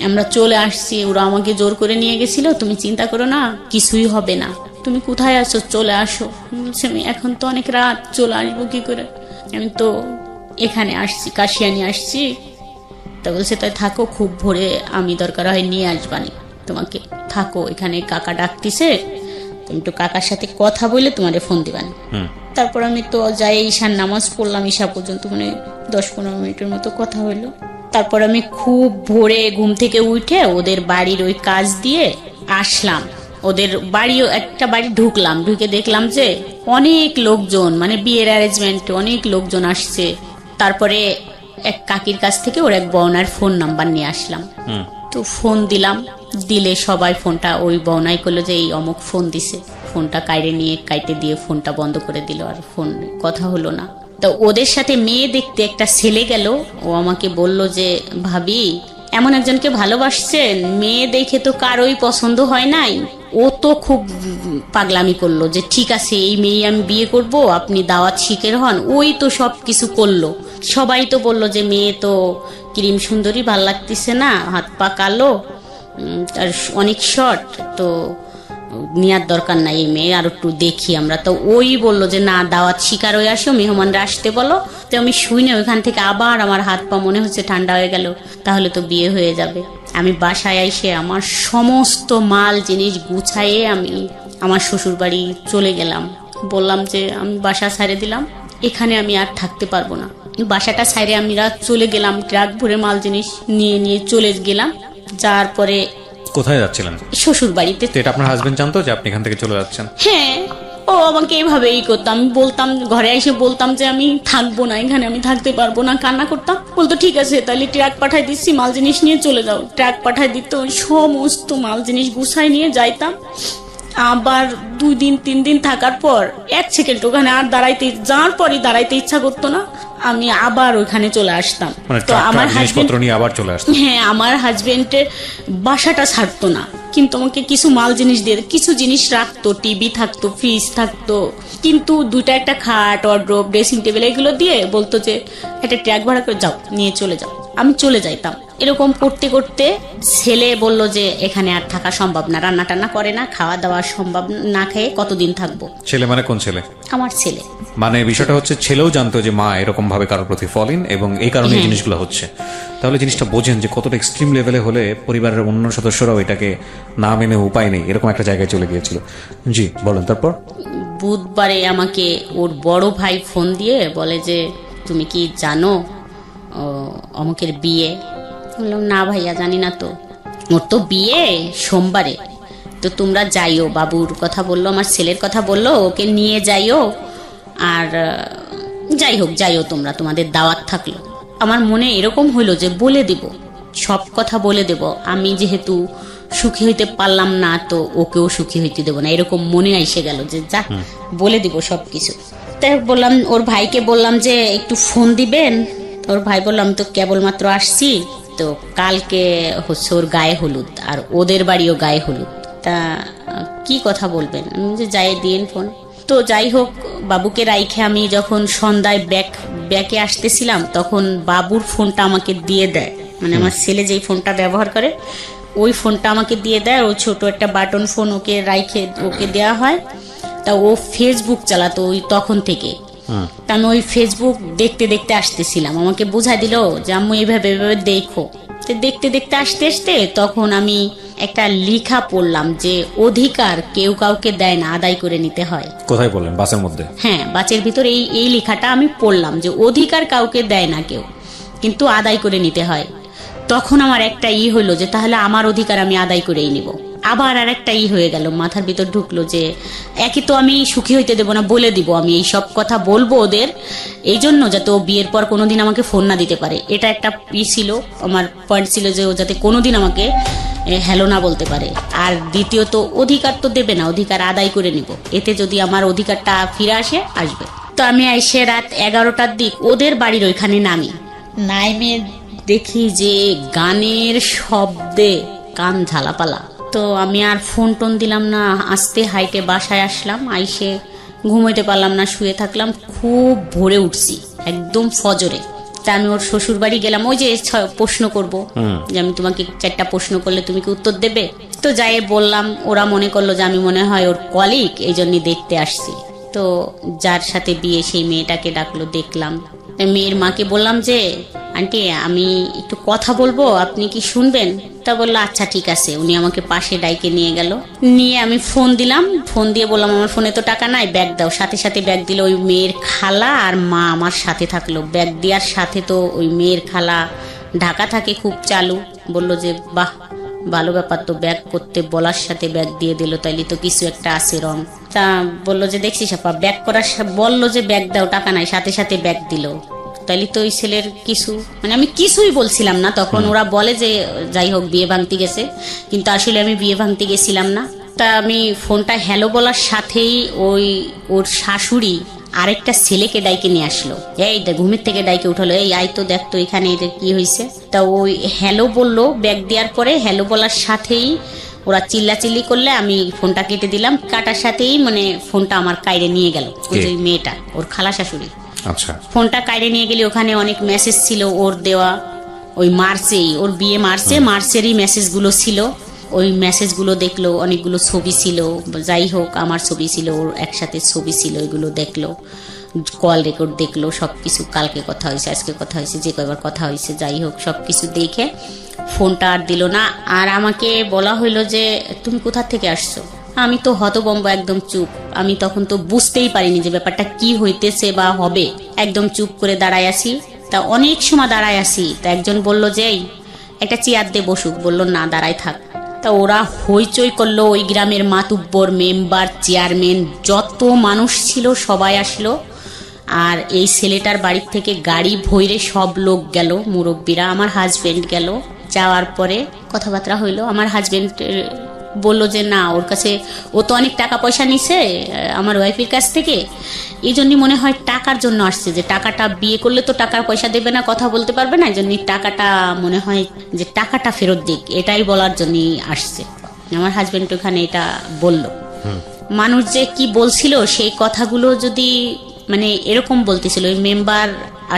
আমরা চলে আসছি, ওরা আমাকে জোর করে নিয়ে গেছিল, তুমি চিন্তা করো না, কিছুই হবে না, তুমি কোথায় আছো, চলে আসো। বলছে আমি এখন তো অনেক রাত, চলে আসবো কি করে, আমি তো এখানে আসছি, কাশিয়ানি আসছি। তা বলছে তাই থাকো, খুব ভোরে আমি দরকার হয় নিয়ে আসবানি তোমাকে, থাকো এখানে, কাকা ডাকতিছে, তুমি একটু কাকার সাথে কথা বলে তোমারে ফোন দিবানি। তারপর আমি তো যাই ঈশার নামাজ পড়লাম, ঈশা পর্যন্ত মানে 10-15 মিনিটের মতো কথা হইলো। তারপর আমি খুব ভোরে ঘুম থেকে উঠে ওদের বাড়ির ওই কাজ দিয়ে আসলাম। ওদের বাড়িও একটা বাড়ি ঢুকলাম, ঢুকে দেখলাম যে অনেক লোকজন, মানে বিয়ের অ্যারেঞ্জমেন্ট, অনেক লোকজন আসছে। তারপরে এক কাকির কাছ থেকে ওর এক বউনার ফোন নাম্বার নিয়ে আসলাম। তো ফোন দিলাম, দিলে সবাই ফোনটা ওই বউনাই করলো যে এই অমুক ফোন দিছে। ফোনটা কাইটে দিয়ে ফোনটা বন্ধ করে দিল, আর ফোন কথা হলো না। তো ওদের সাথে মেয়ে দেখতে একটা ছেলে গেল, ও আমাকে বলল যে ভাবি এমন একজনকে ভালোবাসছেন, মেয়ে দেখে তো কারোই পছন্দ হয় নাই। ও তো খুব পাগলামি করলো যে ঠিক আছে এই মেয়ে আমি বিয়ে করব, আপনি দাওয়াত শিখের হন। ওই তো সব কিছু করলো, সবাই তো বলল যে মেয়ে তো ক্রিম সুন্দরী, ভাল লাগতেছে না, হাত পা কালো, আর অনেক শর্ট, তো নেওয়ার দরকার নাই এই মেয়ে, আর একটু দেখি আমরা। তো ওই বললো যে না, দাওয়াত শিকার হয়ে আসো, মেহমানরা আসতে বলো। তো আমি শুনে ওইখান থেকে আবার আমার হাত পা মনে হচ্ছে ঠান্ডা হয়ে গেল, তাহলে তো বিয়ে হয়ে যাবে। আমি বাসায় এসে আমার সমস্ত মাল জিনিস গুছাইয়ে আমি আমার শ্বশুর বাড়ি চলে গেলাম। বললাম যে আমি বাসা ছাড়ে দিলাম, এখানে আমি আর থাকতে পারবো না। বাসাটা ছাড়ে আমি রাত চলে গেলাম, ট্রাক ভরে মাল জিনিস নিয়ে চলে গেলাম। যার পরে কোথায় যাচ্ছিলেন? শ্বশুর বাড়িতে। তো এটা আপনার হাজবেন্ড জানতো যে আপনি এখান থেকে চলে যাচ্ছেন? হ্যাঁ, ও আমাকে এইভাবেই করতাম। আমি বলতাম, ঘরে এসে বলতাম যে আমি থাকবো না এখানে, আমি থাকতে পারবো না, কান্না করতাম। বলতো ঠিক আছে তাহলে ট্রাক পাঠাই দিচ্ছি, মাল জিনিস নিয়ে চলে যাও। ট্রাক পাঠাই দিত, সমস্ত মাল জিনিস গুছাই নিয়ে যাইতাম। আবার 2 দিন 3 দিন থাকার পর 1 সেকেন্ড ওখানে আর যাওয়ার পরই দাঁড়াইতে ইচ্ছা করতো না, আমি আবার ওখানে চলে আসতাম। তো আমার জিনিসপত্র নিয়ে আবার চলে আসতাম। হ্যাঁ, আমার হাজবেন্ডের বাসাটা ছাড়তো না, কিন্তু আমাকে কিছু মাল জিনিস দিয়ে, কিছু জিনিস রাখতো, টিভি থাকতো, ফ্রিজ থাকতো, কিন্তু 2টা একটা খাট, ওয়ার্ড্রোব, ড্রেসিং টেবিল এগুলো দিয়ে বলতো যে একটা ট্রাক ভাড়া করে যাও, নিয়ে চলে যাও। আমি চলে যাইতাম। এরকম করতে করতে ছেলে বলল যে এখানে আর থাকা সম্ভব না, রান্না টান্না করে না, খাওয়া দাওয়া সম্ভব না, খেয়ে কতদিন থাকবো। ছেলে মানে কোন ছেলে? আমার ছেলে। মানে বিষয়টা হচ্ছে ছেলেও জানতো যে মা এরকম ভাবে কারোর প্রতি ফলিন, এবং এই কারণে এই জিনিসগুলো হচ্ছে। তাহলে জিনিসটা বোঝেন যে কতটা এক্সট্রিম লেভেলে হলে পরিবারের অন্য সদস্যরাও এটাকে না মেনে উপায় নেই, এরকম একটা জায়গায় চলে গিয়েছিল। জি বলেন তারপর। বুধবারে আমাকে ওর বড় ভাই ফোন দিয়ে বলে যে তুমি কি জানো অমুকের বিয়ে? বললাম না ভাইয়া জানি না তো, ওর তো বিয়ে সোমবারে, তো তোমরা যাইও। বাবুর কথা বললো, আমার ছেলের কথা বললো, ওকে নিয়ে যাইও, আর যাই হোক যাইও তোমরা, তোমাদের দাওয়াত থাকলো। আমার মনে এরকম হইলো যে বলে দেব, সব কথা বলে দেব, আমি যেহেতু সুখী হইতে পারলাম না, তো ওকেও সুখী হইতে দেবো না, এরকম মনে এসে গেল যে যা বলে দিব সবকিছু। তাই বললাম, ওর ভাইকে বললাম যে একটু ফোন দিবেন। ওর ভাই বললাম তো কেবলমাত্র আসছি, তো কালকে হচ্ছে ওর গায়ে হলুদ, আর ওদের বাড়িও গায়ে হলুদ। তা কি কথা বলবেন? আমি যে যাই দিন ফোন। তো যাই হোক, বাবুকে রাইখে আমি যখন সন্ধ্যায় ব্যাকে আসতেছিলাম, তখন বাবুর ফোনটা আমাকে দিয়ে দেয়, মানে আমার ছেলে যেই ফোনটা ব্যবহার করে ওই ফোনটা আমাকে দিয়ে দেয়। ও ছোট একটা বাটন ফোন ওকে রাইখে ওকে দেওয়া হয়। তা ও ফেসবুক চালাতো ওই তখন থেকে। তা আমি ওই ফেসবুক দেখতে দেখতে আসতেছিলাম, আমাকে বুঝাই দিল যে আম্মু এইভাবে এইভাবে দেখো। তো দেখতে দেখতে আসতে আসতে তখন আমি একটা লেখা পড়লাম যে অধিকার কেউ কাউকে দেয় না, আদায় করে নিতে হয়। কোথায় বললেন? বাসের মধ্যে? হ্যাঁ, বাসের ভিতর এই লেখাটা আমি পড়লাম যে অধিকার কাউকে দেয় না কেউ, কিন্তু আদায় করে নিতে হয়। তখন আমার একটা হলো যে তাহলে আমার অধিকার আমি আদায় করেই নিব। আবার আর একটা হয়ে গেল, মাথার ভিতর ঢুকলো যে একে তো আমি সুখী হইতে দেবো না, বলে দিব আমি এই সব কথা বলবো ওদের, এই জন্য যাতে ও বিয়ের পর কোনোদিন আমাকে ফোন না দিতে পারে। এটা একটা ছিল আমার পয়েন্ট, ছিল যে ও যাতে কোনোদিন আমাকে হ্যালো না বলতে পারে। আর দ্বিতীয়ত অধিকার তো দেবে না, অধিকার আদায় করে নিব, এতে যদি আমার অধিকারটা ফিরে আসবে। তো আমি এসে রাত 11টার দিক ওদের বাড়ির ওইখানে নাইমে দেখি যে গানের শব্দে কান ঝালাপালা। তো আমি আর ফোন টোন দিলাম না, আস্তে হাইটে বাসায় আসলাম। আইসে ঘুমাইতে পারলাম না, শুয়ে থাকলাম। খুব ভোরে উঠছি, একদম ফজরে। তা আমি ওর শ্বশুর বাড়ি গেলাম, ওই যে প্রশ্ন করব যে আমি তোমাকে 4টা প্রশ্ন করলে তুমি কি উত্তর দেবে। তো যাই বললাম, ওরা মনে করলো যে আমি মনে হয় ওর কলিগ, এই জন্যই দেখতে আসছি। তো যার সাথে বিয়ে সেই মেয়েটাকে ডাকলো, দেখলাম। মেয়ের মাকে বললাম যে আন্টি আমি একটু কথা বলবো, আপনি কি শুনবেন? তা বললো আচ্ছা ঠিক আছে। উনি আমাকে পাশে ডাইকে নিয়ে গেল, নিয়ে আমি ফোন দিলাম। ফোন দিয়ে বললাম আমার ফোনে তো টাকা নাই, ব্যাগ দাও। সাথে সাথে ব্যাগ দিল। ওই মেয়ের খালা আর মা আমার সাথে থাকলো। ব্যাগ দেওয়ার সাথে তো ওই মেয়ের খালা ঢাকা থাকে, খুব চালু। বললো যে বাহ ভালো ব্যাপার তো, ব্যাগ করতে বলার সাথে ব্যাগ দিয়ে দিল, তাইলে তো কিছু একটা আছে রং। তা বললো যে দেখছিস আপা, ব্যাগ করার বললো যে ব্যাগ দাও, টাকা নাই, সাথে সাথে ব্যাগ দিল, তাইলে তো ওই ছেলের কিছু, মানে আমি কিছুই বলছিলাম না তখন। ওরা বলে যে যাই হোক বিয়ে ভাঙতে গেছে, কিন্তু আসলে আমি বিয়ে ভাঙতে গেছিলাম না। তা আমি ফোনটা হ্যালো বলার সাথেই ওর শাশুড়ি আরেকটা ছেলেকে ডাইকে নিয়ে আসলো। এই ঘুমের থেকে ডাইকে উঠালো, এই আই তো দেখতো এখানে এটা কি হয়েছে। তা ওই হ্যালো বললো, ব্যাগ দেওয়ার পরে হ্যালো বলার সাথেই ওরা চিল্লাচিল্লি করলে আমি ফোনটা কেটে দিলাম। কাটার সাথেই মানে ফোনটা আমার কাইরে নিয়ে গেল ওই যে মেয়েটা, ওর খালা শাশুড়ি। আচ্ছা, ফোনটা কাইরে নিয়ে গেলে ওখানে অনেক মেসেজ ছিল ওর দেওয়া, ওই মার্চেই, ওর বিয়ে মার্চেরই মেসেজগুলো ছিল। ওই মেসেজগুলো দেখলো, অনেকগুলো ছবি ছিল, যাই হোক আমার ছবি ছিল, ওর একসাথে ছবি ছিল, ওইগুলো দেখলো, কল রেকর্ড দেখলো, সবকিছু। কালকে কথা হয়েছে, আজকে কথা হয়েছে, যে কয়বার কথা হয়েছে, যাই হোক সবকিছু দেখে ফোনটা আর দিল না। আর আমাকে বলা হইলো যে তুমি কোথা থেকে আসছো। আমি তো হতভম্ব, একদম চুপ। আমি তখন তো বুঝতেই পারিনি যে ব্যাপারটা কি হইতেছে বা হবে। একদম চুপ করে দাঁড়ায় আছি। তা অনেক সময় দাঁড়ায় আছি। তা একজন বলল যে এই একটা চেয়ার দিয়ে বসুক, বললো না দাঁড়ায় থাক। তা ওরা হইচই করলো, ওই গ্রামের মাতুব্বর, মেম্বার, চেয়ারম্যান, যত মানুষ ছিল সবাই আসলো। আর এই ছেলেটার বাড়ির থেকে গাড়ি ভইরে সব লোক গেল, মুরব্বীরা। আমার হাজবেন্ড গেল। যাওয়ার পরে কথাবার্তা হইলো। আমার হাজবেন্ড বললো যে না, ওর কাছে ও তো অনেক টাকা পয়সা নিছে আমার ওয়াইফের কাছ থেকে, এই জন্যই মনে হয় টাকার জন্য আসছে, যে টাকাটা বিয়ে করলে তো টাকার পয়সা দেবে না, কথা বলতে পারবে না, এই জন্যই টাকাটা মনে হয় যে টাকাটা ফেরত দিক, এটাই বলার জন্যই আসছে। আমার হাজবেন্ড ওখানে এটা বলল। মানুষ যে কি বলছিল সেই কথাগুলো যদি মানে এরকম বলতেছিল। ওই মেম্বার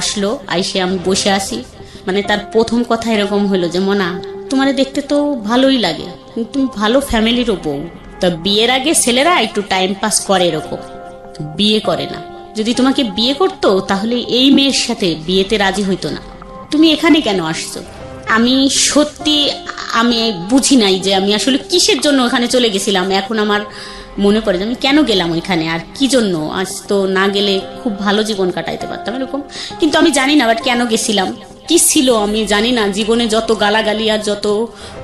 আসলো, আইসে আমি বসে আছি, মানে তার প্রথম কথা এরকম হলো যে মনা তোমারে দেখতে তো ভালোই লাগে, তুমি ভালো ফ্যামিলিরও বউ। তা বিয়ের আগে ছেলেরা একটু টাইম পাস করে, এরকম বিয়ে করে না। যদি তোমাকে বিয়ে করতো তাহলে এই মেয়ের সাথে বিয়েতে রাজি হইতো না। তুমি এখানে কেন আসছো? আমি সত্যি আমি বুঝি নাই যে আমি আসলে কিসের জন্য ওখানে চলে গেছিলাম। এখন আমার মনে পড়ে যে আমি কেন গেলাম ওইখানে, আর কি জন্য। আজ তো না গেলে খুব ভালো জীবন কাটাইতে পারতাম এরকম, কিন্তু আমি জানি না বাট কেন গেছিলাম, কি ছিল আমি জানি না। জীবনে যত গালাগালি আর যত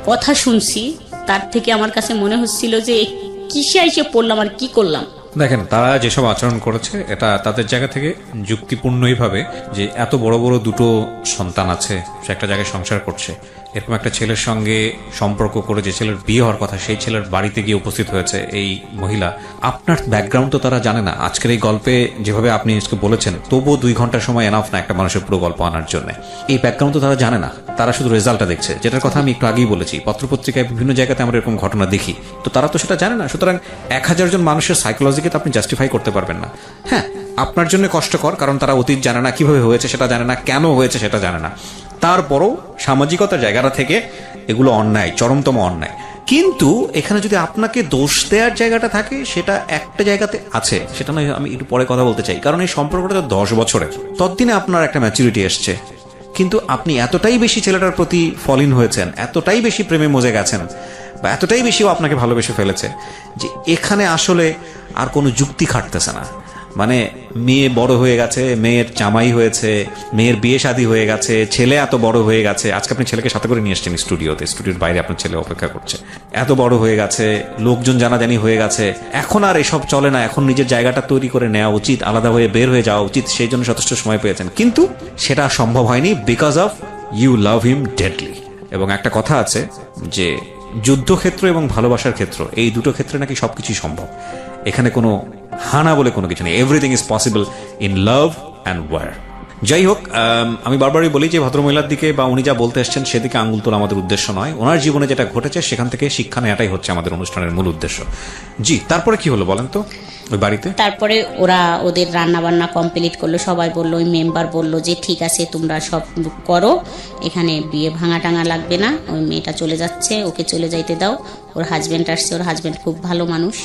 কথা শুনছি তার থেকে আমার কাছে মনে হচ্ছিল যে কিসে এসে পড়লাম আর কি করলাম। দেখেন, তারা যেসব আচরণ করেছে এটা তাদের জায়গা থেকে যুক্তিপূর্ণই ভাবে যে এত বড় বড় দুটো সন্তান আছে, সে একটা জায়গায় সংসার করছে, এরকম একটা ছেলের সঙ্গে সম্পর্ক করে যে ছেলের বিয়ে হওয়ার কথা সেই ছেলের বাড়িতে গিয়ে উপস্থিত হয়েছে এই মহিলা। আপনার ব্যাকগ্রাউন্ড তো তারা জানে না। আজকের এই গল্পে যেভাবে আপনি বলেছেন, তবুও 2 ঘন্টার সময় এনাফ না একটা মানুষের পুরো গল্প আনার জন্য। এই ব্যাকগ্রাউন্ড তো তারা জানে না। তারা শুধু রেজাল্টটা দেখছে, যেটার কথা আমি একটু আগেই বলেছি। পত্রপত্রিকায় বিভিন্ন জায়গাতে আমরা এরকম ঘটনা দেখি, তো তারা তো সেটা জানে না। সুতরাং 1000 জন মানুষের সাইকোলজিকে তো আপনি জাস্টিফাই করতে পারবেন না। হ্যাঁ, আপনার জন্য কষ্টকর, কারণ তারা অতীত জানে না, কিভাবে হয়েছে সেটা জানে না, কেন হয়েছে সেটা জানে না। তারপরও সামাজিকতার জায়গাটা থেকে এগুলো অন্যায়, চরমতম অন্যায়। কিন্তু এখানে যদি আপনাকে দোষ দেওয়ার জায়গাটা থাকে, সেটা একটা জায়গাতে আছে, সেটা নয় আমি একটু পরে কথা বলতে চাই। কারণ এই সম্পর্কটা 10 বছরের, ততদিনে আপনার একটা ম্যাচুরিটি এসছে, কিন্তু আপনি এতটাই বেশি ছেলেটার প্রতি ফলিন হয়েছেন, এতটাই বেশি প্রেমে মজে গেছেন, বা এতটাই বেশিও আপনাকে ভালোবেসে ফেলেছে যে এখানে আসলে আর কোনো যুক্তি খাটতেছে না। মানে মেয়ে বড় হয়ে গেছে, মেয়ের জামাই হয়েছে, মেয়ের বিয়ে শাদী হয়ে গেছে, ছেলে এত বড় হয়ে গেছে। আজকে আপনি ছেলেকে সাথে করে নিয়ে এসছেন স্টুডিওতে, স্টুডিওর বাইরে আপনার ছেলে অপেক্ষা করছে। এত বড় হয়ে গেছে, লোকজন জানাজানি হয়ে গেছে, এখন আর এসব চলে না। এখন নিজের জায়গাটা তৈরি করে নেওয়া উচিত, আলাদা হয়ে বের হয়ে যাওয়া উচিত। সেই জন্য যথেষ্ট সময় পেয়েছেন, কিন্তু সেটা সম্ভব হয়নি because of you love him deadly. এবং একটা কথা আছে যে যুদ্ধক্ষেত্র এবং ভালোবাসার ক্ষেত্র, এই দুটো ক্ষেত্রে নাকি সবকিছুই সম্ভব। এখানে কোনো হানা বলে কোনো কিছু নেই। Everything is possible in love and war. যাই হোক, আমি বারবারই বলি যে ভদ্রমহিলার দিকে বা উনি যা বলতে এসছেন সেদিকে আঙুল তোলা আমাদের উদ্দেশ্য নয়। ওনার জীবনে যেটা ঘটেছে সেখান থেকে শিক্ষা নেওয়াটাই হচ্ছে আমাদের অনুষ্ঠানের মূল উদ্দেশ্য। জি, তারপরে কি হলো বলেন তো ওই বাড়িতে? তারপরে ওরা ওদের রান্না বান্না কমপ্লিট করলো, সবাই বললো, ওই মেম্বার বললো যে ঠিক আছে তোমরা সব করো, এখানে বিয়ে ভাঙা টাঙা লাগবে না, ওই মেয়েটা চলে যাচ্ছে, ওকে চলে যাইতে দাও, ওর হাজব্যান্ড আসছে, ওর হাজব্যান্ড খুব ভালো মানুষ,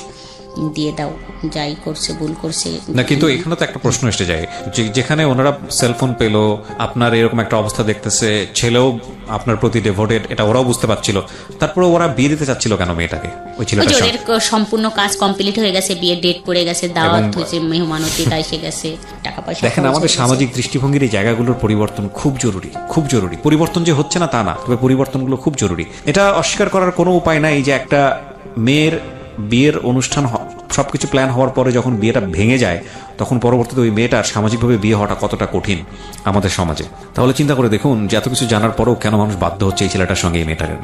দিয়ে দাও, যাই করছে ভুল করছে না। কিন্তু এখানে তো একটা প্রশ্ন এসে যায়, যেখানে ওনারা সেলফোন পেলো, আপনার এরকম একটা অবস্থা দেখতেছে, ছেলেও আপনার প্রতি ডেভোটেড, এটা ওরাও বুঝতে পারছিল, তারপরে ওরা বিয়ে দিতে চাচ্ছিল কেন মেয়েটাকে? ওই ছেলেটার ওদের সম্পূর্ণ কাজ কমপ্লিট হয়ে গেছে, বিয়ের ডেট পড়ে গেছে, দাওয়াত হয়েছে, মেহমান অতিথি এসে গেছে, টাকা পয়সা। দেখেন, আমাদের সামাজিক দৃষ্টিভঙ্গির এই জায়গাগুলোর পরিবর্তন খুব জরুরি, খুব জরুরি। পরিবর্তন যে হচ্ছে না তা না, তবে পরিবর্তনগুলো খুব জরুরি। এটা অস্বীকার করার কোনো উপায় নাই যে একটা মেয়ের বিয়ের অনুষ্ঠান সবকিছু প্ল্যান হওয়ার পরে যখন বিয়েটা ভেঙে যায়, তখন পরবর্তীতে ওই মেয়েটার সামাজিকভাবে বিয়ে হওয়াটা কতটা কঠিন আমাদের সমাজে। তাহলে চিন্তা করে দেখুন যে এত কিছু জানার পরেও কেন মানুষ বাধ্য হচ্ছে এই ছেলেটার সঙ্গে এই মেয়েটাকে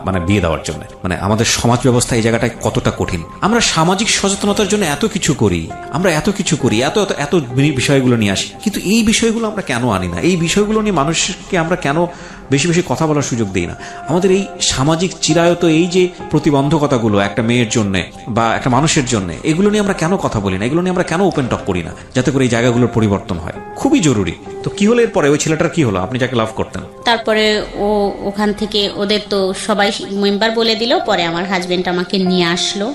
মানে বিয়ে দেওয়ার জন্য। মানে আমাদের সমাজ ব্যবস্থা এই জায়গাটায় কতটা কঠিন। আমরা সামাজিক সচেতনতার জন্য এত কিছু করি, আমরা এত কিছু করি, এত এত বিষয়গুলো নিয়ে আসি, কিন্তু এই বিষয়গুলো আমরা কেন আনি না? এই বিষয়গুলো নিয়ে মানুষকে আমরা কেন বেশি বেশি কথা বলার সুযোগ দিই না? আমাদের এই সামাজিক চিরায়ত এই যে প্রতিবন্ধকতাগুলো একটা মেয়ের জন্য বা একটা মানুষের জন্য, এগুলো নিয়ে আমরা কেন কথা বলি না? এগুলো নিয়ে আমরা কেন ওপেন টক করি না, যাতে করে এই জায়গাগুলোর পরিবর্তন হয়? খুবই জরুরি। তো কি হলো এরপরে? ওই ছেলেটার কি হলো, আপনি যাকে লাভ করতেন? তারপরে ও ওখান থেকে ওদের তো সবাই মেম্বার বলে দিল, পরে আমার হাজবেন্ড আমাকে নিয়ে আসলো,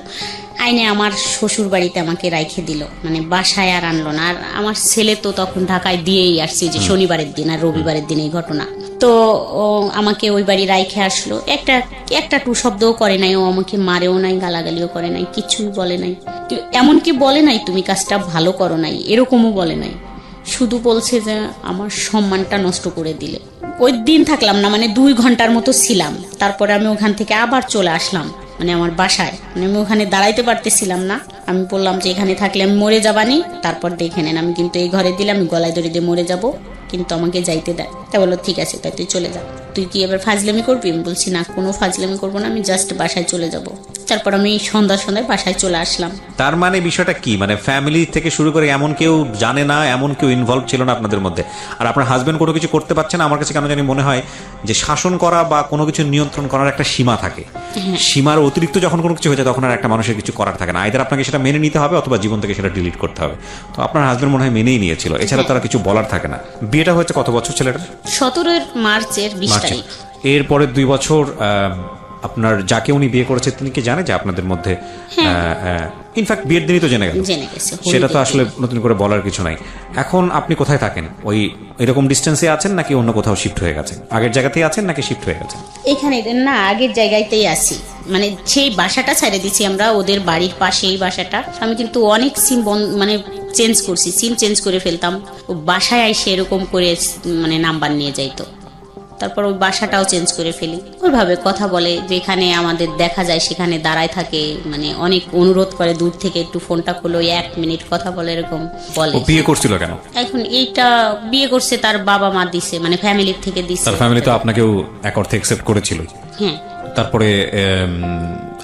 আইনে আমার শ্বশুর বাড়িতে আমাকে রাইখে দিল, মানে বাসায় আর আনলো না। আর আমার ছেলে তো তখন ঢাকায় দিয়েই আসছে, যে শনিবারের দিন আর রবিবারের দিন এই ঘটনা। তো ও আমাকে ওই বাড়ি রাইখে আসলো, একটা টু শব্দও করে নাই, ও আমাকে মারেও নাই, গালাগালিও করে নাই, কিছুই বলে নাই। এমনকি বলে নাই তুমি কাজটা ভালো করো নাই, এরকমও বলে নাই। শুধু বলছে যে আমার সম্মানটা নষ্ট করে দিলে। ওই দিন থাকলাম না, মানে 2 ঘন্টার মতো ছিলাম। তারপরে আমি ওখান থেকে আবার চলে আসলাম, মানে আমার বাসায়। মানে আমি ওখানে দাঁড়াইতে পারতেছিলাম না। আমি বললাম যে এখানে থাকলে আমি মরে যাবানি, তারপর দেখে নেন, আমি কিন্তু এই ঘরে দিলে আমি গলায় দড়ি দিয়ে মরে যাব, কিন্তু আমাকে যাইতে দেয়। তা বললো ঠিক আছে, তাই তুই চলে যা। তুই কি এবার ফাজলামি করবি? আমি বলছি না, কোনো ফাজলামি করবো না, আমি জাস্ট বাসায় চলে যাব। তারপর আমি সন্ধ্যায় বাসায় চলে আসলাম। তার মানে বিষয়টা কি? মানে ফ্যামিলি থেকে শুরু করে এমন কেউ জানে না, এমন কেউ ইনভলভ ছিল না আপনাদের মধ্যে, আর আপনার হাজবেন্ড কোনো কিছু করতে পারছে না। আমার কাছে কেন জানি মনে হয় যে শাসন করা বা কোনো কিছু নিয়ন্ত্রণ করার একটা সীমা থাকে। সীমার অতিরিক্ত যখন কোনো কিছু হয়ে যায়, তখন আর একটা মানুষের কিছু করার থাকে না। আইদার আপনাকে সেটা মেনে নিতে হবে অথবা জীবন থেকে সেটা ডিলিট করতে হবে। তো আপনার হাজবেন্ড মনে হয় মেনেই নিয়েছিল, এছাড়া তারা কিছু বলার থাকে না। বিয়েটা হয়েছে কত বছর ছেলেটার? 17 মার্চের 20 তারিখ। এরপরে 2 বছর আপনার যাকে উনি বিয়ে করেছে তিনি কি জানে যে আপনাদের মধ্যে? ইনফ্যাক্ট বিয়ের দিনই তো জেনে গেছে, সেটা তো আসলে নতুন করে বলার কিছু নাই। এখন আপনি কোথায় থাকেন? ওই এরকম ডিস্টেন্সে আছেন নাকি অন্য কোথাও শিফট হয়ে গেছেন? আগের জায়গাতেই আছেন নাকি শিফট হয়ে গেছেন? এখানে না, আগের জায়গাতেই আছি। মানে সেই বাসাটা ছেড়ে দিচ্ছি আমরা, ওদের বাড়ির পাশে এই বাসাটা। আমি কিন্তু অনেক সিম মানে চেঞ্জ করছি, সিম চেঞ্জ করে ফেলতাম। ও বাসায় এসে এরকম করে মানে নাম্বার নিয়ে যাইতো। তারপর ওই বাসাটাও চেঞ্জ করে ফেলি। ওইভাবে কথা বলে, যেখানে আমাদের দেখা যায় সেখানে দাঁড়ায় থাকে, মানে অনেক অনুরোধ করে দূর থেকে একটু ফোনটা খোলো, 1 মিনিট কথা বলে, এরকম বলে। বিয়ে করছিল কেন? এখন এইটা বিয়ে করছে তার বাবা মা দিছে, মানে ফ্যামিলির থেকে দিছে। তার ফ্যামিলি তো আপনাকেও এক অর্থে অ্যাকসেপ্ট করেছিল। হ্যাঁ। তারপরে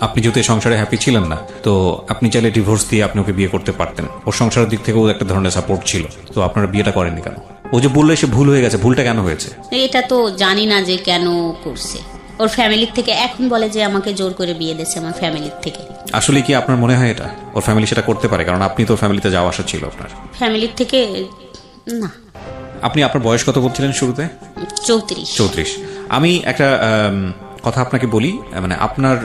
আপনি যেহেতু সংসারে হ্যাপি ছিলেন না, তো আপনি চাইলে ডিভোর্স দিয়ে আপনি ওকে বিয়ে করতে পারতেন। ওর সংসারের দিক থেকেও একটা ধরনের সাপোর্ট ছিল, তো আপনারা বিয়েটা করেননি কেন? ও যে বললে সে ভুল হয়ে গেছে, ভুলটা কেন হয়েছে? এটা তো জানি না যে কেন করছে। ওর ফ্যামিলির থেকে এখন বলে যে আমাকে জোর করে বিয়ে দিয়েছে আমার ফ্যামিলির থেকে। আসলে কি আপনার মনে হয় এটা ওর ফ্যামিলি সেটা করতে পারে? কারণ আপনি তো ফ্যামিলিতে যাওয়া আসা ছিল আপনার। ফ্যামিলির থেকে না। আপনি আপনার বয়স কত বলছিলেন শুরুতে? 34। আমি একটা কথা আপনাকে বলি, মানে আপনার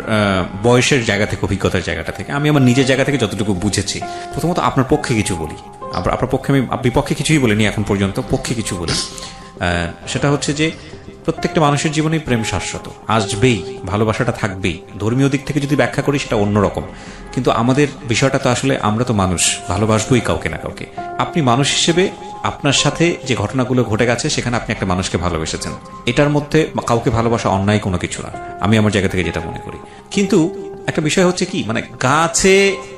বয়সের জায়গা থেকে, অভিজ্ঞতার জায়গাটা থেকে, আমি আমার নিজের জায়গা থেকে যতটুকু বুঝেছি, প্রথমত আপনার পক্ষে কিছু বলি। আপনার পক্ষে আমি বিপক্ষে কিছুই বলিনি এখন পর্যন্ত, পক্ষে কিছু বলি। সেটা হচ্ছে যে প্রত্যেকটা মানুষের জীবনেই প্রেম শাশ্বত, আসবেই, ভালোবাসাটা থাকবেই। ধর্মীয় দিক থেকে যদি ব্যাখ্যা করি সেটা অন্যরকম, কিন্তু আমাদের বিষয়টা তো আসলে আমরা তো মানুষ, ভালোবাসবই কাউকে না কাউকে। আপনি মানুষ হিসেবে আপনার সাথে যে ঘটনাগুলো ঘটে গেছে সেখানে আপনি একটা মানুষকে ভালোবেসেছেন, এটার মধ্যে কাউকে ভালোবাসা অন্যায় কোনো কিছু না, আমি আমার জায়গা থেকে যেটা মনে করি। কিন্তু একটা বিষয় হচ্ছে কি, মানে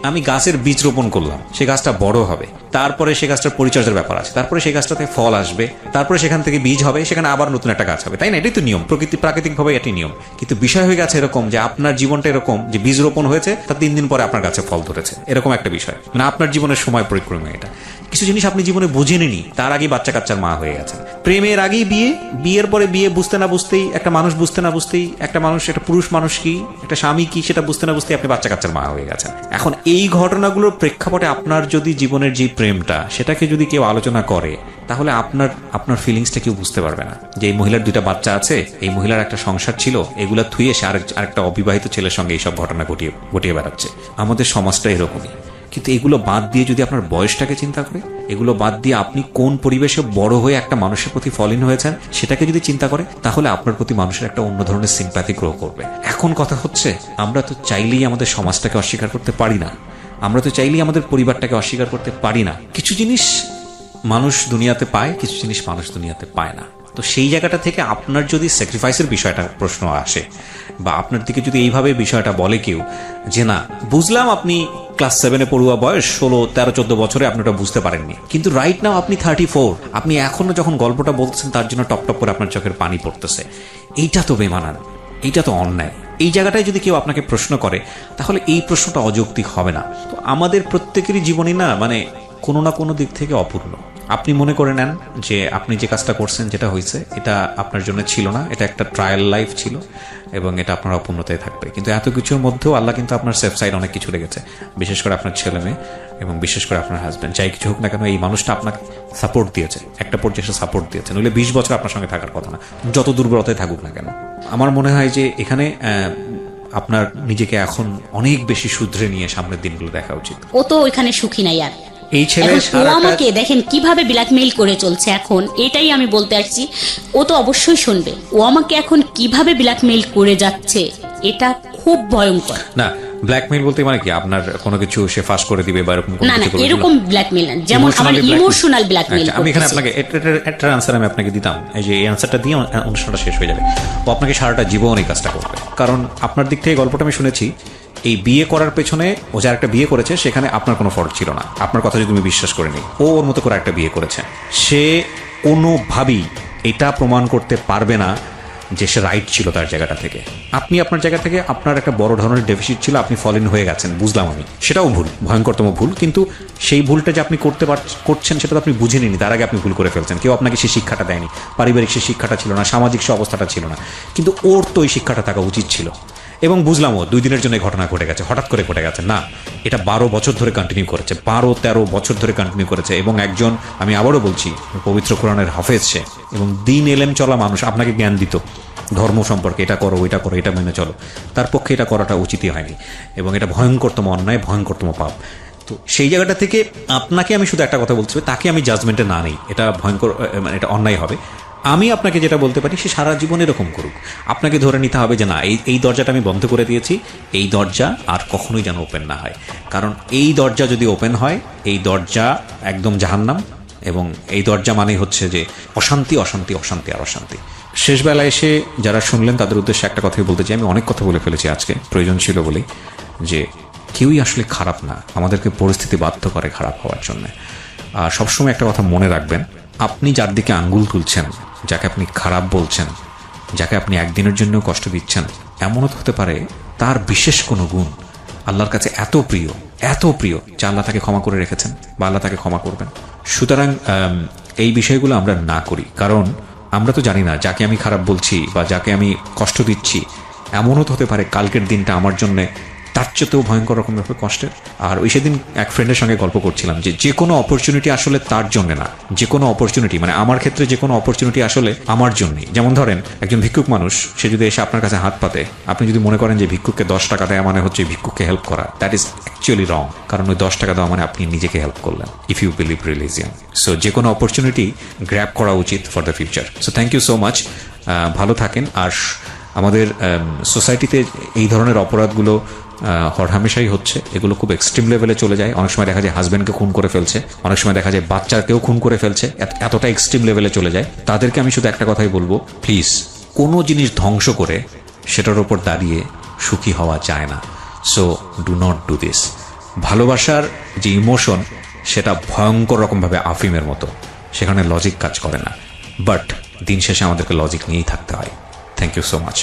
আমি গাছের বীজ রোপণ করলাম, সে গাছটা বড় হবে, তারপরে সে গাছটার পরিচর্যার ব্যাপার আছে, তারপরে সেই গাছটাতে ফল আসবে, তারপরে সেখান থেকে বীজ হবে, সেখানে আবার নতুন একটা গাছ হবে, তাই না? এটাই তো নিয়ম, প্রাকৃতিকভাবে এটাই নিয়ম। কিন্তু বিষয় হয়ে গেছে এরকম যে আপনার জীবনটা এরকম যে বীজ রোপণ হয়েছে, তার 3 দিন পরে আপনার গাছে ফল ধরেছে, এরকম একটা বিষয়। মানে আপনার জীবনের সময় পরিক্রমা এটা। কিছু জিনিস আপনি জীবনে বুঝেননি, তার আগেই বাচ্চা কাচ্চার মা হয়ে গেছেন। প্রেমের আগেই বিয়ে, বিয়ের পরে বিয়ে বুঝতে না বুঝতেই, একটা মানুষ বুঝতে না বুঝতেই, একটা পুরুষ মানুষ কি, একটা স্বামী কি, সেটা বুঝতে না বুঝতেই আপনি বাচ্চা কাচ্চার মা হয়ে গেছেন। এখন এই ঘটনাগুলোর প্রেক্ষাপটে আপনার যদি জীবনের যে প্রেমটা, সেটাকে যদি কেউ আলোচনা করে, তাহলে আপনার ফিলিংসটা কেউ বুঝতে পারবে না। যে এই মহিলার 2টা বাচ্চা আছে, এই মহিলার একটা সংসার ছিল, এগুলা থুয়ে সে আরেকটা অবিবাহিত ছেলের সঙ্গে এইসব ঘটনা ঘটিয়ে বেড়াচ্ছে। আমাদের সমাজটা এরকমই। কিন্তু এগুলো বাদ দিয়ে যদি আপনার বয়সটাকে চিন্তা করে, এগুলো বাদ দিয়ে আপনি কোন পরিবেশে বড় হয়ে একটা মানুষের প্রতি ফলিন হয়েছেন সেটাকে যদি চিন্তা করে, তাহলে আপনার প্রতি মানুষের একটা অন্য ধরনের সিম্প্যাথি গ্রো করবে। এখন কথা হচ্ছে, আমরা তো চাইলেই আমাদের সমাজটাকে অস্বীকার করতে পারি না, আমরা তো চাইলেই আমাদের পরিবারটাকে অস্বীকার করতে পারি না। কিছু জিনিস মানুষ দুনিয়াতে পায়, কিছু জিনিস মানুষ দুনিয়াতে পায় না। তো সেই জায়গাটা থেকে আপনার যদি স্যাক্রিফাইসের বিষয়টা প্রশ্ন আসে, বা আপনার দিকে যদি এইভাবে বিষয়টা বলে কেউ যে না, বুঝলাম আপনি ক্লাস 7-এ পড়ুয়া বয়স, 16, 13, 14 বছরে আপনি ওটা বুঝতে পারেননি, কিন্তু রাইট নাও আপনি 34, আপনি এখনো যখন গল্পটা বলতেছেন তার জন্য টপ টপ করে আপনার চোখের পানি পড়তেছে। এইটা তো বেমানান, এইটা তো অন্যায়। এই জায়গাটায় যদি কেউ আপনাকে প্রশ্ন করে, তাহলে এই প্রশ্নটা অযৌক্তিক হবে না। তো আমাদের প্রত্যেকেরই জীবনই না, মানে কোনো না কোনো দিক থেকে অপূর্ণ। আপনি মনে করে নেন যে আপনি যে কাজটা করছেন, যেটা হয়েছে, এটা আপনার জন্য ছিল না, এটা একটা ট্রায়াল লাইফ ছিল, এবং এটা আপনার অপূর্ণতায় থাকবে। কিন্তু এত কিছুর মধ্যেও আল্লাহ কিন্তু আপনার সেফ সাইড অনেক কিছু রেখেছে, বিশেষ করে আপনার ছেলে মেয়ে এবং বিশেষ করে আপনার হাজব্যান্ড। যাই কিছু হোক না কেন, এই মানুষটা আপনাকে সাপোর্ট দিয়েছে, একটা পর্যায়ে এসে সাপোর্ট দিয়েছে, নইলে 20 বছর আপনার সঙ্গে থাকার কথা না, যত দুর্বলতায় থাকুক না কেন। আমার মনে হয় যে এখানে আপনার নিজেকে এখন অনেক বেশি শুধরে নিয়ে সামনের দিনগুলো দেখা উচিত। ও তো ওইখানে সুখী নাই আর। এই ছেলে আমাকে দেখেন কিভাবে ব্ল্যাকমেইল করে চলছে এখন, এটাই আমি বলতে আসছি। ও তো অবশ্যই শুনবে, ও আমাকে এখন কিভাবে ব্ল্যাকমেইল করে যাচ্ছে, এটা খুব ভয়ঙ্কর। না, ব্ল্যাকমেইল বলতে মানে কি, আপনার কোনো কিছু সে ফাঁস করে দিবে বা এরকম কোনো কিছু? না, এরকম ব্ল্যাকমেইল না, যেমন আমার ইমোশনাল ব্ল্যাকমেইল। আমি এখানে আপনাকে একটা আনসার আমি আপনাকে দিতাম, এই যে এই আনসারটা দিয়ে অনুষ্ঠানটা শেষ হয়ে যাবে। ও আপনাকে সারাটা জীবন এই কাজটা করবে, কারণ আপনার দিক থেকে গল্পটা আমি শুনেছি, এই বিয়ে করার পেছনে ও যার একটা বিয়ে করেছে সেখানে আপনার কোনো ফল্ট ছিল না, আপনার কথা যদি তুমি বিশ্বাস করে নিই। ও ওর মতো করে একটা বিয়ে করেছে, সে কোনোভাবেই এটা প্রমাণ করতে পারবে না যে সে রাইট ছিল তার জায়গাটা থেকে। আপনি আপনার জায়গা থেকে আপনার একটা বড় ধরনের ডেফিসিট ছিল, আপনি ফলিন হয়ে গেছেন, বুঝলাম আমি, সেটাও ভুল, ভয়ঙ্করতম ভুল। কিন্তু সেই ভুলটা যে আপনি করছেন সেটা তো আপনি বুঝে নিন, তার আগে আপনি ভুল করে ফেলছেন। কেউ আপনাকে সেই শিক্ষাটা দেয়নি, পারিবারিক সেই শিক্ষাটা ছিল না, সামাজিক সে অবস্থাটা ছিল না, কিন্তু ওর তো ওই শিক্ষাটা থাকা উচিত ছিল। এবং বুঝলাম ও 2 দিনের জন্য ঘটনা ঘটে গেছে, হঠাৎ করে ঘটে গেছে না, এটা 12 বছর ধরে কন্টিনিউ করেছে, 12-13 বছর ধরে কন্টিনিউ করেছে। এবং একজন, আমি আবারও বলছি, পবিত্র কোরআনের হাফেজ সে, এবং দিন এলেম চলা মানুষ, আপনাকে জ্ঞান দিত ধর্ম সম্পর্কে, এটা করো, ওইটা করো, এটা মেনে চলো, তার পক্ষে এটা করাটা উচিতই হয়নি, এবং এটা ভয়ঙ্করতম অন্যায়, ভয়ঙ্করতম পাপ। তো সেই জায়গাটা থেকে আপনাকে আমি শুধু একটা কথা বলছি, তাকে আমি জাজমেন্টে না নেই, এটা ভয়ঙ্কর, মানে এটা অন্যায় হবে। আমি আপনাকে যেটা বলতে পারি, সে সারা জীবন এরকম করুক, আপনাকে ধরে নিতে হবে যে না, এই দরজাটা আমি বন্ধ করে দিয়েছি, এই দরজা আর কখনোই যেন ওপেন না হয়। কারণ এই দরজা যদি ওপেন হয়, এই দরজা একদম জাহান্নাম, এবং এই দরজা মানে হচ্ছে যে অশান্তি, অশান্তি, অশান্তি আর অশান্তি। শেষবেলায় এসে যারা শুনলেন তাদের উদ্দেশ্যে একটা কথাই বলতে চাই, আমি অনেক কথা বলে ফেলেছি আজকে, প্রয়োজন ছিল বলেই, যে কেউই আসলে খারাপ না, আমাদেরকে পরিস্থিতি বাধ্য করে খারাপ হওয়ার জন্য। আর সবসময় একটা কথা মনে রাখবেন, আপনি যার দিকে আঙ্গুল তুলছেন, যাকে আপনি খারাপ বলছেন, যাকে আপনি একদিনের জন্য কষ্ট দিচ্ছেন, এমনও হতে পারে তার বিশেষ কোনো গুণ আল্লাহর কাছে এত প্রিয় যে আল্লাহ তাকে ক্ষমা করে রেখেছেন, বা আল্লাহ তাকে ক্ষমা করবেন। সুতরাং এই বিষয়গুলো আমরা না করি, কারণ আমরা তো জানি না যাকে আমি খারাপ বলছি বা যাকে আমি কষ্ট দিচ্ছি এমনও তো হতে পারে কালকের দিনটা আমার জন্য তার চেয়েও ভয়ঙ্কর রকমের কষ্টের। আর ওই সেদিন এক ফ্রেন্ডের সঙ্গে গল্প করছিলাম যে কোনো অপরচুনিটি আসলে তার জন্য না, যে কোনো অপরচুনিটি মানে আমার ক্ষেত্রে যে কোনো অপরচুনিটি আসলে আমার জন্যই। যেমন ধরেন একজন ভিক্ষুক মানুষ, সে যদি এসে আপনার কাছে হাত পাতে, আপনি যদি মনে করেন যে ভিক্ষুককে 10 টাকা দেওয়া মানে হচ্ছে ভিক্ষুককে হেল্প করা, দ্যাট ইজ অ্যাকচুয়ালি রং। কারণ ওই 10 টাকা দেওয়া মানে আপনি নিজেকে হেল্প করলেন, if you believe religion. So যে কোনো অপরচুনিটি গ্র্যাব করা উচিত for the future. So thank you so much, ভালো থাকেন। আর আমাদের সোসাইটিতে এই ধরনের অপরাধগুলো হরহামেশাই হচ্ছে, এগুলো খুব এক্সট্রিম লেভেলে চলে যায়। অনেক সময় দেখা যায় হাজব্যান্ডকে খুন করে ফেলছে, অনেক সময় দেখা যায় বাচ্চাকেও খুন করে ফেলছে, এতটা এক্সট্রিম লেভেলে চলে যায়। তাদেরকে আমি শুধু একটা কথাই বলবো, প্লিজ কোনো জিনিস ধ্বংস করে সেটার উপর দাঁড়িয়ে সুখী হওয়া যায় না। So do not do this. ভালোবাসার যে ইমোশন সেটা ভয়ঙ্কর রকমভাবে আফিমের মতো, সেখানে লজিক কাজ করে না, বাট দিন শেষে আমাদেরকে লজিক নিয়েই থাকতে হয়। Thank you so much.